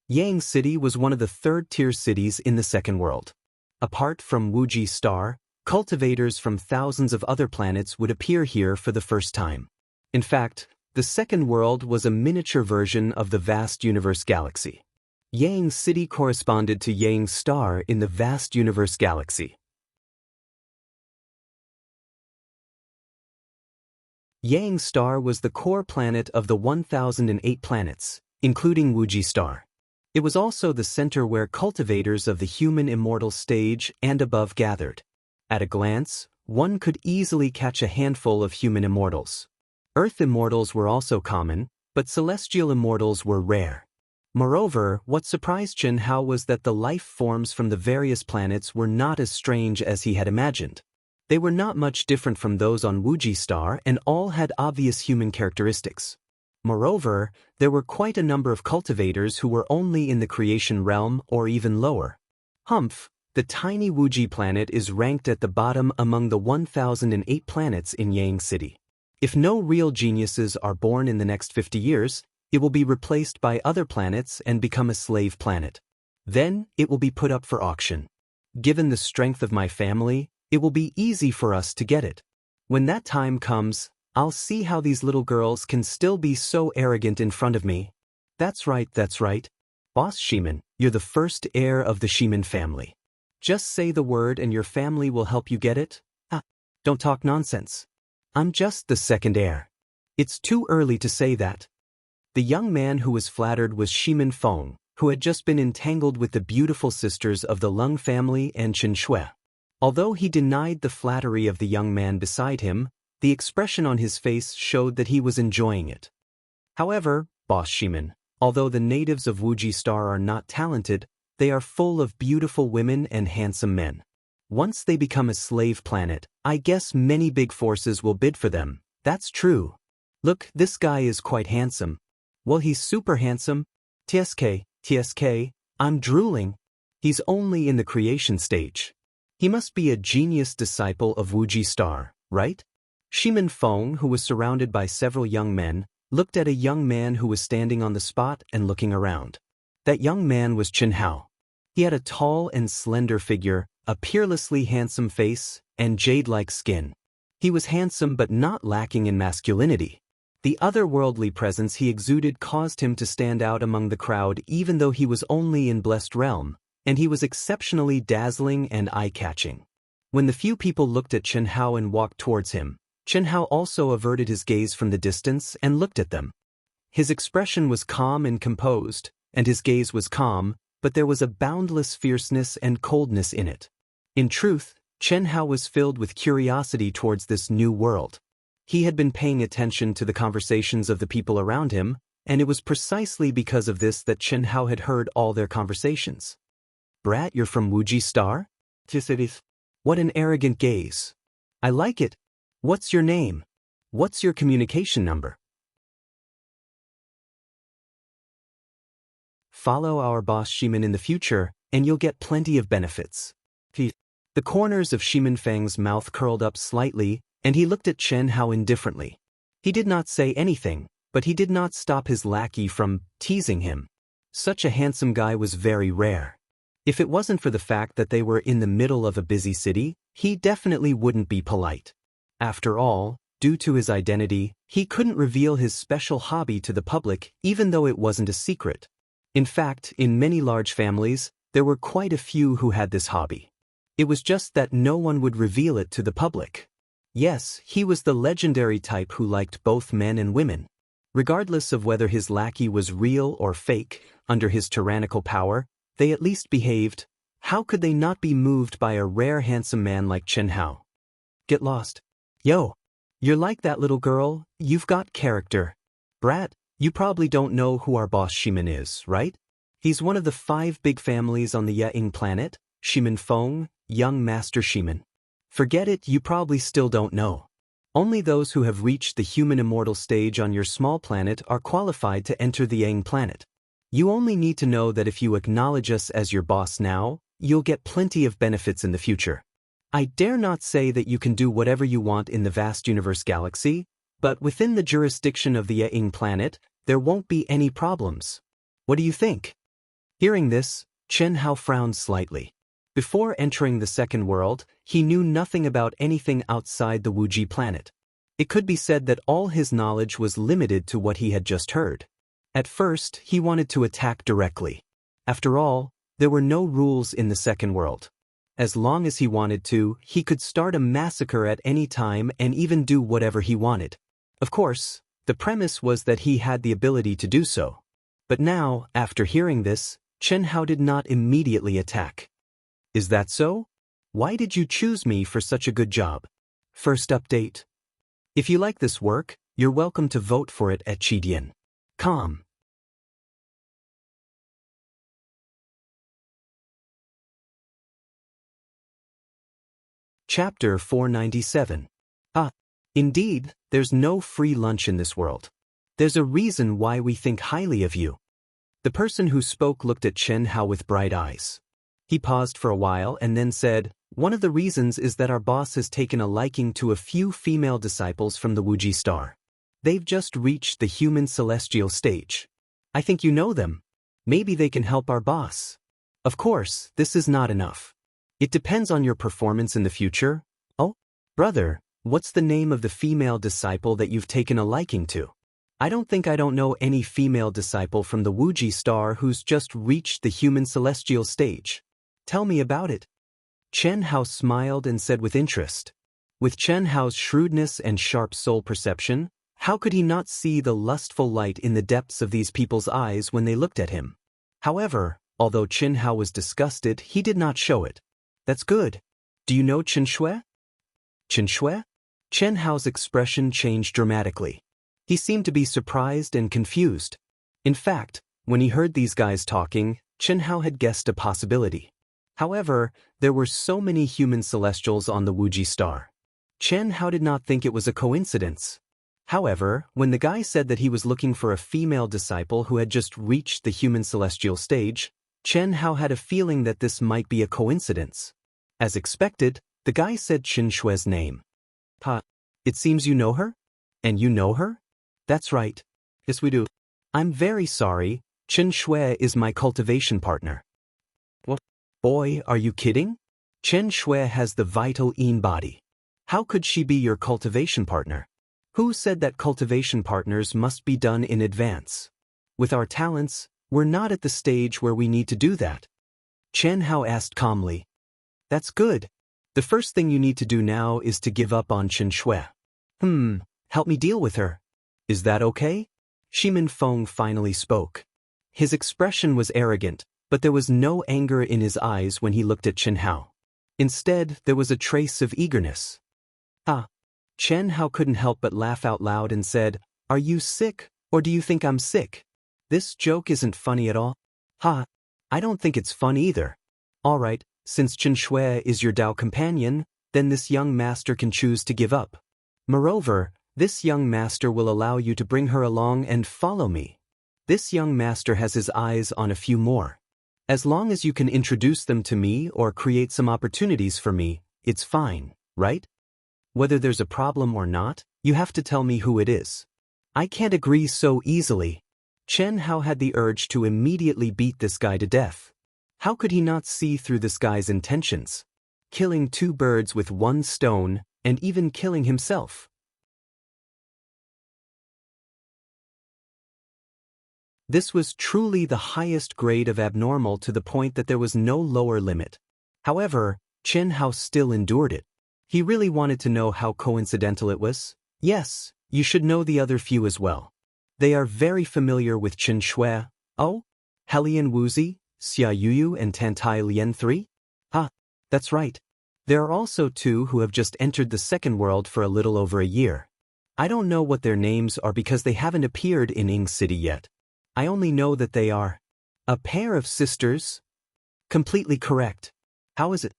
S1: Yang City was one of the third-tier cities in the second world. Apart from Wuxia Star, cultivators from thousands of other planets would appear here for the first time. In fact, the second world was a miniature version of the vast universe galaxy. Yang City corresponded to Yang Star in the vast universe galaxy. Yang Star was the core planet of the 1008 planets, including Wuxia Star. It was also the center where cultivators of the human immortal stage and above gathered. At a glance, one could easily catch a handful of human immortals. Earth immortals were also common, but celestial immortals were rare. Moreover, what surprised Chen Hao was that the life forms from the various planets were not as strange as he had imagined. They were not much different from those on Wuxia Star and all had obvious human characteristics. Moreover, there were quite a number of cultivators who were only in the creation realm or even lower. Humph, the tiny Wuxia planet is ranked at the bottom among the 1008 planets in Yang City. If no real geniuses are born in the next 50 years, it will be replaced by other planets and become a slave planet. Then, it will be put up for auction. Given the strength of my family, it will be easy for us to get it. When that time comes, I'll see how these little girls can still be so arrogant in front of me. That's right. Boss Ximen, you're the first heir of the Ximen family. Just say the word and your family will help you get it. Don't talk nonsense. I'm just the second heir. It's too early to say that. The young man who was flattered was Ximen Feng, who had just been entangled with the beautiful sisters of the Lung family and Chen Shui. Although he denied the flattery of the young man beside him, the expression on his face showed that he was enjoying it. However, Boss Ximen, although the natives of Wuxia Star are not talented, they are full of beautiful women and handsome men. Once they become a slave planet, I guess many big forces will bid for them. That's true. Look, this guy is quite handsome. Well, he's super handsome. TSK, I'm drooling. He's only in the creation stage. He must be a genius disciple of Wuxia Star, right? Ximen Feng, who was surrounded by several young men, looked at a young man who was standing on the spot and looking around. That young man was Chen Hao. He had a tall and slender figure, a peerlessly handsome face, and jade-like skin. He was handsome but not lacking in masculinity. The otherworldly presence he exuded caused him to stand out among the crowd even though he was only in Blessed Realm, and he was exceptionally dazzling and eye-catching. When the few people looked at Chen Hao and walked towards him, Chen Hao also averted his gaze from the distance and looked at them. His expression was calm and composed, and his gaze was calm, but there was a boundless fierceness and coldness in it. In truth, Chen Hao was filled with curiosity towards this new world. He had been paying attention to the conversations of the people around him, and it was precisely because of this that Chen Hao had heard all their conversations. Brat, you're from Wuxia Star? Yes, it is. What an arrogant gaze. I like it. What's your name? What's your communication number? Follow our boss Ximen in the future, and you'll get plenty of benefits. The corners of Xi Minfeng's mouth curled up slightly, and he looked at Chen Hao indifferently. He did not say anything, but he did not stop his lackey from teasing him. Such a handsome guy was very rare. If it wasn't for the fact that they were in the middle of a busy city, he definitely wouldn't be polite. After all, due to his identity, he couldn't reveal his special hobby to the public even though it wasn't a secret. In fact, in many large families, there were quite a few who had this hobby. It was just that no one would reveal it to the public. Yes, he was the legendary type who liked both men and women. Regardless of whether his lackey was real or fake, under his tyrannical power, they at least behaved. How could they not be moved by a rare handsome man like Chen Hao? Get lost. Yo, you're like that little girl, you've got character. Brat, you probably don't know who our boss Shimin is, right? He's one of the 5 big families on the Ying planet, Shimin Feng, young master Shimin. Forget it, you probably still don't know. Only those who have reached the human immortal stage on your small planet are qualified to enter the Yang planet. You only need to know that if you acknowledge us as your boss now, you'll get plenty of benefits in the future. I dare not say that you can do whatever you want in the vast universe galaxy, but within the jurisdiction of the Yang planet, there won't be any problems. What do you think? Hearing this, Chen Hao frowned slightly. Before entering the second world, he knew nothing about anything outside the Wuji planet. It could be said that all his knowledge was limited to what he had just heard. At first, he wanted to attack directly. After all, there were no rules in the second world. As long as he wanted to, he could start a massacre at any time and even do whatever he wanted. Of course, the premise was that he had the ability to do so. But now, after hearing this, Chen Hao did not immediately attack. Is that so? Why did you choose me for such a good job? First update. If you like this work, you're welcome to vote for it at Chidian.com. Chapter 497. Indeed, there's no free lunch in this world. There's a reason why we think highly of you. The person who spoke looked at Chen Hao with bright eyes. He paused for a while and then said, one of the reasons is that our boss has taken a liking to a few female disciples from the Wuji star. They've just reached the human celestial stage. I think you know them. Maybe they can help our boss. Of course, this is not enough. It depends on your performance in the future. Oh, brother, what's the name of the female disciple that you've taken a liking to? I don't know any female disciple from the Wuji star who's just reached the human celestial stage. Tell me about it. Chen Hao smiled and said with interest. With Chen Hao's shrewdness and sharp soul perception, how could he not see the lustful light in the depths of these people's eyes when they looked at him? However, although Chen Hao was disgusted, he did not show it. That's good. Do you know Chen Shui? Chen Shui? Chen Hao's expression changed dramatically. He seemed to be surprised and confused. In fact, when he heard these guys talking, Chen Hao had guessed a possibility. However, there were so many human celestials on the Wuji star. Chen Hao did not think it was a coincidence. However, when the guy said that he was looking for a female disciple who had just reached the human celestial stage, Chen Hao had a feeling that this might be a coincidence. As expected, the guy said Chen Shui's name. It seems you know her? And you know her? That's right. Yes, we do. I'm very sorry, Chen Shui is my cultivation partner. What? Boy, are you kidding? Chen Shui has the vital Yin body. How could she be your cultivation partner? Who said that cultivation partners must be done in advance? With our talents, we're not at the stage where we need to do that. Chen Hao asked calmly. That's good. The first thing you need to do now is to give up on Chen Shui. Help me deal with her. Is that okay? Shimin Feng finally spoke. His expression was arrogant, but there was no anger in his eyes when he looked at Chen Hao. Instead, there was a trace of eagerness. Chen Hao couldn't help but laugh out loud and said, Are you sick, or do you think I'm sick? This joke isn't funny at all. I don't think it's fun either. Alright, since Chen Shui is your Dao companion, then this young master can choose to give up. Moreover, this young master will allow you to bring her along and follow me. This young master has his eyes on a few more. As long as you can introduce them to me or create some opportunities for me, it's fine, right? Whether there's a problem or not, you have to tell me who it is. I can't agree so easily. Chen Hao had the urge to immediately beat this guy to death. How could he not see through this guy's intentions? Killing two birds with one stone, and even killing himself. This was truly the highest grade of abnormal, to the point that there was no lower limit. However, Chen Hao still endured it. He really wanted to know how coincidental it was. Yes, you should know the other few as well. They are very familiar with Chen Shui, oh, Helian Wuzi, Xia Yuyu and Tantai Lian 3? Ah, that's right. There are also two who have just entered the second world for a little over a year. I don't know what their names are because they haven't appeared in Ying City yet. I only know that they are a pair of sisters. Completely correct. How is it?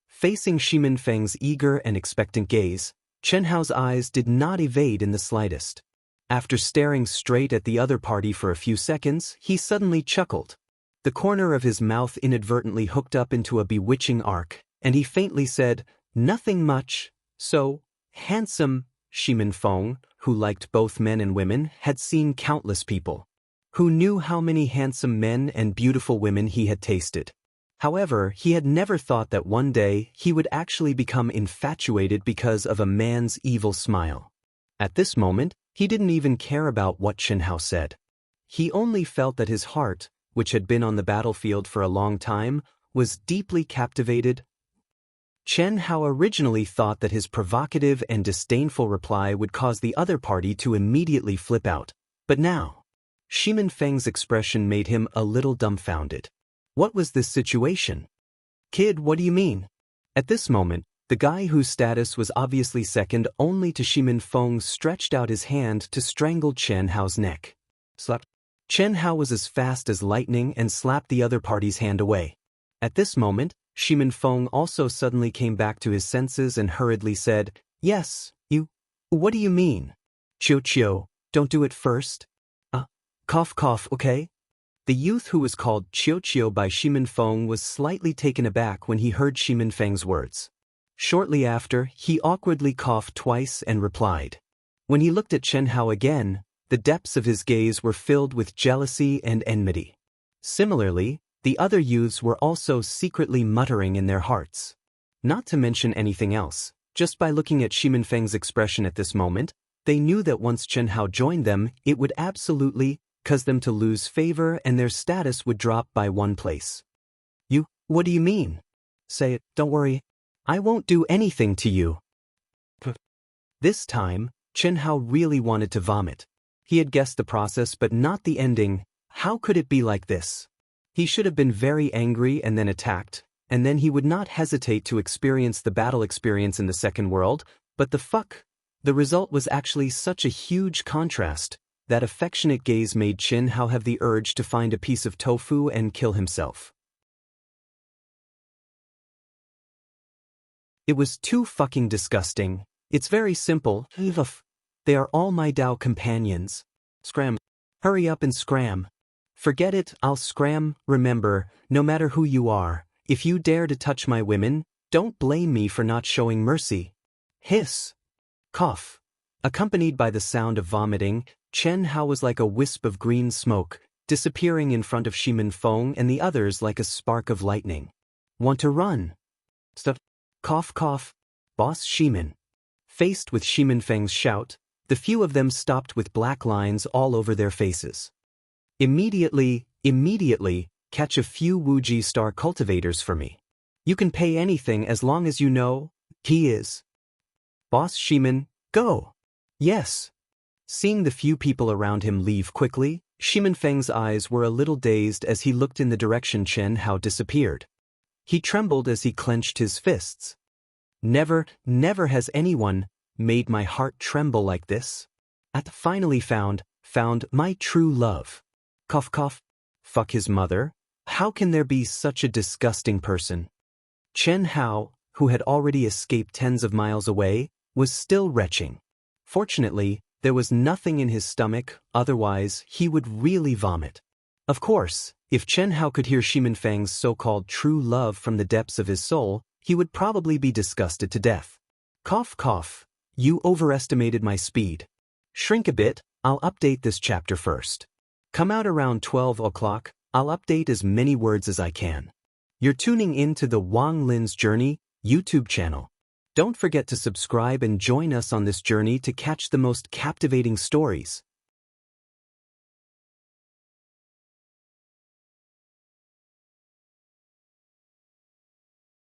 S1: Facing Shimin Feng's eager and expectant gaze, Chen Hao's eyes did not evade in the slightest. After staring straight at the other party for a few seconds, he suddenly chuckled. The corner of his mouth inadvertently hooked up into a bewitching arc, and he faintly said, "Nothing much. So handsome." Shimin Feng, who liked both men and women, had seen countless people. Who knew how many handsome men and beautiful women he had tasted? However, he had never thought that one day he would actually become infatuated because of a man's evil smile. At this moment, he didn't even care about what Chen Hao said. He only felt that his heart, which had been on the battlefield for a long time, was deeply captivated. Chen Hao originally thought that his provocative and disdainful reply would cause the other party to immediately flip out, but now, Shimin Feng's expression made him a little dumbfounded. What was this situation? Kid, what do you mean? At this moment, the guy whose status was obviously second only to Shimin Feng stretched out his hand to strangle Chen Hao's neck. Slap. Chen Hao was as fast as lightning and slapped the other party's hand away. At this moment, Shimin Feng also suddenly came back to his senses and hurriedly said, "Yes, you. What do you mean? Chiu, don't do it first. Cough cough, okay?" The youth who was called Chiu by Shimin Feng was slightly taken aback when he heard Shimin Feng's words. Shortly after, he awkwardly coughed twice and replied. When he looked at Chen Hao again, the depths of his gaze were filled with jealousy and enmity. Similarly, the other youths were also secretly muttering in their hearts. Not to mention anything else, just by looking at Shimin Feng's expression at this moment, they knew that once Chen Hao joined them, it would absolutely cause them to lose favor and their status would drop by one place. "You, what do you mean?" "Say it, don't worry. I won't do anything to you." This time, Chen Hao really wanted to vomit. He had guessed the process but not the ending. How could it be like this? He should have been very angry and then attacked, and then he would not hesitate to experience the battle experience in the second world, but the fuck? The result was actually such a huge contrast. That affectionate gaze made Chen Hao have the urge to find a piece of tofu and kill himself. It was too fucking disgusting. It's very simple. They are all my Dao companions. Scram. Hurry up and scram. Forget it, I'll scram. Remember, no matter who you are, if you dare to touch my women, don't blame me for not showing mercy. Hiss. Cough. Accompanied by the sound of vomiting, Chen Hao was like a wisp of green smoke, disappearing in front of Shimin Feng and the others like a spark of lightning. Want to run? Stop. Cough cough. Boss Shimin. Faced with Shimin Feng's shout, the few of them stopped with black lines all over their faces. Immediately, catch a few Wuji star cultivators for me. You can pay anything as long as you know he is. Boss Shimin, go. Yes. Seeing the few people around him leave quickly, Shimin Feng's eyes were a little dazed as he looked in the direction Chen Hao disappeared. He trembled as he clenched his fists. Never has anyone made my heart tremble like this. Finally found my true love. Cough cough. Fuck his mother. How can there be such a disgusting person? Chen Hao, who had already escaped tens of miles away, was still retching. Fortunately, there was nothing in his stomach, otherwise he would really vomit. Of course, If Chen Hao could hear Shimin Fang's so-called true love from the depths of his soul, he would probably be disgusted to death. Cough cough. You overestimated my speed. Shrink a bit, I'll update this chapter first. Come out around 12 o'clock, I'll update as many words as I can. You're tuning in to the Wang Lin's Journey YouTube channel. Don't forget to subscribe and join us on this journey to catch the most captivating stories.